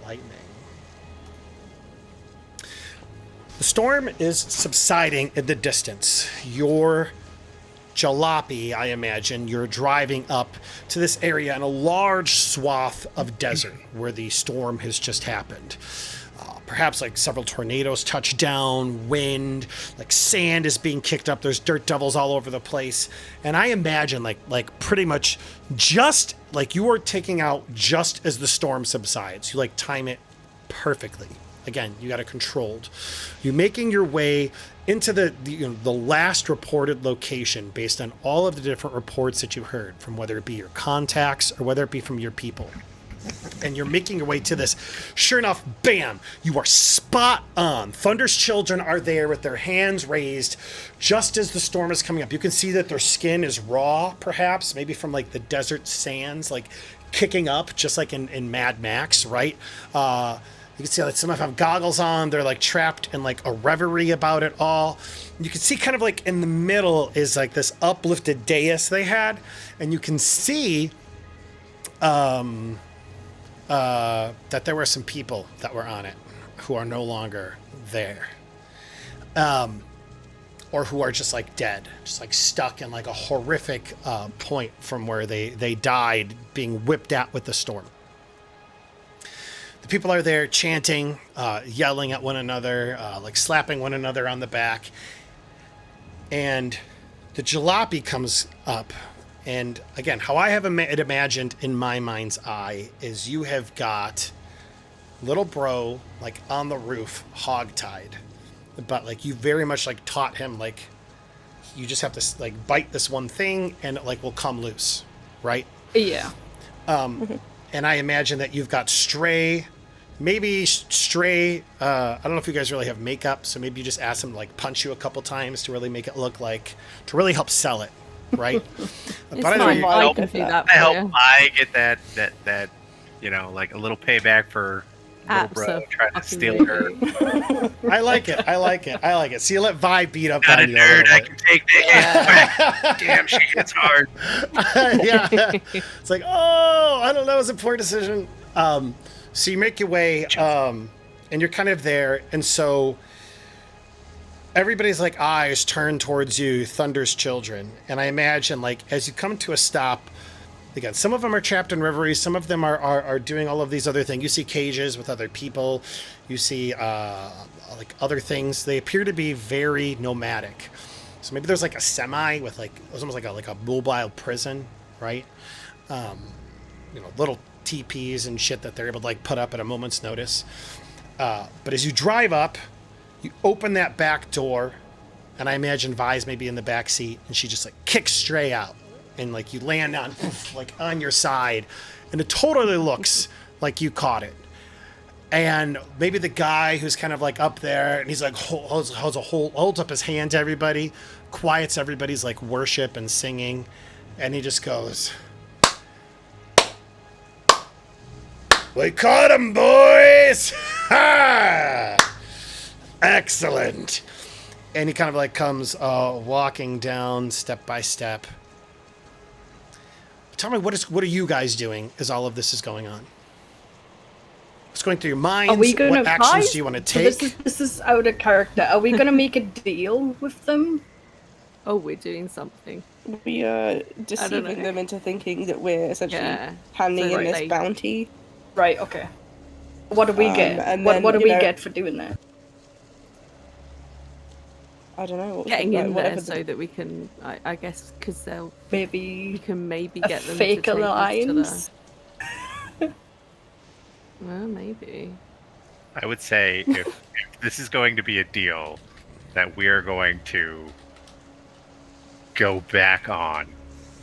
lightning. The storm is subsiding in the distance. Your jalopy, I imagine, you're driving up to this area in a large swath of desert where the storm has just happened. Perhaps like several tornadoes touch down, wind, like sand is being kicked up. There's dirt devils all over the place. And I imagine like pretty much just like you are taking out just as the storm subsides. You like time it perfectly. Again, you got it controlled. You're making your way into the last reported location based on all of the different reports that you heard from whether it be your contacts or whether it be from your people. And you're making your way to this. Sure enough, bam, you are spot on. Thunder's children are there with their hands raised just as the storm is coming up. You can see that their skin is raw, perhaps, maybe from like the desert sands, like kicking up, just like in Mad Max, right? You can see like some of them have goggles on. They're like trapped in like a reverie about it all. You can see kind of like in the middle is like this uplifted dais they had. And you can see that there were some people that were on it who are no longer there. Or who are just like dead, just like stuck in like a horrific point from where they died being whipped out with the storm. The people are there chanting, yelling at one another, like slapping one another on the back. And the jalopy comes up. And again, how I have it imagined in my mind's eye is you have got little bro like on the roof, hogtied. But like you very much like taught him like you just have to like bite this one thing and it like will come loose, right? Yeah. And I imagine that you've got Stray, maybe Stray. I don't know if you guys really have makeup, so maybe you just ask them to like punch you a couple times to really make it look like, to really help sell it, right? It's I know fine. you- I can do that I for hope you. I get that like a little payback for little bro trying to steal her. Absolutely. I like it. I like it. I like it. So you let Vi beat up Not a on you a nerd. little I bit. can take that. Damn, she hits hard. Yeah. It's like, oh, I don't know. It was a poor decision. So you make your way, and you're kind of there. And so everybody's like eyes turn towards you, Thunder's children. And I imagine like as you come to a stop, again, some of them are trapped in reveries. Some of them are doing all of these other things. You see cages with other people. You see like other things. They appear to be very nomadic. So maybe there's like a semi with like, it was almost like a mobile prison, right? Little TPs and shit that they're able to like put up at a moment's notice. But as you drive up, you open that back door, and I imagine Vi's maybe in the back seat, and she just like kicks Stray out, and like you land on like on your side, and it totally looks like you caught it. And maybe the guy who's kind of like up there, and he's like holds up his hand to everybody, quiets everybody's like worship and singing, and he just goes, "We caught him, boys! Ha! Excellent!" And he kind of like comes walking down step by step. Tell me, what are you guys doing as all of this is going on? What's going through your minds? Are we going What to actions do you want to take? This is out of character. Are we going to make a deal with them? Oh, we're doing something. We are know. deceiving them into thinking that we're essentially Yeah. handing So in this they- bounty. Right. Okay. What do we get? and What then, do you we know- get for doing that? I don't know. What Getting like, in whatever there the- so that we can, I guess, because we Maybe can maybe a get them fake to take us alliance. to the. Well, maybe. I would say if this is going to be a deal that we're going to go back on,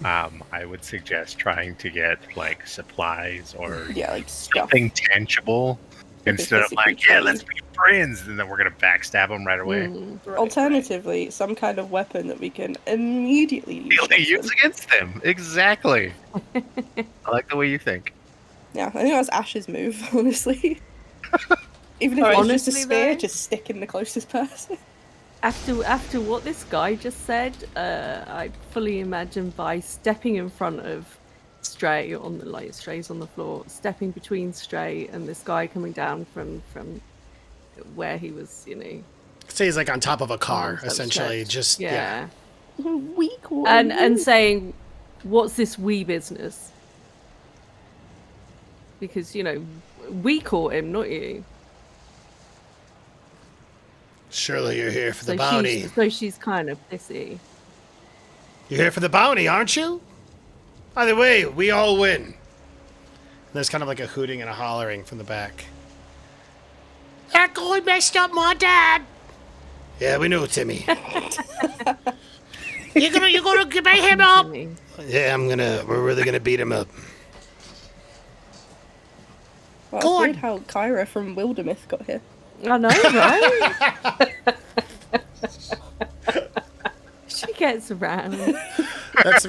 I would suggest trying to get like supplies or Yeah, like stuff. something tangible instead of physically like, yeah, trade. let's be friends, and then we're gonna backstab them right away. Mm. Alternatively, some kind of weapon that we can immediately use. Only against use them. against them. Exactly. I like the way you think. Yeah, I think that's Ash's move, honestly. Even if Alright. it's just a Honestly, spear, though- just stick in the closest person. After what this guy just said, I fully imagine Vi stepping in front of Stray on the like Stray's on the floor, stepping between Stray and this guy coming down from where he was, Say he's like on top of a car, arms essentially. outstretched. Just yeah. Weak one. And saying, "What's this wee business?" Because we caught him, not you. Surely you're here for the So bounty. she's kind of pissy. You're here for the bounty, aren't you? Either way, we all win. And there's kind of like a hooting and a hollering from the back. That guy messed up my dad. Yeah, we know, Timmy. you're gonna beat him up. Timmy. Yeah, we're really gonna beat him up. Well, Go it's on. weird how Kyra from Wildermyth got here. I know, right? She gets around. That's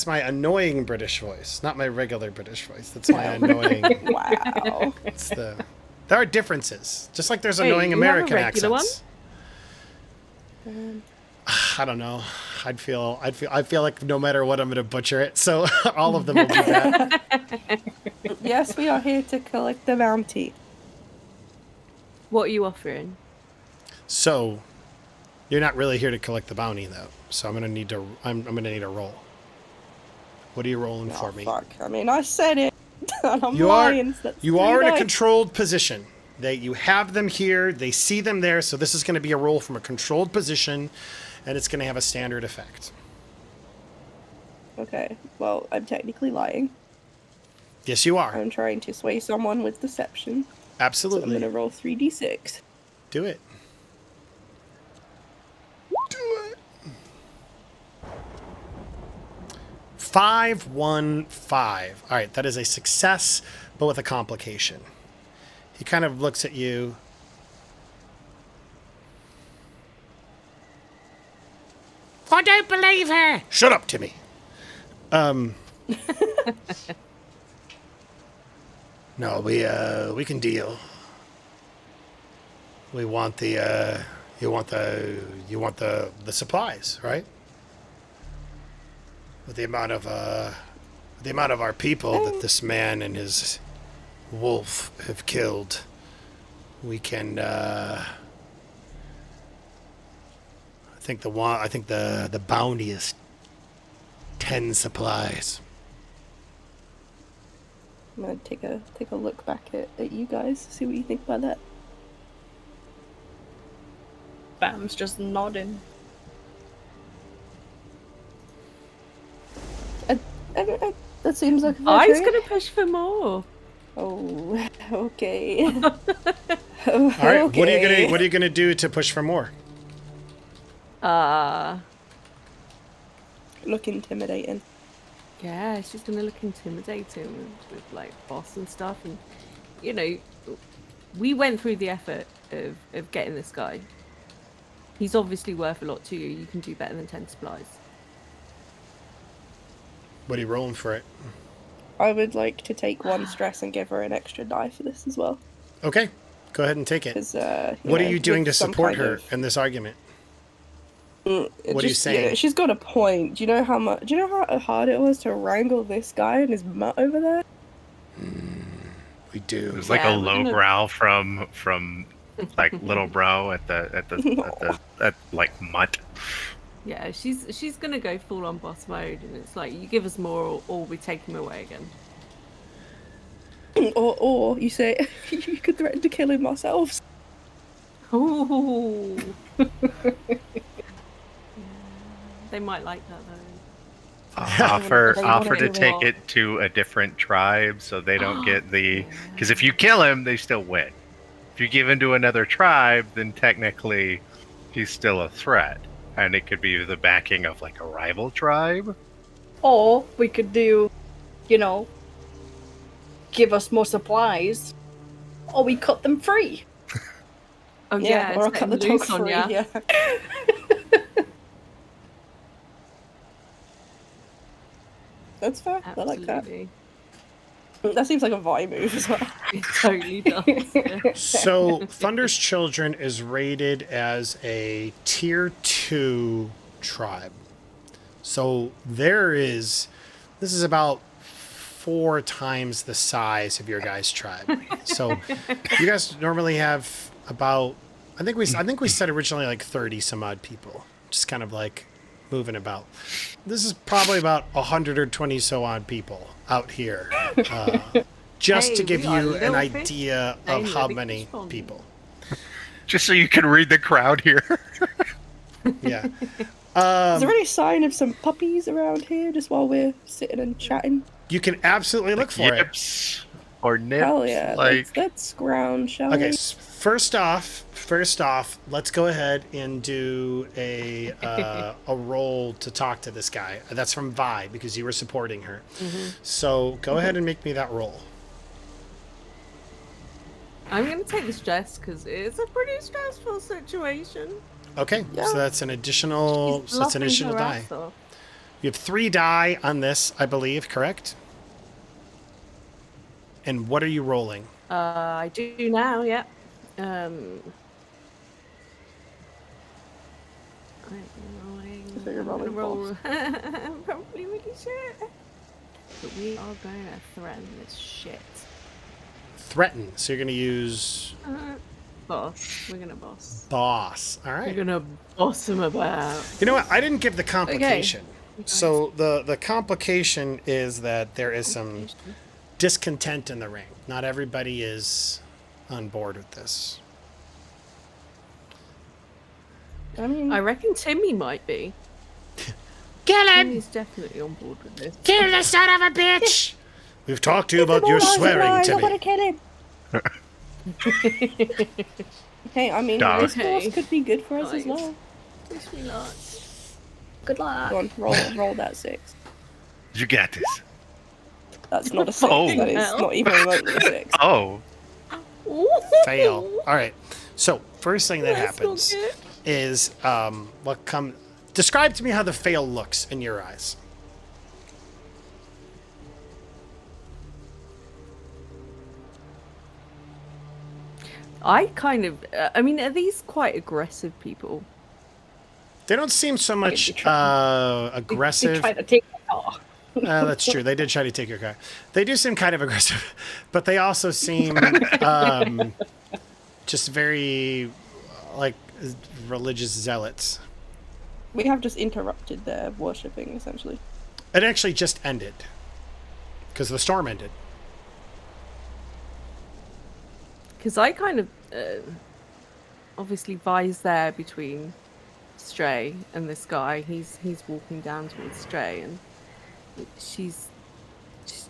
my annoying British voice, not my regular British voice. That's my annoying. Wow. There are differences, just like there's Hey, annoying you have a American regular accents. I don't know. I feel like no matter what, I'm gonna butcher it. So all of them will be bad. Yes, we are here to collect the bounty. What are you offering? So you're not really here to collect the bounty, though. So I'm gonna need to roll. What are you rolling Oh, for me? fuck. I mean, I said it. And I'm You are lying. So that's you are in a nice. controlled position. You have them here. They see them there. So this is going to be a roll from a controlled position, and it's going to have a standard effect. Okay, well, I'm technically lying. Yes, you are. I'm trying to sway someone with deception. So I'm Absolutely. going to roll 3d6. Do it. 515. All right, that is a success, but with a complication. He kind of looks at you. I don't believe her. Shut up, Timmy. No, we can deal. We want the you want the supplies, right? With the amount of our people that this man and his wolf have killed, we can I think the bounty is 10 supplies. I'm gonna take a look back at you guys, see what you think about that. Bam's just nodding. That seems like a fair I was trade. gonna push for more. Oh, okay. All right, what are you gonna do to push for more? Look intimidating. Yeah, she's gonna look intimidating with like boss and stuff, and you know, we went through the effort of getting this guy. He's obviously worth a lot to you. You can do better than 10 supplies. What are you rolling for it? I would like to take 1 stress and give her an extra die for this as well. Okay, go ahead and take it. Because What are you doing to support her in this argument? What are you saying? She's got a point. Do you know how hard it was to wrangle this guy and his mutt over there? We do. It was like Yeah, a we're low gonna- growl from like little bro at like mutt. Yeah, she's gonna go full on boss mode, and it's like you give us more, or we take him away again. Or you say you could threaten to kill him ourselves. Ooh. They might like that though. Offer they wanna to do take what? it to a different tribe so they don't get the. Because if you kill him, they still win. If you give him to another tribe, then technically he's still a threat, and it could be the backing of like a rival tribe. Or we could do, you know, give us more supplies, or we cut them free. Oh yeah, or I'll set cut the him loose dog on free. ya. Yeah. That's fair. I like that. Absolutely. That seems like a Vi move as well. It totally does. Yeah. So, Thunder's Children is rated as a tier 2 tribe. So, this is about 4 times the size of your guys' tribe. So, you guys normally have about, I think we said originally like 30 some odd people, just kind of like moving about. This is probably about 120 so odd people out here. Just Hey, to give we are you an little fish idea of named how Living many Fish Pond. people. Just so you can read the crowd here. Yeah. Is there any sign of some puppies around here just while we're sitting and chatting? You can absolutely look for it. Yips or nips. Hell yeah. Like Let's scrounge, shall Okay, we? first off, let's go ahead and do a roll to talk to this guy. That's from Vi because you were supporting her. So go ahead and make me that roll. I'm gonna take the stress because it's a pretty stressful situation. Okay, Yeah. so that's an additional. She's So that's an bluffing additional her die. ass off. You have 3 die on this, I believe. Correct. And what are you rolling? I do now, yeah. So you're rolling roll. Probably really shit. But we are going to threaten this shit. Threaten. So you're going to use Boss. We're gonna boss. boss. All We're right. gonna boss him about. You know what? I didn't give the complication. So the complication is that there is some discontent in the ring. Not everybody is on board with this. I mean, I reckon Timmy might be. Kill him! Timmy's definitely on board with this. Kill the son of a bitch! We've talked to you about your swearing, I Timmy. want to kill him. Hey, I mean, Dog. this Okay. force could be good for us as Nice. well. Wish me luck. Good luck. Go on, roll that 6. You got this. That's not a 6. Oh. That is not even remotely a 6. Oh, Fail. All right. So first thing that That's not happens good. is what come. Describe to me how the fail looks in your eyes. I kind of. I mean, are these quite aggressive people? They don't seem so much They aggressive. try to take my car. That's true. They did try to take your car. They do seem kind of aggressive, but they also seem just very like religious zealots. We have just interrupted their worshipping, essentially. It actually just ended because the storm ended. Because I kind of obviously Vi's there between Stray and this guy. He's walking down towards Stray, and she's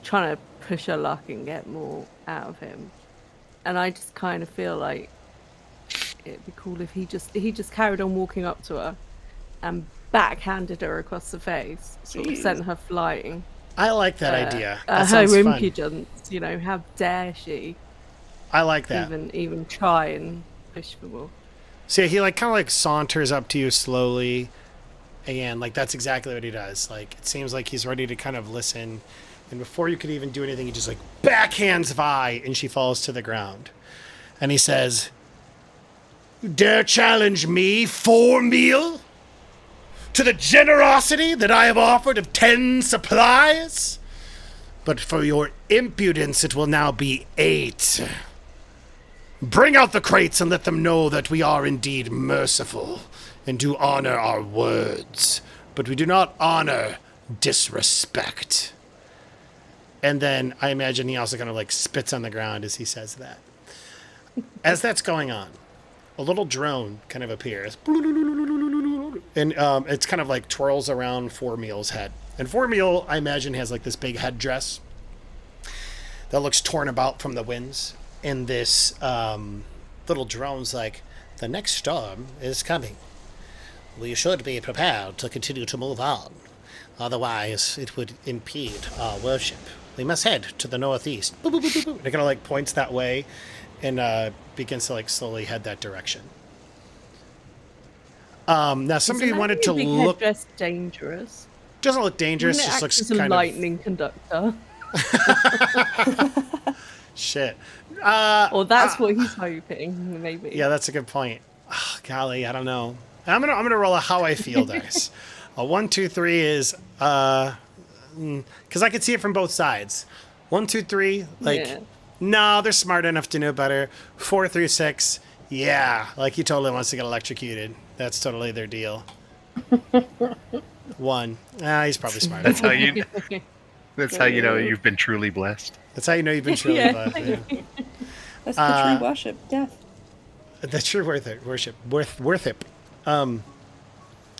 trying to push her luck and get more out of him. And I just kind of feel like it'd be cool if he just carried on walking up to her and backhanded her across the face, sort of Jeez. sent her flying. I like that idea. That Her sounds fun. impudence, you know, how dare she I like that. even try and push for more. So yeah, he like kind of like saunters up to you slowly, and like that's exactly what he does. Like it seems like he's ready to kind of listen, and before you could even do anything, he just like backhands Vi, and she falls to the ground. And he says, "You dare challenge me for meal? To the generosity that I have offered of 10 supplies? But for your impudence, it will now be 8. Bring out the crates and let them know that we are indeed merciful and do honor our words, but we do not honor disrespect." And then I imagine he also kind of like spits on the ground as he says that. As that's going on, a little drone kind of appears. And it's kind of like twirls around Formeal's head. And Formeal, I imagine, has like this big headdress that looks torn about from the winds. And this little drone's like, "The next storm is coming. We should be prepared to continue to move on. Otherwise, it would impede our worship. We must head to the northeast." Boop, boop, boop, boop, boop. And it kind of like points that way and begins to like slowly head that direction. Now somebody Isn't wanted that to big look. headdress dangerous? Doesn't look dangerous. Wouldn't it Just act looks as a kind lightning conductor? of shit. Or that's what he's hoping, maybe. Yeah, that's a good point. Oh, golly, I don't know. I'm gonna roll a how I feel dice. A 1, 2, 3 is because I could see it from both sides. 1, 2, 3, like Yeah. no, they're smart enough to know better. 4 through 6, yeah, like he totally wants to get electrocuted. That's totally their deal. 1, he's probably smart. that's how you. That's how you know you've been truly blessed. That's how you know you've been truly Yeah. blessed. Yeah. That's the true worship, death. That's true worship. Worth it.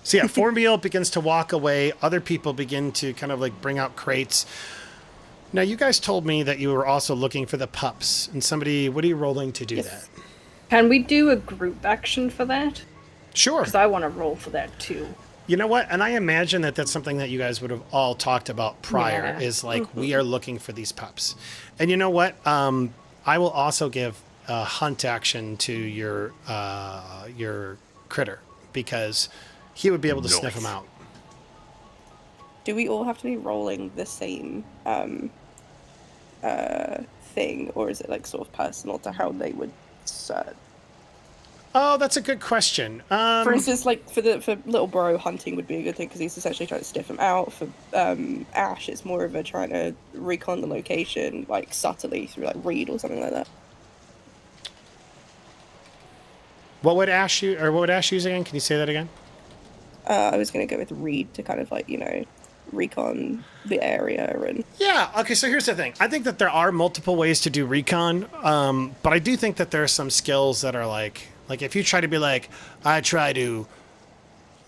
So yeah, Formeal begins to walk away. Other people begin to kind of like bring out crates. Now you guys told me that you were also looking for the pups. And somebody, what are you rolling to do Yes. that? Can we do a group action for that? Sure. Because I want to roll for that too. You know what? And I imagine that that's something that you guys would have all talked about prior Yeah. is like, we are looking for these pups. And you know what? I will also give a hunt action to your critter because he would be able to sniff Nice. them out. Do we all have to be rolling the same thing, or is it like sort of personal to how they would search? Oh, that's a good question. For instance, like for little bro, hunting would be a good thing because he's essentially trying to sniff him out. For Ash, it's more of a trying to recon the location, like subtly through like read or something like that. What would Ash use, or what would Ash use again? Can you say that again? I was gonna go with read to kind of like recon the area and. Yeah. Okay. So here's the thing. I think that there are multiple ways to do recon, but I do think that there are some skills that are like if you try to be like, I try to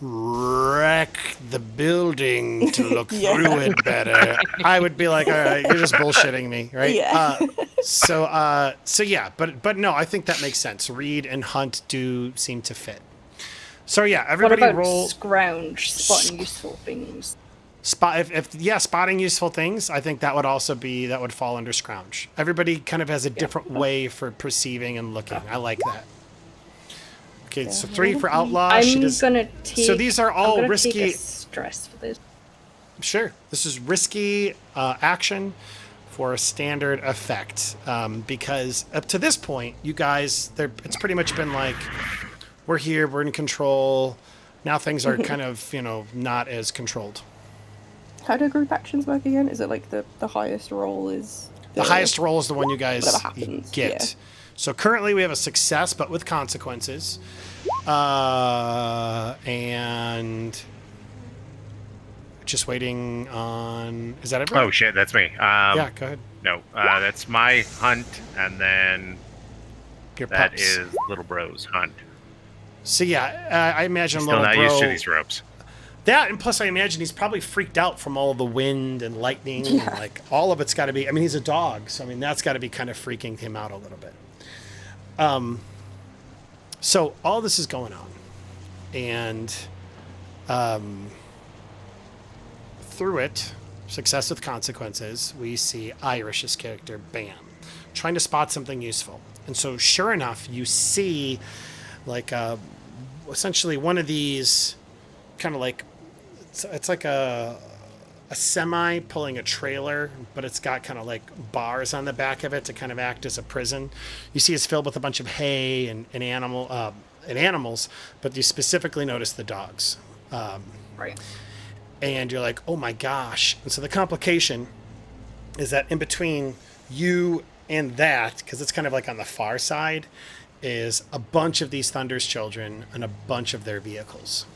wreck the building to look Yeah. through it better, I would be like, all right, you're just bullshitting me, right? Yeah. So yeah, but no, I think that makes sense. Read and hunt do seem to fit. So yeah, What everybody about roll. scrounge, spotting useful things? Spotting useful things. I think that would fall under scrounge. Everybody kind of has a different way for perceiving and looking. I like that. Okay, so 3 for outlaw. I'm gonna take. So these are all risky. Take a stress for this. Sure, this is risky action for a standard effect because up to this point, you guys, it's pretty much been like, we're here, we're in control. Now things are kind of, not as controlled. How do group actions work again? Is it like the highest roll is... The highest roll is the one you guys get. Yeah. So currently we have a success, but with consequences. And just waiting on... Is that it? Oh, shit, that's me. Yeah, go ahead. No, that's my hunt, and then Your that pups. is Little Bro's hunt. So yeah, I imagine Still Little not Bro... used to these ropes. That, and plus I imagine he's probably freaked out from all the wind and lightning. Yeah. And like, all of it's got to be... I mean, he's a dog, so I mean, that's got to be kind of freaking him out a little bit. So all this is going on. And through it, success with consequences, we see Irish's character, Bam, trying to spot something useful. And so sure enough, you see like essentially one of these kind of like... It's like a semi pulling a trailer, but it's got kind of like bars on the back of it to kind of act as a prison. You see it's filled with a bunch of hay and animals, but you specifically notice the dogs. Right. And you're like, oh my gosh. And so the complication is that in between you and that, because it's kind of like on the far side, is a bunch of these Thunder's children and a bunch of their vehicles.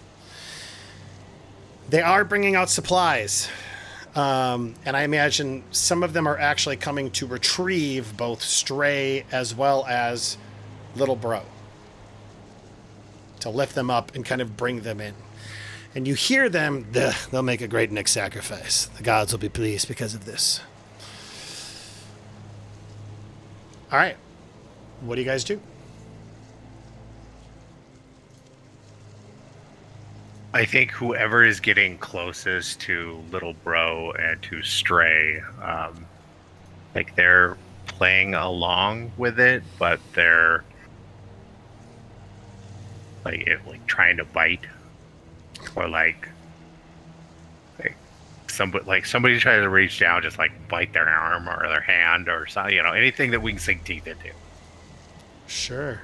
They are bringing out supplies. And I imagine some of them are actually coming to retrieve both Stray as well as Little Bro, to lift them up and kind of bring them in. And you hear them, they'll make a great next sacrifice. The gods will be pleased because of this. All right. What do you guys do? I think whoever is getting closest to Little Bro and to Stray, like they're playing along with it, but they're like trying to bite, or like somebody tries to reach down, just like bite their arm or their hand or something, anything that we can sink teeth into. Sure.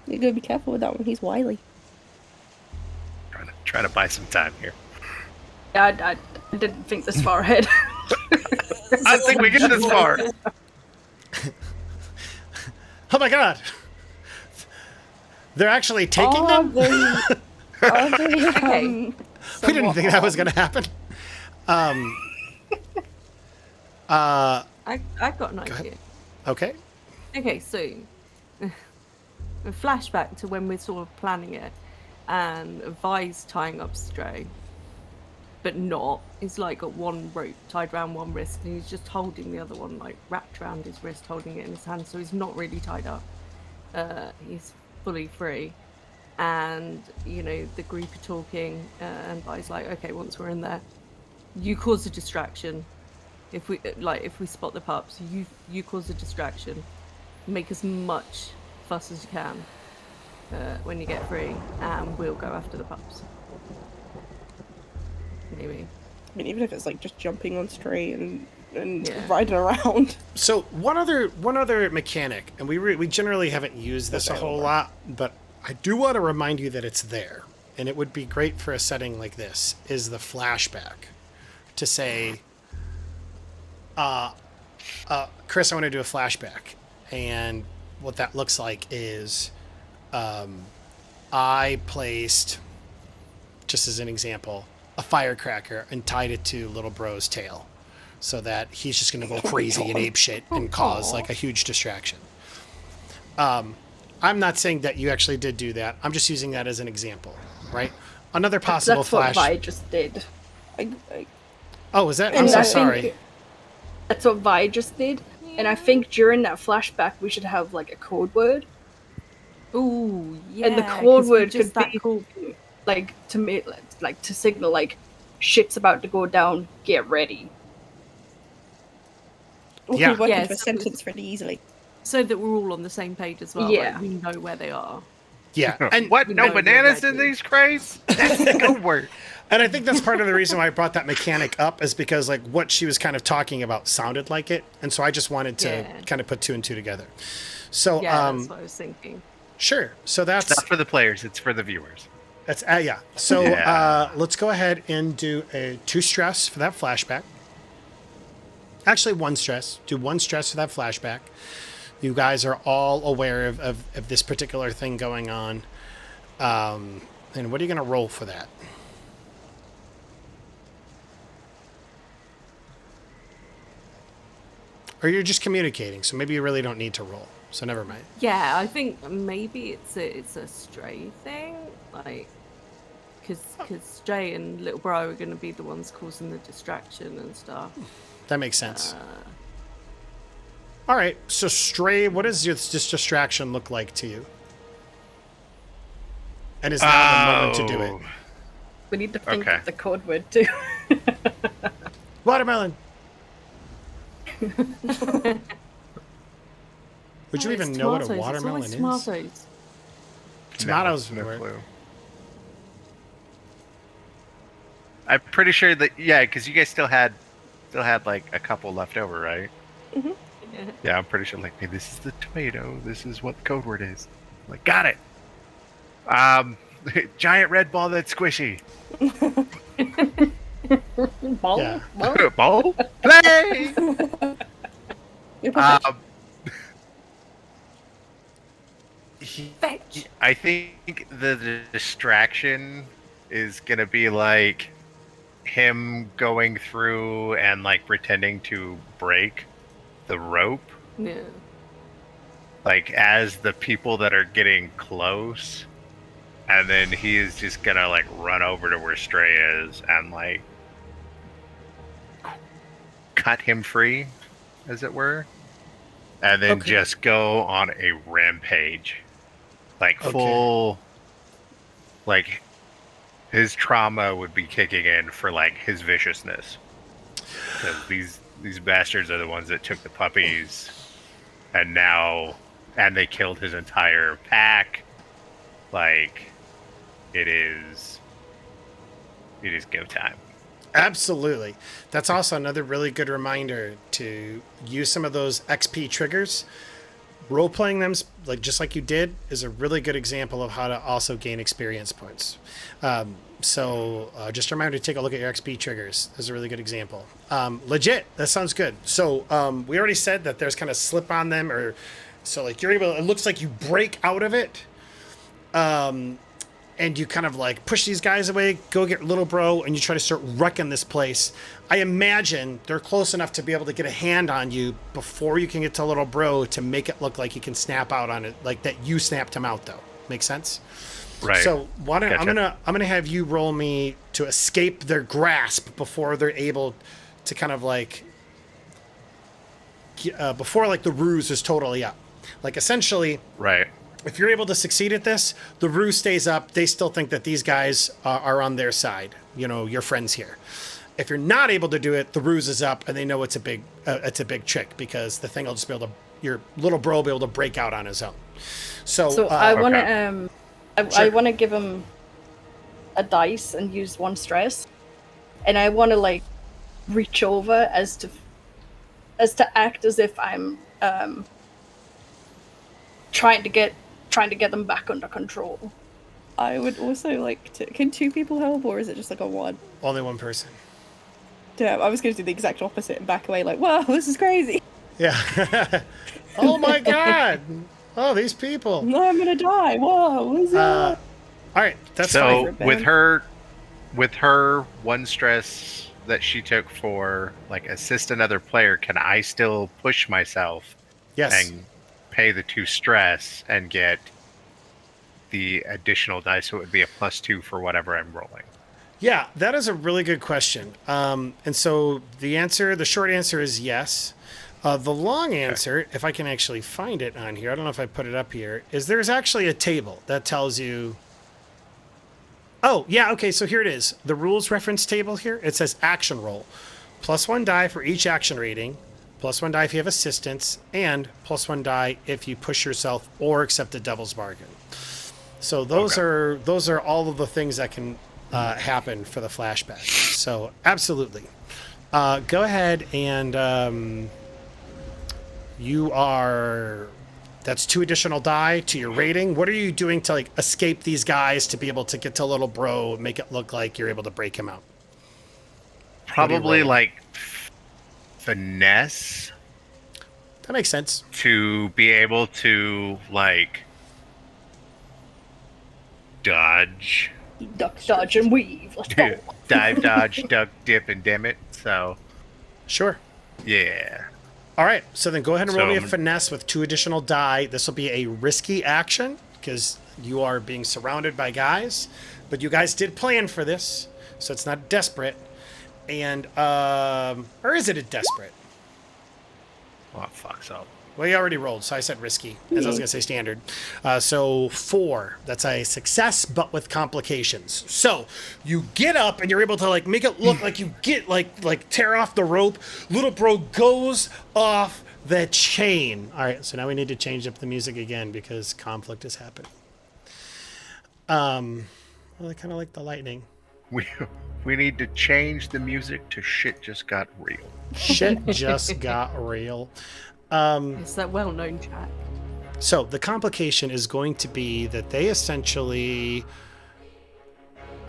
You gotta be careful with that one. He's wily. Trying to buy some time here. Yeah, I didn't think this far ahead. I think we get this far. Oh my god. They're actually taking them? Are they, Okay. We didn't think that was going to happen. I got an ahead. idea. Okay. Okay, so a flashback to when we're sort of planning it, and Vi's tying up Stray, but not. He's like got one rope tied around one wrist, and he's just holding the other one like wrapped around his wrist, holding it in his hand, so he's not really tied up. He's fully free, and the group are talking, and Vi's like, okay, once we're in there, you cause a distraction. If we spot the pups, you cause a distraction, make as much fuss as you can when you get free, and we'll go after the pups. Maybe. I mean, even if it's like just jumping on Stray and Yeah. riding around. So one other mechanic, and we generally haven't used this a whole lot, but I do want to remind you that it's there, and it would be great for a setting like this, is the flashback. To say, Chris, I want to do a flashback. And what that looks like is I placed, just as an example, a firecracker and tied it to Little Bro's tail, so that he's just going to go crazy and ape shit and cause like a huge distraction. I'm not saying that you actually did do that. I'm just using that as an example, right? Another possible That's what flash. Vi just did. Oh, is that? I'm And so I think sorry. That's what Vi just did. And I think during that flashback, we should have like a code word. Ooh, yeah. And the code 'cause we word just could that be cool. like to make like to signal like shit's about to go down. Get ready. We Yeah. can work Yeah, into a so- sentence really easily. So that we're all on the same page as well. Yeah. Like, we know where they are. Yeah, and What? we No know we're bananas in ready. these crates? That's the code word. and I think that's part of the reason why I brought that mechanic up is because like what she was kind of talking about sounded like it, and so I just wanted to Yeah. kind of put two and two together. So Yeah, that's what I was thinking. sure. So It's that's not for the players, it's for the viewers. that's yeah. So Yeah. let's go ahead and do a 2 stress for that flashback. Actually, 1 stress. Do 1 stress for that flashback. You guys are all aware of this particular thing going on. And what are you going to roll for that? Or you're just communicating, so maybe you really don't need to roll. So never mind. Yeah, I think maybe it's a stray thing, like because Stray and Little Bro are going to be the ones causing the distraction and stuff. That makes sense. All right. So Stray, what does this distraction look like to you? And is now the moment to do it? We need to think Okay. of the code word too. Watermelon. Would you Oh, even it's know what a tomatoes, it's watermelon always is? tomatoes. Tomatoes No work. clue. I'm pretty sure that because you guys still had like a couple left over, right? Yeah. Yeah, I'm pretty sure. Like, hey, this is the tomato. This is what the code word is. I'm like, got it. Giant red ball that's squishy. Ball? Yeah. Ball? Ball play. You're perfect. Fetch. I think the distraction is gonna be like him going through and like pretending to break the rope, Yeah. like as the people that are getting close, and then he is just gonna like run over to where Stray is and like cut him free, as it were, and then Okay. just go on a rampage, like Okay. full, like his trauma would be kicking in for like his viciousness, because these bastards are the ones that took the puppies, and they killed his entire pack. Like, it is go time. Absolutely. That's also another really good reminder to use some of those XP triggers. Role playing them, like just like you did, is a really good example of how to also gain experience points. So just a reminder to take a look at your XP triggers. That's a really good example. Legit. That sounds good. So we already said that there's kind of slip on them, or so like you're able. It looks like you break out of it. And you kind of like push these guys away, go get Little Bro, and you try to start wrecking this place. I imagine they're close enough to be able to get a hand on you before you can get to Little Bro to make it look like you can snap out on it, like that you snapped him out though. Make sense? Right. So why don't, Gotcha. I'm gonna have you roll me to escape their grasp before they're able to kind of like before like the ruse is totally up. Like essentially, Right. if you're able to succeed at this, the ruse stays up. They still think that these guys are on their side. You know, your friends here. If you're not able to do it, the ruse is up, and they know it's a big trick because the thing will just be able to, your Little Bro will be able to break out on his own. So, I want to okay. I Sure. want to give him a dice and use 1 stress, and I want to like reach over as to act as if I'm trying to get them back under control. I would also like to. Can 2 people help, or is it just like a 1? only one person. Damn, I was going to do the exact opposite and back away, like, wow, this is crazy. Yeah. Oh my God. Oh, these people. No, I'm gonna die. Whoa, what is that? All right, that's So fine. for with her 1 stress that she took for like assist another player, can I still push myself Yes. and pay the 2 stress and get the additional dice? So it would be a +2 for whatever I'm rolling. Yeah, that is a really good question. And so the short answer is yes. The long answer, if I can actually find it on here, I don't know if I put it up here, is there's actually a table that tells you, Oh, yeah, okay, so here it is. The rules reference table here, it says action roll. +1 die for each action rating, +1 die if you have assistance, and +1 die if you push yourself or accept a devil's bargain. So those are all of the things that can happen for the flashback. So absolutely. Go ahead and you are... That's 2 additional die to your rating. What are you doing to like escape these guys to be able to get to little bro and make it look like you're able to break him out? Probably like finesse That makes sense. to be able to like dodge, Duck, dodge, and weave. Let's go. dive, dodge, duck, dip, and dim it. So Sure. yeah. All right, so then go ahead and roll So- me a finesse with 2 additional die. This will be a risky action because you are being surrounded by guys, but you guys did plan for this, so it's not desperate. And or is it a desperate? Oh fuck. So Well, you already rolled, so I said risky, as I was going to say standard. So 4, that's a success, but with complications. So you get up and you're able to like make it look like you get like tear off the rope. Little bro goes off the chain. All right, so now we need to change up the music again because conflict is happening. Well, I kind of like the lightning. we need to change the music to shit just got real. Shit just got real. It's that well-known track. So the complication is going to be that they essentially...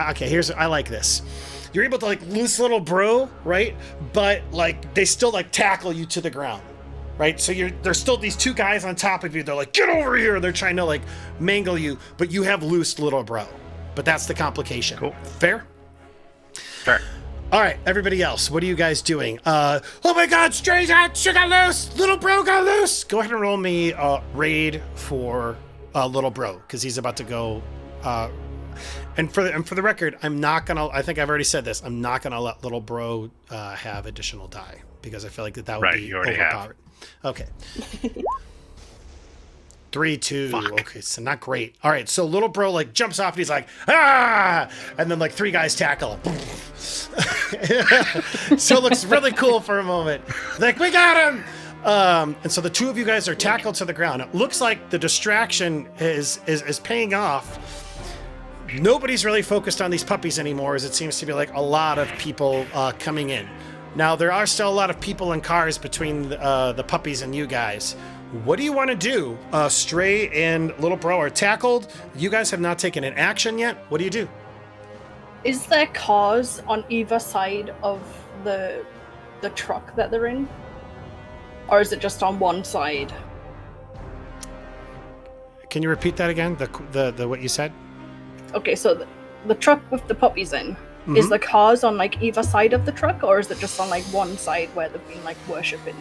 Okay, I like this. You're able to like loose little bro, right? But like they still like tackle you to the ground, right? So there's still these 2 guys on top of you. They're like, get over here. They're trying to like mangle you, but you have loosed little bro. But that's the complication. Cool. Fair? Fair. All right, everybody else, what are you guys doing? Oh my God, Strange Hat, she got loose! Little bro got loose! Go ahead and roll me raid for little bro, because he's about to go. And for the record, I'm not gonna. I think I've already said this. I'm not gonna let little bro have additional die because I feel like that would Right, be you already have. overpowered. Okay. 3, 2. Fuck. Okay, so not great. All right, so little bro like jumps off and he's like, ah! And then like 3 guys tackle him. So it looks really cool for a moment. Like, we got him! And so the 2 of you guys are tackled to the ground. It looks like the distraction is paying off. Nobody's really focused on these puppies anymore, as it seems to be like a lot of people coming in. Now, there are still a lot of people in cars between the puppies and you guys. What do you want to do? Stray and Little Bro are tackled. You guys have not taken an action yet. What do you do? Is there cars on either side of the truck that they're in? Or is it just on one side? Can you repeat that again? The what you said? Okay, so the truck with the puppies in, is the cars on like either side of the truck, or is it just on like one side where they've been like worshipping?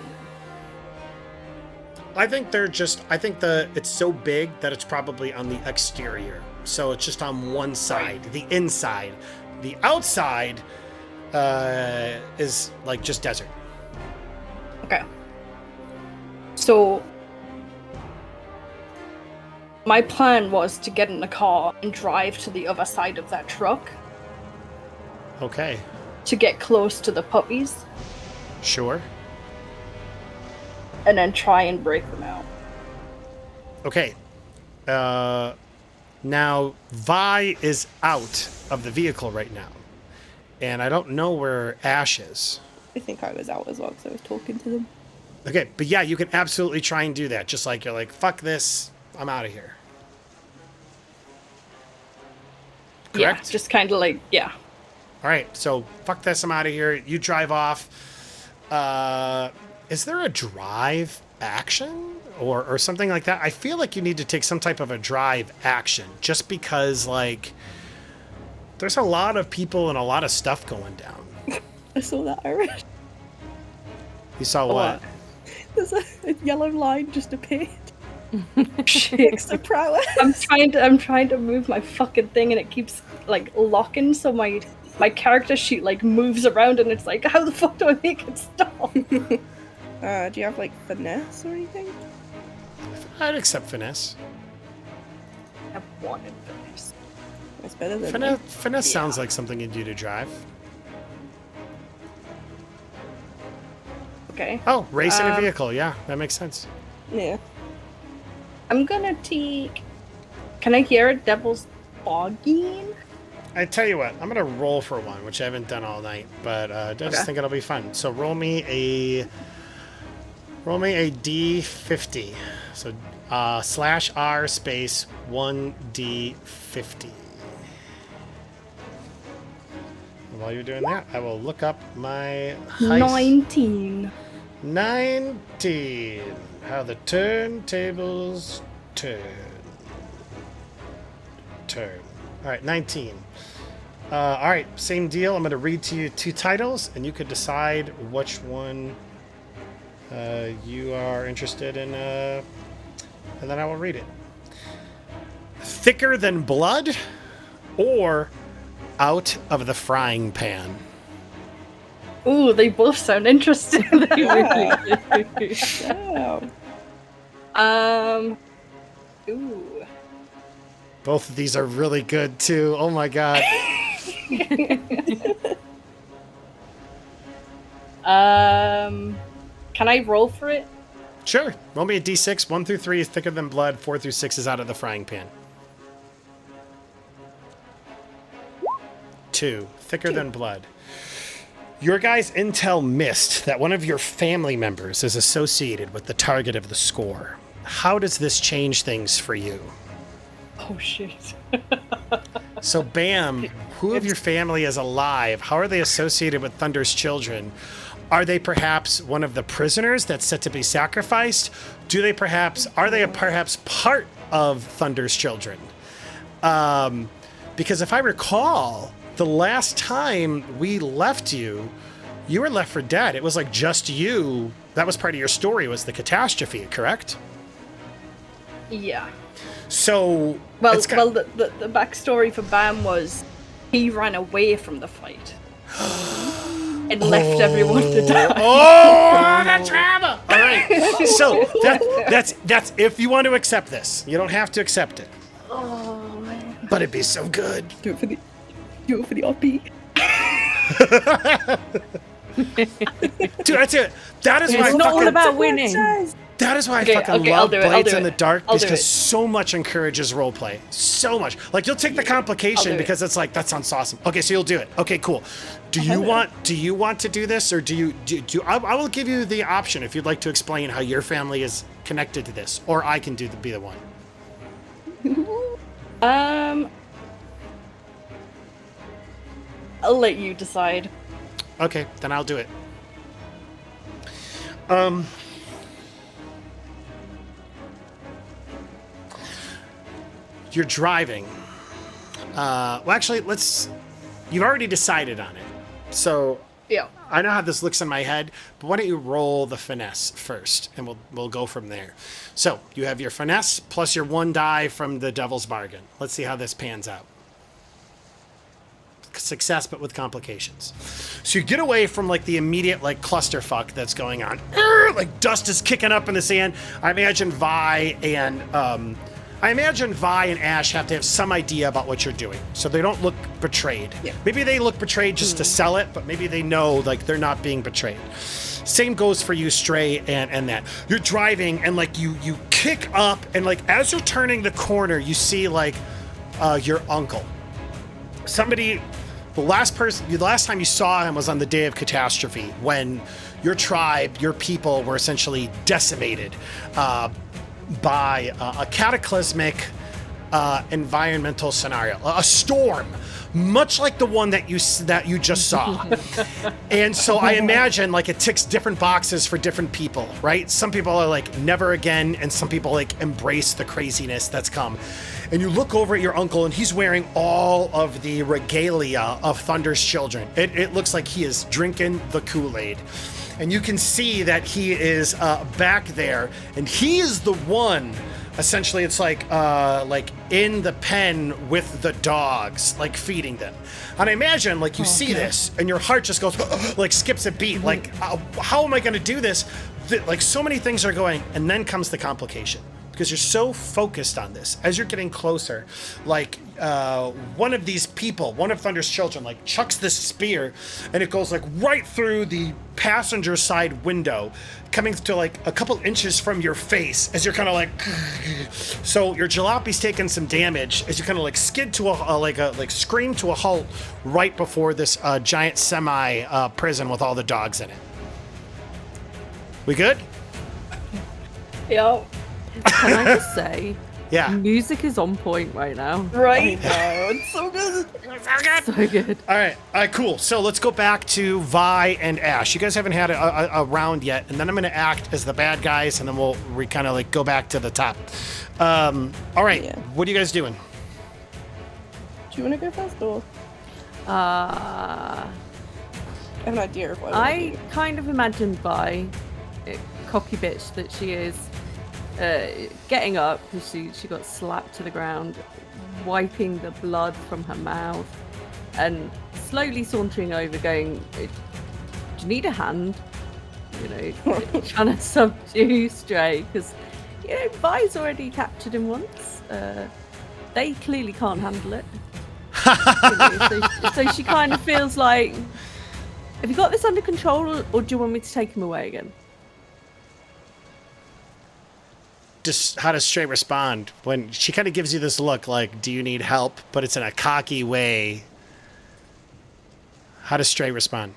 I think it's so big that it's probably on the exterior. So it's just on one side, the inside. The outside is like just desert. Okay. So my plan was to get in the car and drive to the other side of that truck Okay, to get close to the puppies sure. and then try and break them out. Okay. Now, Vi is out of the vehicle right now. And I don't know where Ash is. I think I was out as well because I was talking to them. Okay, but yeah, you can absolutely try and do that. Just like you're like, fuck this, I'm out of here. Correct? Yeah, just kind of like, yeah. All right, so fuck this, I'm out of here. You drive off. Is there a drive action or something like that? I feel like you need to take some type of a drive action just because, like, there's a lot of people and a lot of stuff going down. I saw that, Irish. You saw what? There's a yellow line just appeared. Extra prowess. I'm trying to move my fucking thing and it keeps like locking, so my character sheet like moves around and it's like, how the fuck do I make it stop? Do you have like finesse or anything? I'd accept finesse. I have one in this. It's better than Finesse sounds like something you do to drive. Okay. Oh, race in a vehicle. Yeah, that makes sense. Yeah. I'm gonna take. Can I hear a devil's bargain? I tell you what, I'm gonna roll for one, which I haven't done all night, but I just think it'll be fun. So roll me a D50. So /R space 1D50. While you're doing that, I will look up my heist. 19. 19. How the turntables turn. All right, 19. All right, same deal. I'm going to read to you 2 titles, and you could decide which one you are interested in, and then I will read it. Thicker Than Blood or Out of the Frying Pan? Ooh, they both sound interesting. Damn. Ooh. Both of these are really good, too. Oh, my God. Can I roll for it? Sure. Roll me a D6. 1 through 3 is Thicker Than Blood. 4 through 6 is Out of the Frying Pan. 2. Thicker Than Blood. Your guys' intel missed that one of your family members is associated with the target of the score. How does this change things for you? Oh shit. So, Bam, who of your family is alive? How are they associated with Thunder's children? Are they perhaps one of the prisoners that's set to be sacrificed? Are they perhaps part of Thunder's children? Because if I recall, the last time we left you, you were left for dead. It was like just you. That was part of your story, was the catastrophe, correct? Yeah. So Well, the backstory for Bam was he ran away from the fight and left everyone to die. Oh, the trauma! All right. So that's if you want to accept this. You don't have to accept it. Oh man. But it'd be so good. Do it for the RP. Dude, that's it. That is why It's not all about winning. That is why Okay, I fucking okay, love I'll do it, I'll Blades do in the it. Dark, I'll do because it. so much encourages roleplay. So much. Like, you'll take the complication I'll do it. because it's like, that sounds awesome. Okay, so you'll do it. Okay, cool. Do you want to do this, or do you I will give you the option if you'd like to explain how your family is connected to this, or I can be the one. I'll let you decide. Okay, then I'll do it. You're driving. Well, actually, you've already decided on it. So Yeah. I know how this looks in my head, but why don't you roll the finesse first, and we'll go from there. So you have your finesse plus your 1 die from the Devil's Bargain. Let's see how this pans out. Success, but with complications. So you get away from like the immediate like clusterfuck that's going on. Like dust is kicking up in the sand. I imagine Vi and Ash have to have some idea about what you're doing, so they don't look betrayed. Yeah. Maybe they look betrayed just to sell it, but maybe they know like they're not being betrayed. Same goes for you, Stray, and that. You're driving and like you kick up, and like as you're turning the corner, you see like your uncle. Somebody, the last time you saw him was on the day of catastrophe, when your tribe, your people were essentially decimated by a cataclysmic environmental scenario, a storm, much like the one that you just saw. And so I imagine like it ticks different boxes for different people, right? Some people are like never again, and some people like embrace the craziness that's come. And you look over at your uncle, and he's wearing all of the regalia of Thunder's children. It looks like he is drinking the Kool-Aid. And you can see that he is back there, and he is the one. Essentially, it's like in the pen with the dogs, like feeding them. And I imagine, like, you see this, and your heart just goes, like, skips a beat. Like, how am I going to do this? Like, so many things are going, and then comes the complication. because you're so focused on this. As you're getting closer, like one of these people, one of Thunder's children, like chucks this spear, and it goes like right through the passenger side window, coming to like a couple inches from your face as you're kind of like. So your jalape's taking some damage as you kind of like skid to a scream to a halt right before this giant semi prison with all the dogs in it. We good? Yeah. Can I just say, Yeah. music is on point right now. Right. It's so good. So good. All right, cool. So let's go back to Vi and Ash. You guys haven't had a round yet, and then I'm going to act as the bad guys, and then we kind of like go back to the top. All right, Yeah. what are you guys doing? Do you want to go first, or Uh, I have an idea of what I kind of imagined Vi, cocky bitch that she is, getting up because she got slapped to the ground, wiping the blood from her mouth, and slowly sauntering over, going, "Do you need a hand?" You know, trying to subdue Stray because Vi's already captured him once. They clearly can't handle it. So she kind of feels like, have you got this under control, or do you want me to take him away again? Just how does Stray respond when she kind of gives you this look like, do you need help? But it's in a cocky way. How does Stray respond?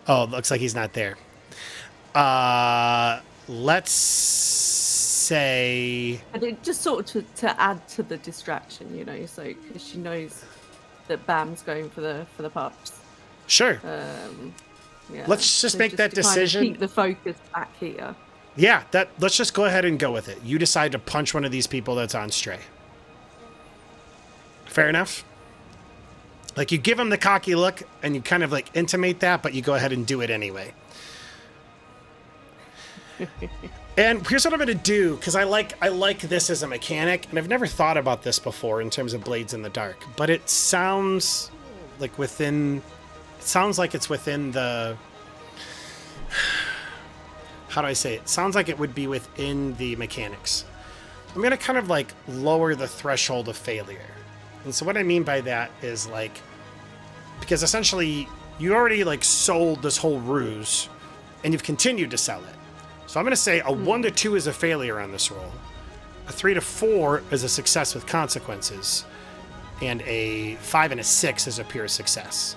Oh, it looks like he's not there. Let's say... And it just sort of to add to the distraction, you know, so because she knows that Bam's going for the pups. Sure. Yeah. Let's just make that to kind of decision. keep the focus back here. Yeah, let's just go ahead and go with it. You decide to punch one of these people that's on Stray. Fair enough? Like, you give him the cocky look, and you kind of, like, intimate that, but you go ahead and do it anyway. And here's what I'm going to do, because I like this as a mechanic, and I've never thought about this before in terms of Blades in the Dark, but it sounds like it's within the... How do I say it? Sounds like it would be within the mechanics. I'm going to kind of like lower the threshold of failure. And so what I mean by that is like, because essentially you already like sold this whole ruse and you've continued to sell it. So I'm going to say a 1 to 2 is a failure on this roll. A 3 to 4 is a success with consequences. And a 5 and a 6 is a pure success.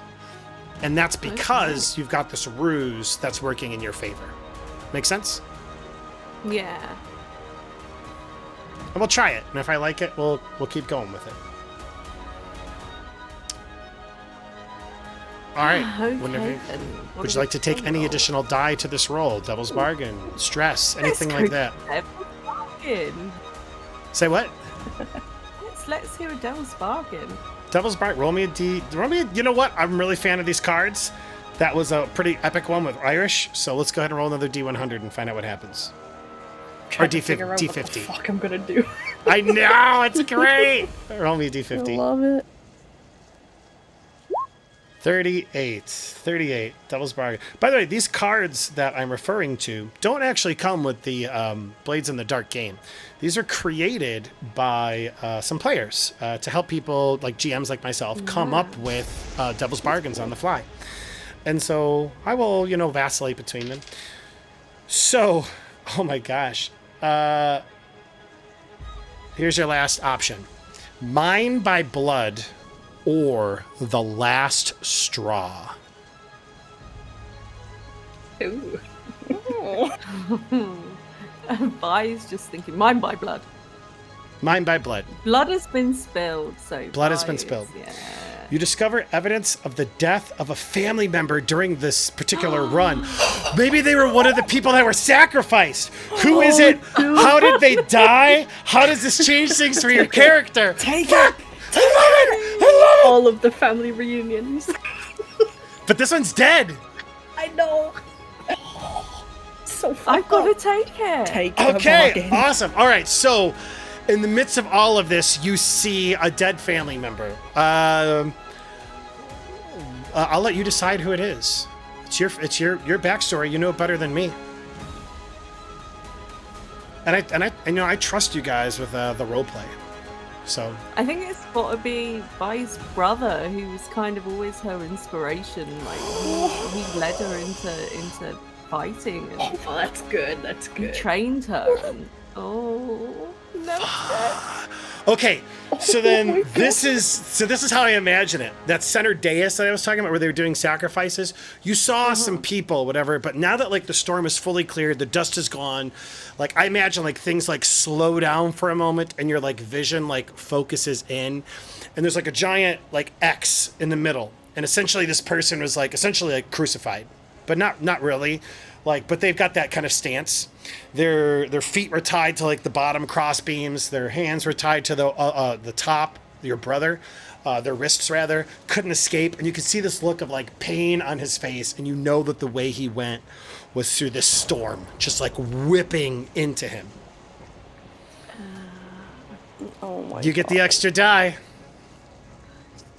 And that's because you've got this ruse that's working in your favor. Make sense? Yeah. And we'll try it, and if I like it, we'll keep going with it. All right. Okay, Whenever, then. What would is you like to it take for any roll? additional die to this roll? Devil's bargain, stress, anything Let's like go that. Devil's bargain. Say what? Let's hear a devil's bargain. Devil's bargain. Roll me a D. You know what? I'm really a fan of these cards. That was a pretty epic one with Irish. So let's go ahead and roll another D100 and find out what happens. Or Trying to figure out what the D50. fuck I'm gonna do. I know, it's great. Roll me a I D50. love it. 38. Devil's bargain. By the way, these cards that I'm referring to don't actually come with the Blades in the Dark game. These are created by some players to help people like GMs like myself come up with Devil's bargains on the fly. And so I will, vacillate between them. So, oh my gosh. Here's your last option. Mine by Blood or The Last Straw. Ooh. Vi's just thinking, mine by blood. Mine by Blood. Blood has been spilled, so Blood has been Vi is- spilled. Yeah. You discover evidence of the death of a family member during this particular run. Maybe they were one of the people that were sacrificed. Who is it? How did they die? How does this change things for your character? Take Fuck! it! I love it! All of the family reunions. But this one's dead. I know. So I've fucked got to up. take it. Take the Okay, bargain. awesome. All right, so in the midst of all of this, you see a dead family member. I'll let you decide who it is. It's your backstory. You know it better than me. And I trust you guys with the role play. So I think it's got to be Vi's brother, who was kind of always her inspiration. Like he led her into fighting and Oh, that's good. That's he good. trained her. And, oh no! okay, so Oh then my this is how I imagine it. That center dais that I was talking about, where they were doing sacrifices. You saw some people, whatever, but now that like the storm is fully cleared, the dust is gone. Like I imagine like things like slow down for a moment, and your like vision like focuses in, and there's like a giant like X in the middle, and essentially this person was like crucified, but not really. Like, but they've got that kind of stance. Their feet were tied to like the bottom cross beams. Their hands were tied to the top. Your brother, their wrists rather, couldn't escape. And you could see this look of like pain on his face, and you know that the way he went was through this storm, just like whipping into him. Oh my You get the God. extra die.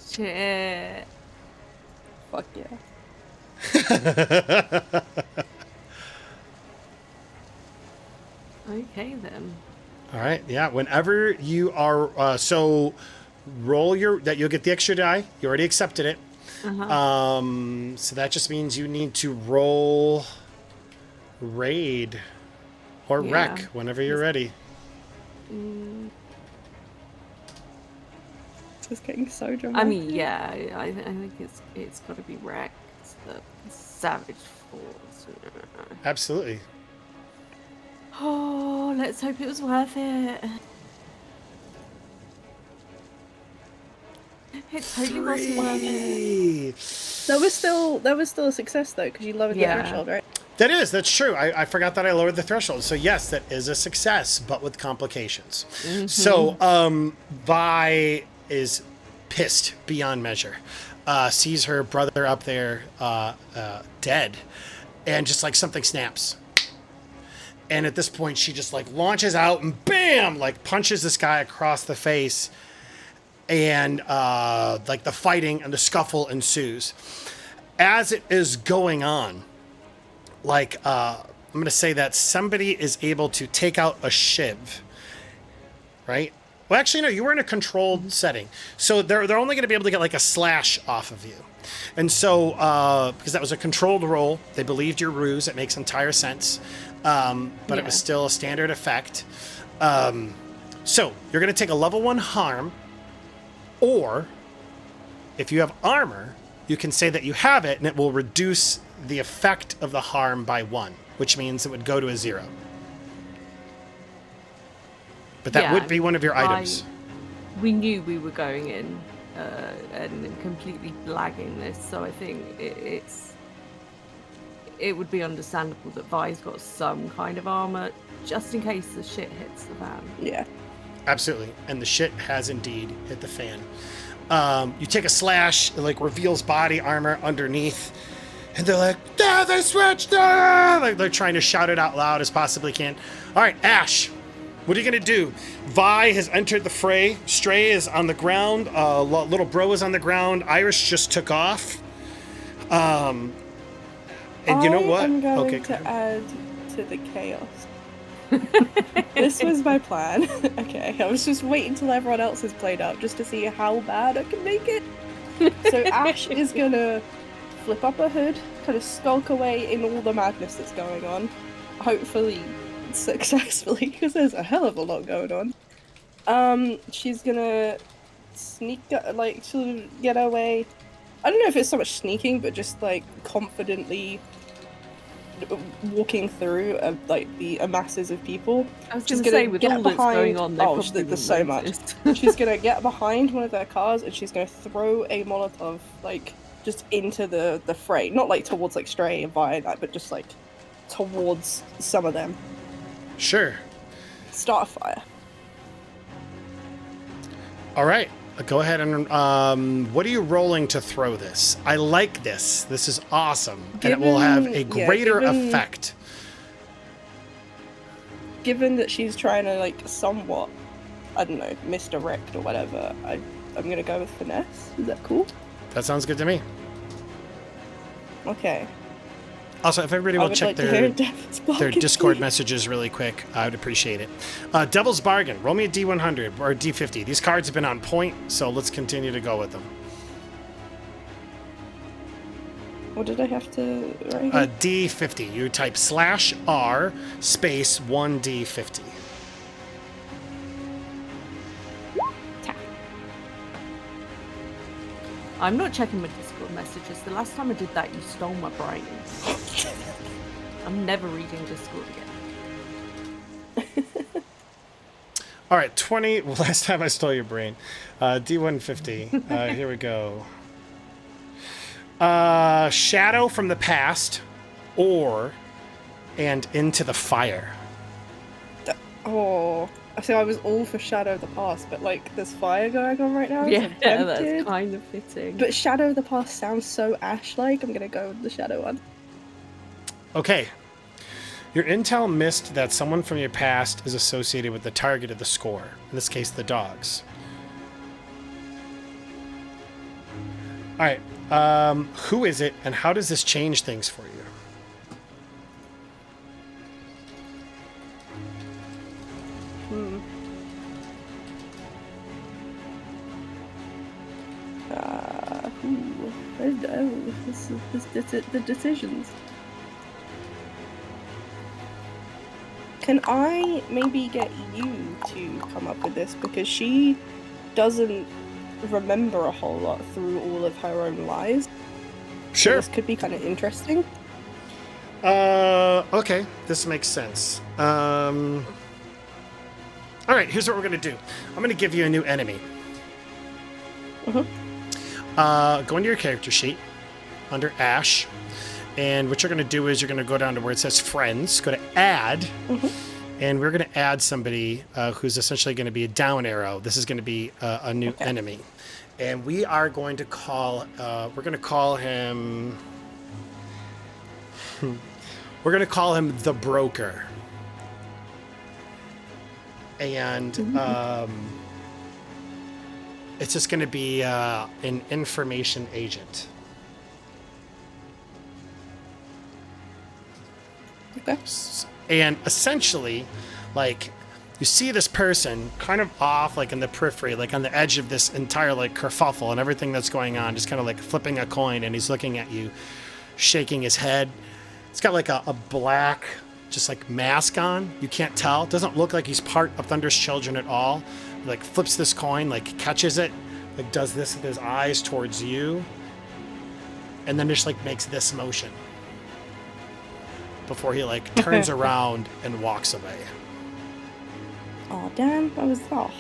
Shit. Fuck yeah. Okay then. All right, yeah. Whenever you are, so roll that you'll get the extra die. You already accepted it. So that just means you need to roll raid or wreck Yeah. whenever you're ready. This is getting so dramatic. I mean, yeah, I think it's got to be wrecked. The savage force. Absolutely. Oh, let's hope it was worth it. It totally wasn't worth it. Three. That was still a success though, because you lowered Yeah. the threshold, right? That's true. I forgot that I lowered the threshold. So yes, that is a success, but with complications. So Vi is pissed beyond measure. Sees her brother up there dead, and just like something snaps. And at this point, she just like launches out and bam, like punches this guy across the face. And like the fighting and the scuffle ensues. As it is going on, like I'm going to say that somebody is able to take out a shiv, right? Well, actually, no, you were in a controlled setting. So they're only going to be able to get like a slash off of you. And so, because that was a controlled roll, they believed your ruse. It makes entire sense. But it was still a standard effect. So you're going to take a level 1 harm. Or if you have armor, you can say that you have it and it will reduce the effect of the harm by 1, which means it would go to a 0. But that would be one of your items. We knew we were going in and completely blagging this, so I think it would be understandable that Vi's got some kind of armor, just in case the shit hits the fan. Yeah. Absolutely. And the shit has indeed hit the fan. You take a slash, it like reveals body armor underneath. And they're like, "Ah, they switched!" Ah! Like they're trying to shout it out loud as possibly can. All right, Ash, what are you going to do? Vi has entered the fray. Stray is on the ground. Little bro is on the ground. Iris just took off. And you know what? I am going Okay, to add to the chaos. This was my plan. Okay, I was just waiting till everyone else has played out just to see how bad I can make it. So Ash is gonna flip up her hood, kind of skulk away in all the madness that's going on. Hopefully successfully, because there's a hell of a lot going on. She's gonna sneak, like, sort of get away. I don't know if it's so much sneaking, but just like confidently walking through like the masses of people. I was She's going to gonna say, with get all that's going on, they oh, probably there's so much. noticed. She's gonna get behind one of their cars and she's gonna throw a Molotov like just into the fray, not like towards like Stray and Vi and that, but just like towards some of them. Sure. Start a fire. All right. Go ahead and what are you rolling to throw this? I like this. This is awesome. And it will have a greater effect. Given that she's trying to like somewhat, I don't know, misdirect or whatever, I'm gonna go with finesse. Is that cool? That sounds good to me. Okay. Also, if everybody I will would check like to hear their Devil's Bargain, Discord please. messages really quick, I would appreciate it. Devil's Bargain. Roll me a D100 or a D50. These cards have been on point, so let's continue to go with them. What did I have to write? D50. You type /R space 1D50. I'm not checking my Discord messages. The last time I did that, you stole my brain. I'm never reading Discord again. All right, 20. Well, last time I stole your brain. D150. Here we go. Shadow from the past, and into the fire. Oh, so I was all for Shadow of the Past, but like there's fire going on right now. Yeah, so I'm that's tempted. kind of fitting. But Shadow of the Past sounds so Ash-like. I'm gonna go with the Shadow one. Okay. Your intel missed that someone from your past is associated with the target of the score. In this case, the dogs. All right. Who is it, and how does this change things for you? The decisions. Can I maybe get you to come up with this, because she doesn't remember a whole lot through all of her own lies. Sure. This could be kind of interesting. Okay. This makes sense. All right, here's what we're going to do. I'm going to give you a new enemy. Go into your character sheet under Ash, and what you're going to do is you're going to go down to where it says friends, go to add, and we're going to add somebody who's essentially going to be a down arrow. This is going to be a new enemy, and we are going to call we're going to call him the Broker. And it's just going to be an information agent. Okay. And essentially, like, you see this person kind of off, like in the periphery, like on the edge of this entire like kerfuffle and everything that's going on, just kind of like flipping a coin, and he's looking at you, shaking his head. It's got like a black, just like mask on. You can't tell. It doesn't look like he's part of Thunder's Children at all. Like flips this coin, like catches it, like does this with his eyes towards you, and then just like makes this motion before he like turns around and walks away. Oh damn! I was off.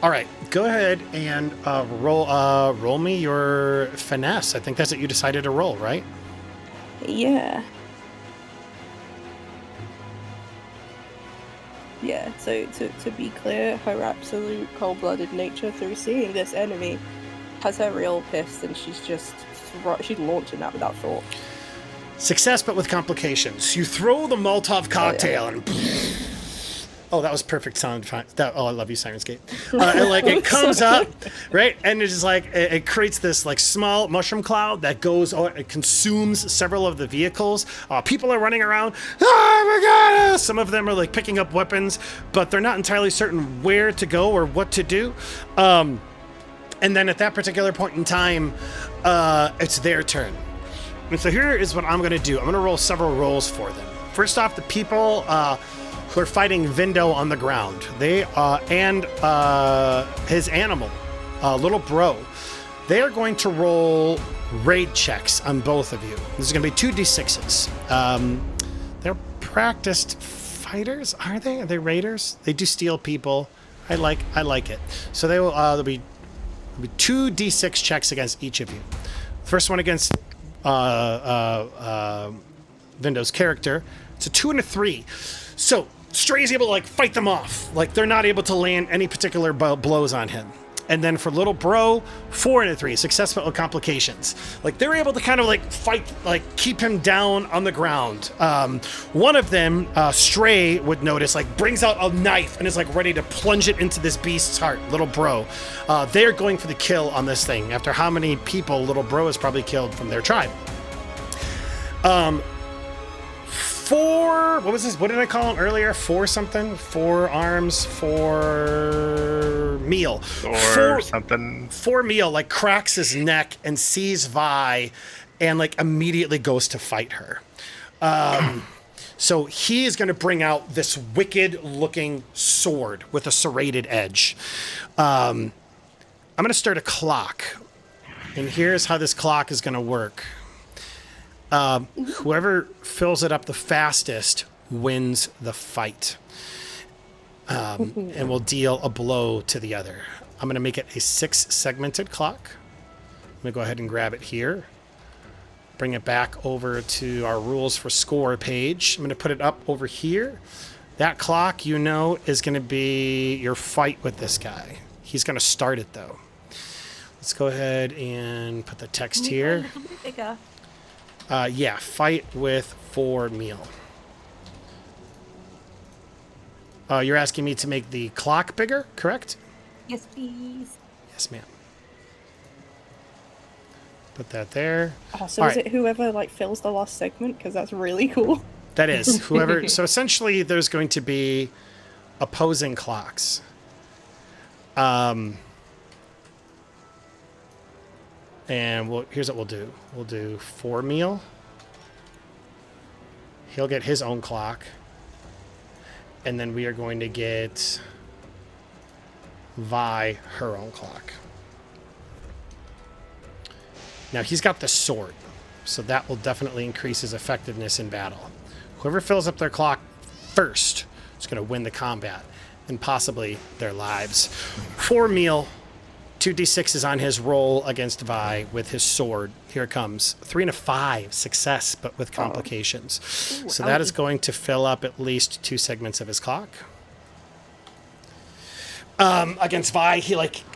All right, go ahead and roll me your finesse. I think that's what you decided to roll, right? Yeah. Yeah, so to be clear, her absolute cold-blooded nature through seeing this enemy has her real pissed, and she's just she's launching that without thought. Success, but with complications. You throw the Molotov cocktail and... Oh, that was perfect sound. I love you, Sirenscape. And like it comes up, right? And it's just like it creates this like small mushroom cloud that goes, it consumes several of the vehicles. People are running around. Oh my God! Some of them are like picking up weapons, but they're not entirely certain where to go or what to do. And then at that particular point in time, it's their turn. And so here is what I'm going to do. I'm going to roll several rolls for them. First off, the people who are fighting Vindo on the ground. They and his animal, Little Bro. They are going to roll raid checks on both of you. This is going to be 2d6s. They're practiced fighters, are they? Are they raiders? They do steal people. I like it. So they will. There'll be 2d6 checks against each of you. First one against Vindo's character. It's a 2 and a 3. So Stray is able to like fight them off. Like they're not able to land any particular blows on him. And then for Little Bro, 4 and a 3, successful with complications. Like they're able to kind of like fight, like keep him down on the ground. One of them, Stray would notice, like brings out a knife and is like ready to plunge it into this beast's heart, Little Bro. They're going for the kill on this thing. After how many people Little Bro has probably killed from their tribe. Four. What was this? What did I call him earlier? Four something. Four arms. Four meal. Or something. Four meal like cracks his neck and sees Vi, and like immediately goes to fight her. So he is going to bring out this wicked-looking sword with a serrated edge. I'm going to start a clock, and here's how this clock is going to work. Whoever fills it up the fastest wins the fight, and will deal a blow to the other. I'm going to make it a 6-segmented clock. I'm going to go ahead and grab it here. Bring it back over to our rules for score page. I'm going to put it up over here. That clock, you know, is going to be your fight with this guy. He's going to start it, though. Let's go ahead and put the text here. Yeah, fight with 4 meal. You're asking me to make the clock bigger, correct? Yes, please. Yes, ma'am. Put that there. Oh, so All is right. it whoever like fills the last segment? Because that's really cool. That is whoever. So essentially, there's going to be opposing clocks. And here's what we'll do. We'll do 4 meal. He'll get his own clock, and then we are going to get Vi her own clock. Now he's got the sword, so that will definitely increase his effectiveness in battle. Whoever fills up their clock first is going to win the combat and possibly their lives. 4 meal, 2d6 is on his roll against Vi with his sword. Here it comes. 3 and a 5, success, but with complications. So that is going to fill up at least 2 segments of his clock. Against Vi,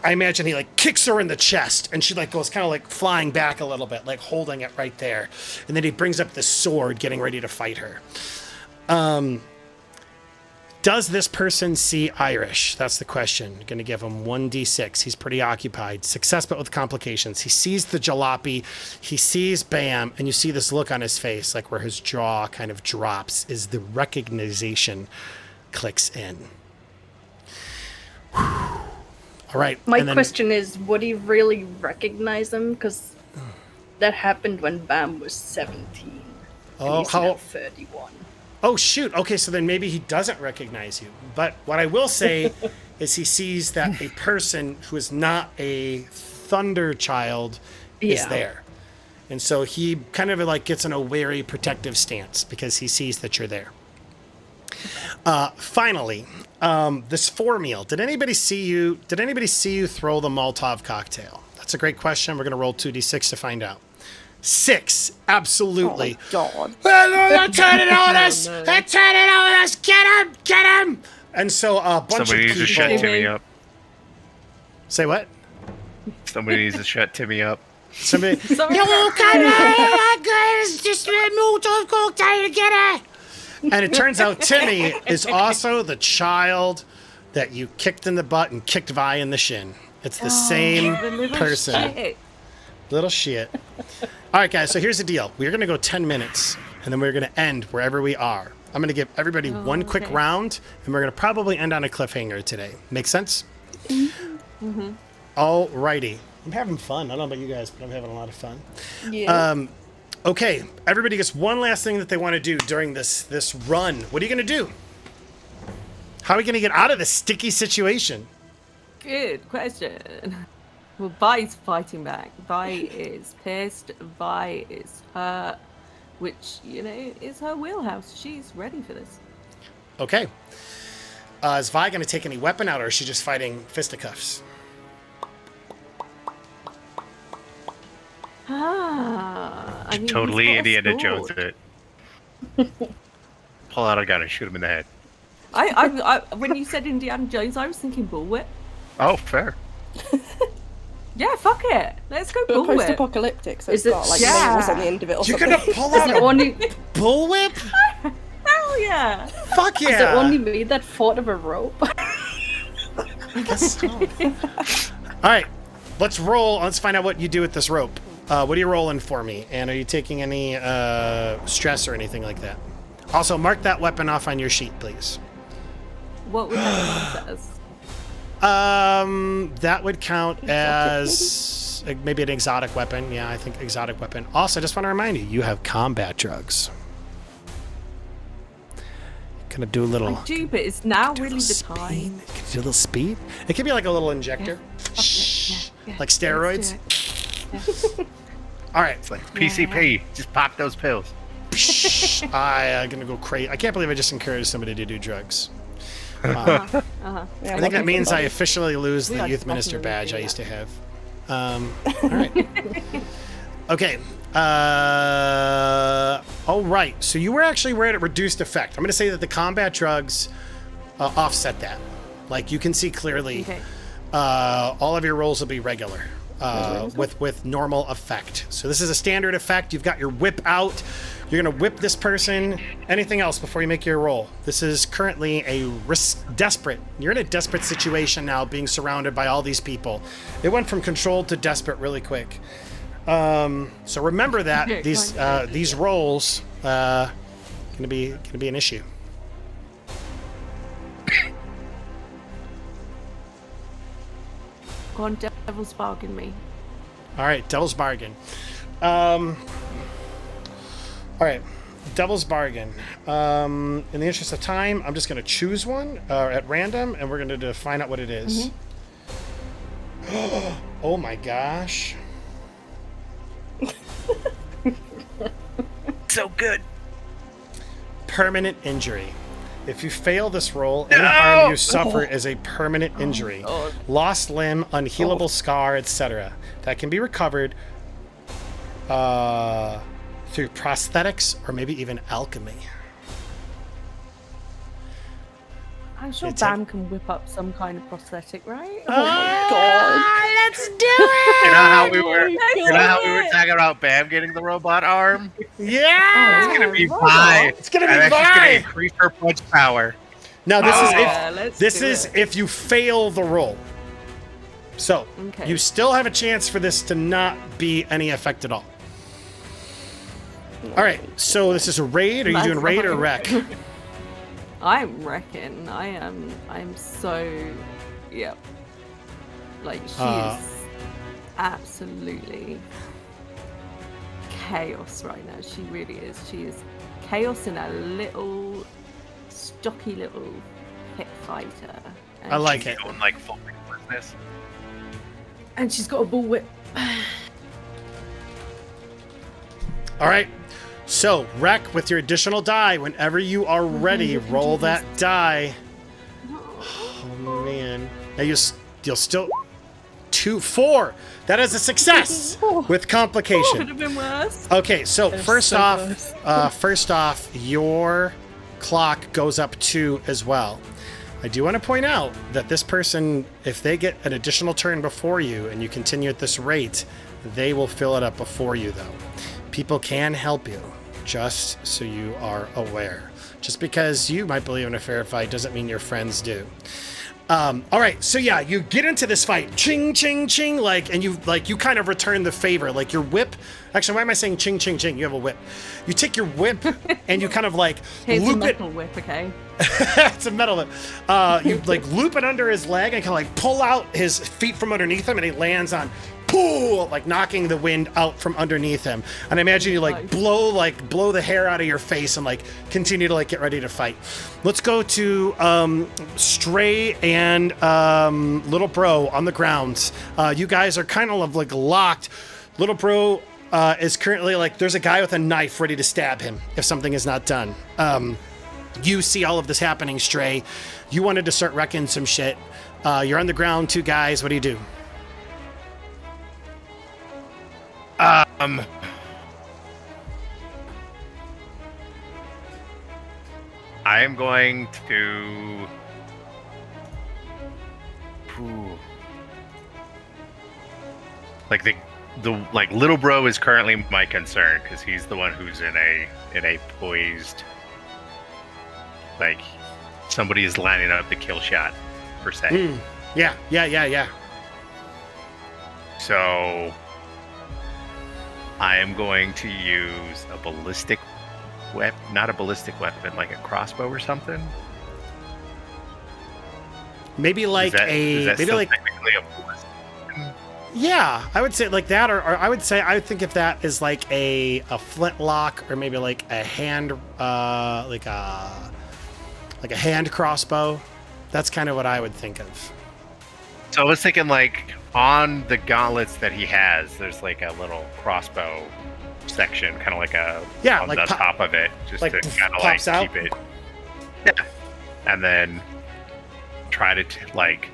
I imagine he kicks her in the chest, and she goes kind of flying back a little bit, holding it right there. And then he brings up the sword, getting ready to fight her. Does this person see Irish? That's the question. Going to give him 1d6. He's pretty occupied. Success, but with complications. He sees the jalopy. He sees Bam, and you see this look on his face, where his jaw kind of drops as the recognition clicks in. All right. My question is, would he really recognize him? Because that happened when Bam was 17. Oh, he's now 31. Oh, shoot. Okay, so then maybe he doesn't recognize you. But what I will say is he sees that a person who is not a Thunder child is there. And so he kind of gets in a wary, protective stance because he sees that you're there. Finally, this 4 meal. Did anybody see you throw the Molotov cocktail? That's a great question. We're going to roll 2d6 to find out. 6, absolutely. Oh my god. They're turning on us! They're turning on us! Get him! Get him! And so a bunch Somebody of needs people... to shut Timmy up. Say what? Somebody needs to shut Timmy up. Somebody... You come on! It's just a Molotov cocktail to get her! And it turns out Timmy is also the child that you kicked in the butt and kicked Vi in the shin. It's the same person. Shit. Little shit. All right, guys, so here's the deal. We're going to go 10 minutes, and then we're going to end wherever we are. I'm going to give everybody one quick round, and we're going to probably end on a cliffhanger today. Make sense? Mm-hmm. All righty. I'm having fun. I don't know about you guys, but I'm having a lot of fun. Yeah. Okay, everybody gets one last thing that they want to do during this run. What are you going to do? How are we going to get out of this sticky situation? Good question. Well, Vi's fighting back. Vi is pissed. Vi is hurt, which, is her wheelhouse. She's ready for this. Okay. Is Vi going to take any weapon out, or is she just fighting fisticuffs? I mean, Totally he's got a Indiana Jones sword. it. Pull out a gun and shoot him in the head. I when you said Indiana Jones, I was thinking bullwhip. Oh, fair. Yeah, fuck it. Let's go But bullwhip. post-apocalyptic, so Is it's it- got Yeah. nails on the end of it or You're something. going to pull Is out it a only bullwhip? Hell yeah. Fuck yeah. is it only me that thought of a rope? I guess so. All right, let's roll. Let's find out what you do with this rope. What are you rolling for me? And are you taking any stress or anything like that? Also, mark that weapon off on your sheet, please. What would that count as? That would count as maybe an exotic weapon. Yeah, I think exotic weapon. Also, I just want to remind you, you have combat drugs. Gonna do a little. I do, but it's now do a really little the speed. time. Can you do a little speed? It could be like a little injector. Yeah, Like steroids. let's do it. All right. It's like PCP. Just pop those pills. I'm gonna go crazy. I can't believe I just encouraged somebody to do drugs. Yeah, I think that means I officially lose We the are youth minister definitely badge I doing used to have. All right. Okay. All right. So you were actually at reduced effect. I'm going to say that the combat drugs offset that. Like you can see clearly, Okay. all of your rolls will be regular with normal effect. So this is a standard effect. You've got your whip out. You're going to whip this person. Anything else before you make your roll? This is currently a desperate. You're in a desperate situation now, being surrounded by all these people. It went from controlled to desperate really quick. So remember that Yeah, these rolls gonna be an issue. Go on, devil's bargain me. All right, devil's bargain. All right, devil's bargain. In the interest of time, I'm just gonna choose one at random, and we're gonna find out what it is. Oh my gosh. So good. Permanent injury. If you fail this roll, any harm you suffer is a permanent injury. Lost limb, unhealable scar, etc. That can be recovered through prosthetics or maybe even alchemy. I'm sure It's like- Bam can whip up some kind of prosthetic, right? Oh my god. Let's do it! You know how we were? my You know how we were God. talking about Bam getting the robot arm? Yeah! It's gonna be Oh, Vi. It's gonna be And then she's Vi. gonna increase her punch power. Now this Oh. is Yeah, if let's this do is it. if you fail the roll. So Okay. you still have a chance for this to not be any effect at all. All right, so this is a raid. Are you That's doing raid or fine. wreck? I reckon I'm so yep. Like she Uh, is absolutely chaos right now. She really is. She is chaos in a little stocky little pit fighter. And I like it. Going like full business. And she's got a bullwhip. All right. So, wreck with your additional die. Whenever you are ready, roll that die. Oh man! Now you'll still 4. That is a success with Could complication. have been worse. Okay, so That is first so off, your clock goes up 2 as well. I do want to point out that this person, if they get an additional turn before you and you continue at this rate, they will fill it up before you, though. People can help you, just so you are aware. Just because you might believe in a fair fight doesn't mean your friends do. All right, so yeah, you get into this fight, ching, ching, ching, and you kind of return the favor, like your whip. Actually, why am I saying ching, ching, ching? You have a whip. You take your whip and you kind of Here's a loop it. metal whip, okay? It's a metal whip. You loop it under his leg and kind of pull out his feet from underneath him, and he lands on. Pull, knocking the wind out from underneath him. And I imagine you Nice. blow the hair out of your face and continue to get ready to fight. Let's go to Stray and Little Bro on the ground. You guys are kind of locked. Little Bro is currently there's a guy with a knife ready to stab him if something is not done. You see all of this happening, Stray. You wanted to start wrecking some shit. You're on the ground, 2 guys. What do you do? I am going to. Ooh. Little Bro is currently my concern because he's the one who's in a poised. Somebody is lining up the kill shot, per se. Yeah. So I am going to use a ballistic weapon, not a ballistic weapon, like a crossbow or something. Maybe like Is that maybe still like technically a ballistic? yeah, I would say like that, or I would think if that is like a flintlock, or maybe like a hand like a hand crossbow. That's kind of what I would think of. So I was thinking like on the gauntlets that he has, there's like a little crossbow section, kind of like a on like the top of it, just like to kind of like pops out? keep it. Yeah, and then try to like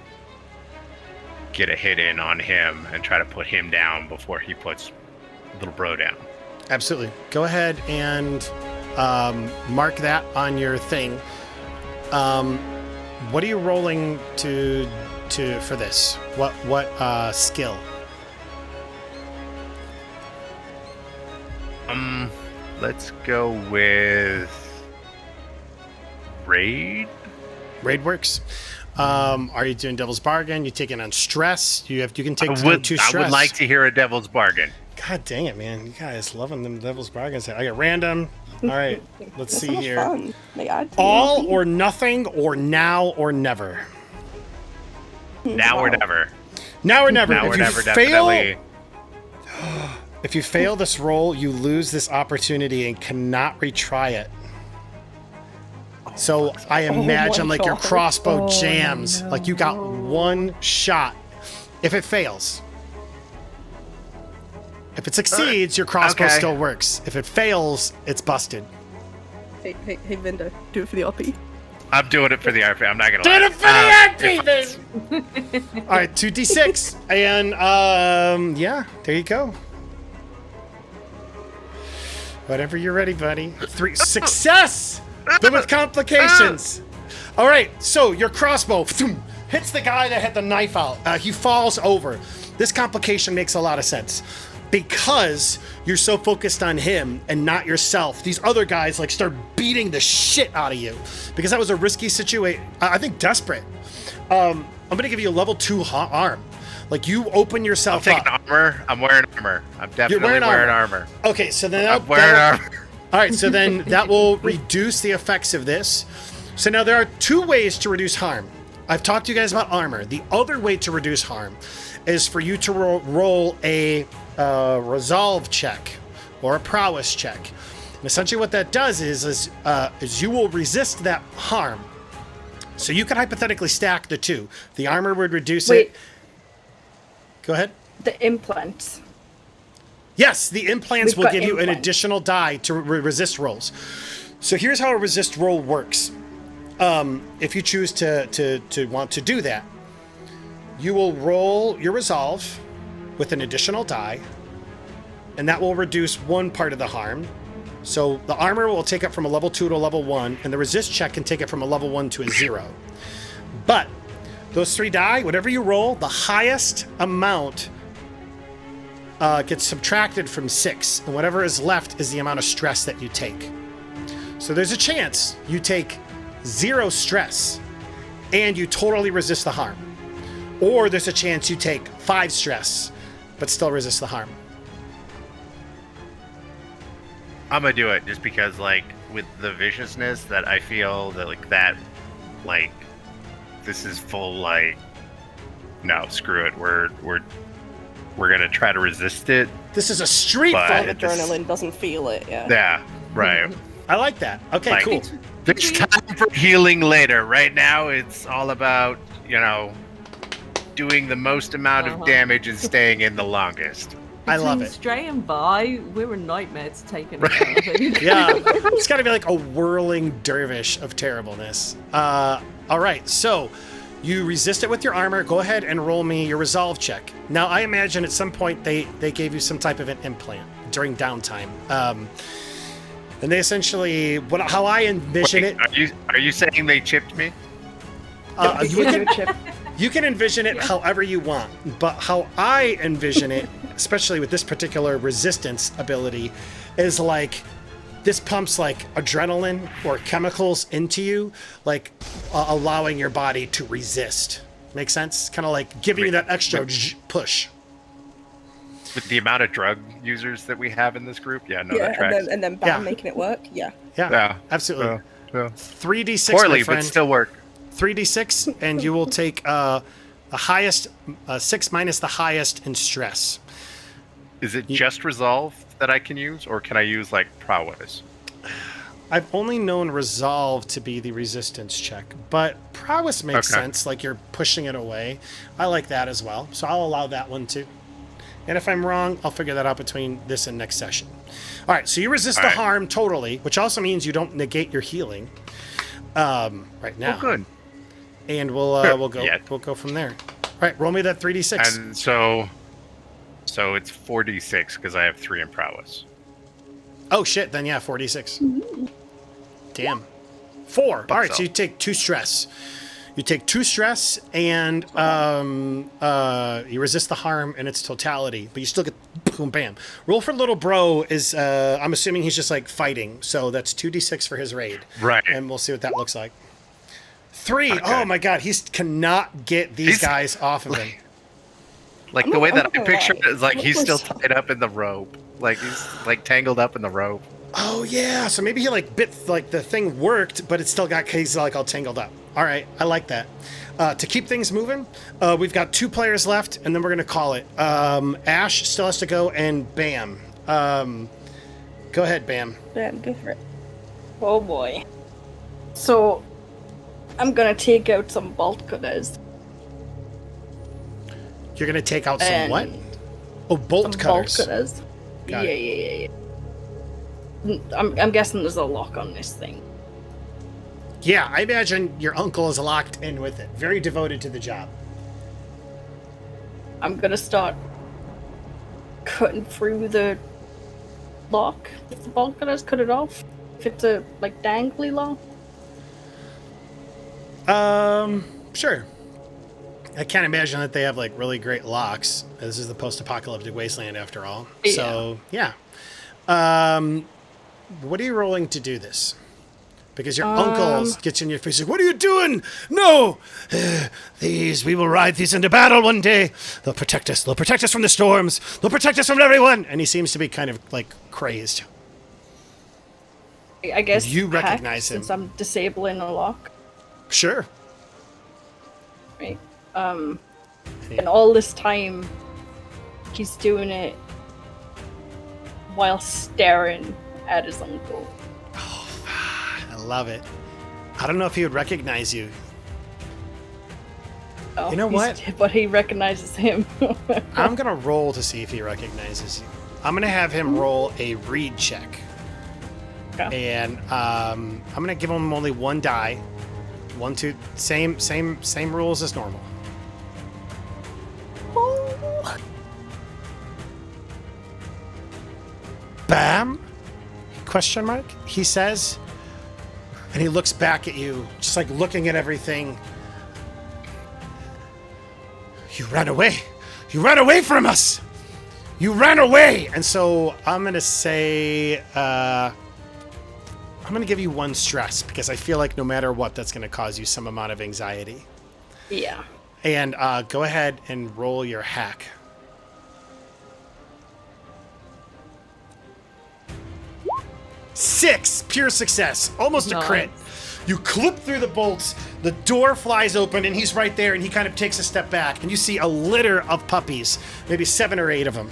get a hit in on him and try to put him down before he puts little bro down. Absolutely. Go ahead and mark that on your thing. What are you rolling to for this? What skill? Let's go with raid. Raid works. Are you doing Devil's Bargain? You taking on stress? You can take I on would 2 stress. like to hear a devil's bargain. God dang it, man! You guys loving them Devil's Bargains. I got random. All right, let's That's see so much here. fun. They add to the All RP. or nothing, or now or never. Now or Wow. never. Now or never. Now if or you never, fail, definitely. if you fail this roll, you lose this opportunity and cannot retry it. So I imagine my like your God. crossbow Oh, jams, like you got one shot. If it fails, if it succeeds, your crossbow Okay. still works. If it fails, it's busted. Hey, Vindo, do it for the RP. I'm doing it for the RP. I'm not gonna Do lie. it for the RP, All right, 2d6, and yeah, there you go. Whatever you're ready, buddy. 3 success, but with complications. All right, so your crossbow hits the guy that had the knife out. He falls over. This complication makes a lot of sense because you're so focused on him and not yourself. These other guys like start beating the shit out of you because that was a risky situation. I think desperate. I'm gonna give you a level 2 arm. Like you open I'm yourself taking up. armor. I'm wearing armor. I'm definitely wearing wearing armor. armor. Okay, so then I'm wearing armor. all right, so then that will reduce the effects of this. So now there are 2 ways to reduce harm. I've talked to you guys about armor. The other way to reduce harm is for you to roll a resolve check or a prowess check. And essentially what that does is you will resist that harm. So you could hypothetically stack the 2. The armor would reduce Wait. it. Go ahead. The implants. Yes, the implants We've will got give you an implants. additional die to resist rolls. So here's how a resist roll works. If you choose to want to do that, you will roll your resolve with an additional die, and that will reduce one part of the harm. So the armor will take it from a level 2 to a level 1, and the resist check can take it from a level 1 to a 0. But those 3 die, whatever you roll, the highest amount gets subtracted from 6, and whatever is left is the amount of stress that you take. So there's a chance you take 0 stress and you totally resist the harm. Or there's a chance you take 5 stress but still resist the harm. I'm gonna do it just because, like, with the viciousness that I feel that this is full. Like, no, screw it. We're gonna try to resist it. This is a street But- fight. It just- Adrenaline doesn't feel it, yeah. Yeah, right. I like that. Okay, Like- cool. There's time for healing later. Right now, it's all about, doing the most amount of damage and staying in the longest. I love Between it. Stray and Vi, we're a nightmare to take it out. I think. Yeah, it's got to be like a whirling dervish of terribleness. All right, so you resist it with your armor. Go ahead and roll me your resolve check. Now, I imagine at some point they gave you some type of an implant during downtime. And they essentially, how I envision Wait, it, are you saying they chipped me? you can envision it however you want. But how I envision it, especially with this particular resistance ability, is like this pumps like adrenaline or chemicals into you, like allowing your body to resist. Make sense? Kind of like giving you that extra push. With the amount of drug users that we have in this group, yeah, no, that yeah, tracks. and then bam, Yeah. making it work. Yeah. Yeah, Yeah, absolutely. yeah. 3d6, Poorly, my friend. but still work. 3d6, and you will take the highest, 6 minus the highest in stress. Is it just resolve that I can use, or can I use like prowess? I've only known resolve to be the resistance check, but prowess makes Okay. sense, like you're pushing it away. I like that as well, so I'll allow that one too. And if I'm wrong, I'll figure that out between this and next session. All right, so you resist All the right. harm totally, which also means you don't negate your healing right now. Oh, good. And we'll go Yeah. we'll go from there. All right, roll me that 3d6. And so it's 4d6 because I have 3 in prowess. Oh shit, then yeah, 4d6. Damn. 4. All right, so you take 2 stress. You take 2 stress, and you resist the harm in its totality, but you still get boom, bam. Roll for little bro is, I'm assuming he's just like fighting, so that's 2d6 for his raid. Right. And we'll see what that looks like. 3. Okay. Oh my god, he cannot get these He's- guys off of him. Like I'm the way not- that I'm I not picture gonna it is like lie. he's What still was- tied up in the rope. Like he's like tangled up in the rope. Oh yeah, so maybe he like bit, like the thing worked, but it still got, he's like all tangled up. All right, I like that. To keep things moving, we've got 2 players left, and then we're gonna call it. Ash still has to go, and Bam. Go ahead, Bam. Bam, go for it. Oh boy. So, I'm gonna take out some bolt cutters. You're gonna take out some And what? Oh, bolt Some cutters. bolt cutters. Got Yeah, it. yeah, yeah, yeah. I'm guessing there's a lock on this thing. Yeah, I imagine your uncle is locked in with it. Very devoted to the job. I'm gonna start cutting through the lock. If the bolt cutters cut it off. If it's a like dangly lock. Sure. I can't imagine that they have like really great locks. This is the post-apocalyptic wasteland after all. Yeah. So yeah. What are you rolling to do this? Because your uncle gets in your face like, "What are you doing? No! We will ride these into battle one day. They'll protect us. They'll protect us from the storms. They'll protect us from everyone." And he seems to be kind of like crazed. I guess You hack, recognize him. since I'm disabling a lock. Sure. Right. And all this time, he's doing it while staring at his uncle. I love it. I don't know if he would recognize you. Oh, You know he's- what? But he recognizes him. I'm gonna roll to see if he recognizes you. I'm gonna have him roll a read check, Okay. and I'm gonna give him only 1 die. 1, 2, same rules as normal. Bam? Question mark? He says, and he looks back at you, just like looking at everything. You ran away. You ran away from us. You ran away. And so I'm going to say, I'm going to give you 1 stress because I feel like no matter what, that's going to cause you some amount of anxiety. Yeah. And go ahead and roll your hack. Six, pure success, almost a crit. You clip through the bolts, the door flies open, and he's right there, and he kind of takes a step back, and you see a litter of puppies, maybe 7 or 8 of them.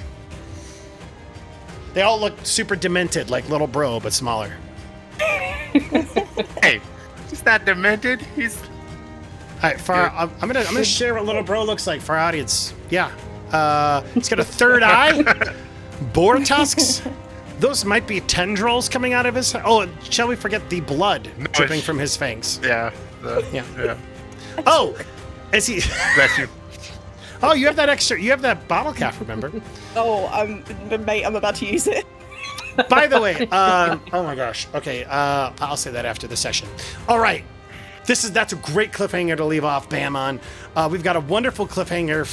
They all look super demented, like little bro, but smaller. Hey, he's not demented. He's All right, I'm gonna share what little bro looks like for our audience. Yeah, he's got a 3rd eye, boar tusks. Those might be tendrils coming out of his. Oh, shall we forget the blood dripping it's- from his fangs? yeah. Yeah. Oh, is he? Bless you. Oh, you have that extra. You have that bottle cap. Remember? Oh, mate, I'm about to use it. By the way, oh my gosh. Okay, I'll say that after the session. All right. That's a great cliffhanger to leave off Bam on. We've got a wonderful cliffhanger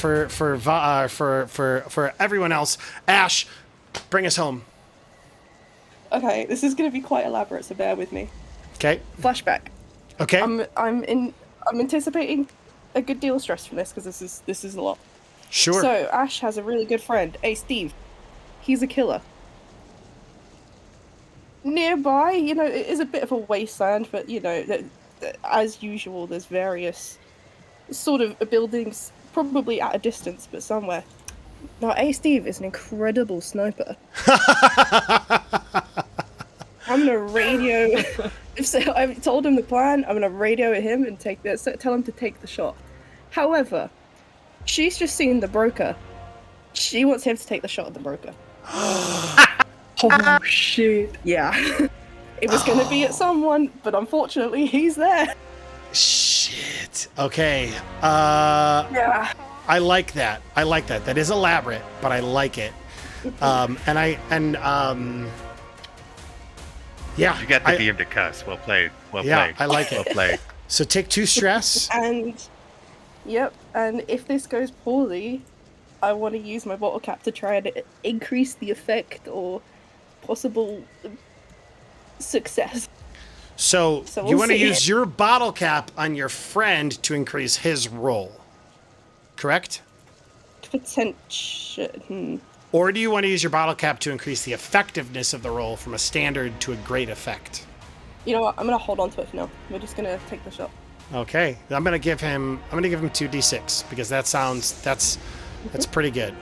for everyone else. Ash, bring us home. Okay, this is going to be quite elaborate, so bear with me. Okay. Flashback. Okay. I'm anticipating a good deal of stress from this because this is a lot. Sure. So Ash has a really good friend. Hey, Steve. He's a killer. Nearby, it is a bit of a wasteland, but as usual, there's various sort of buildings, probably at a distance, but somewhere. Now, A. Steve is an incredible sniper. I'm gonna radio. I've told him the plan. I'm gonna radio at him and tell him to take the shot. However, she's just seen the broker. She wants him to take the shot at the broker. Oh shit! Yeah, it was gonna be at someone, but unfortunately, he's there. Shit. Okay. Yeah. I like that. That is elaborate, but I like it. Yeah. You got the DM to cuss. Well played. Well Yeah, played. I like it. Well played. So take 2 stress. And if this goes poorly, I want to use my bottle cap to try and increase the effect or possible success. So we'll you want to see. use your bottle cap on your friend to increase his roll, correct? Potential. Or do you want to use your bottle cap to increase the effectiveness of the roll from a standard to a great effect? You know what? I'm gonna hold on to it for now. We're just gonna take the shot. Okay, I'm gonna give him 2d6 because that's pretty good.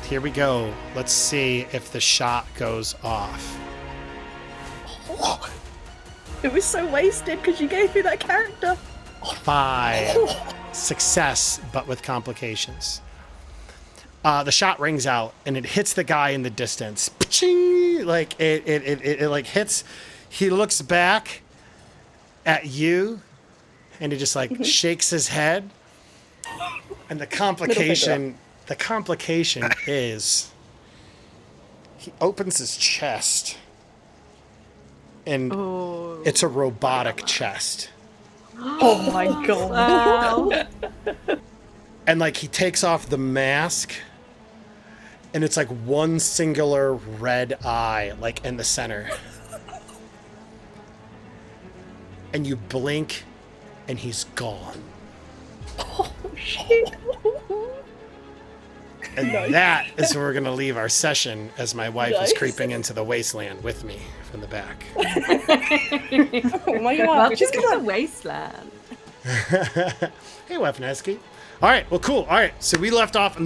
Here we go. Let's see if the shot goes off. It was so wasted because you gave me that character. 5. Success, but with complications. The shot rings out and it hits the guy in the distance. Paching! Like it like hits. He looks back at you and he just like shakes his head. And the complication is he opens his chest and it's a robotic chest. Oh my god! Wow. And like he takes off the mask and it's like one singular red eye like in the center. And you blink and he's gone. Oh shit! And that is where we're going to leave our session as my wife is Nice. creeping into the wasteland with me from the back. Oh my god! Welcome She's to gonna the wasteland. Hey, Wefneski. All right, well, cool. All right, so we left off in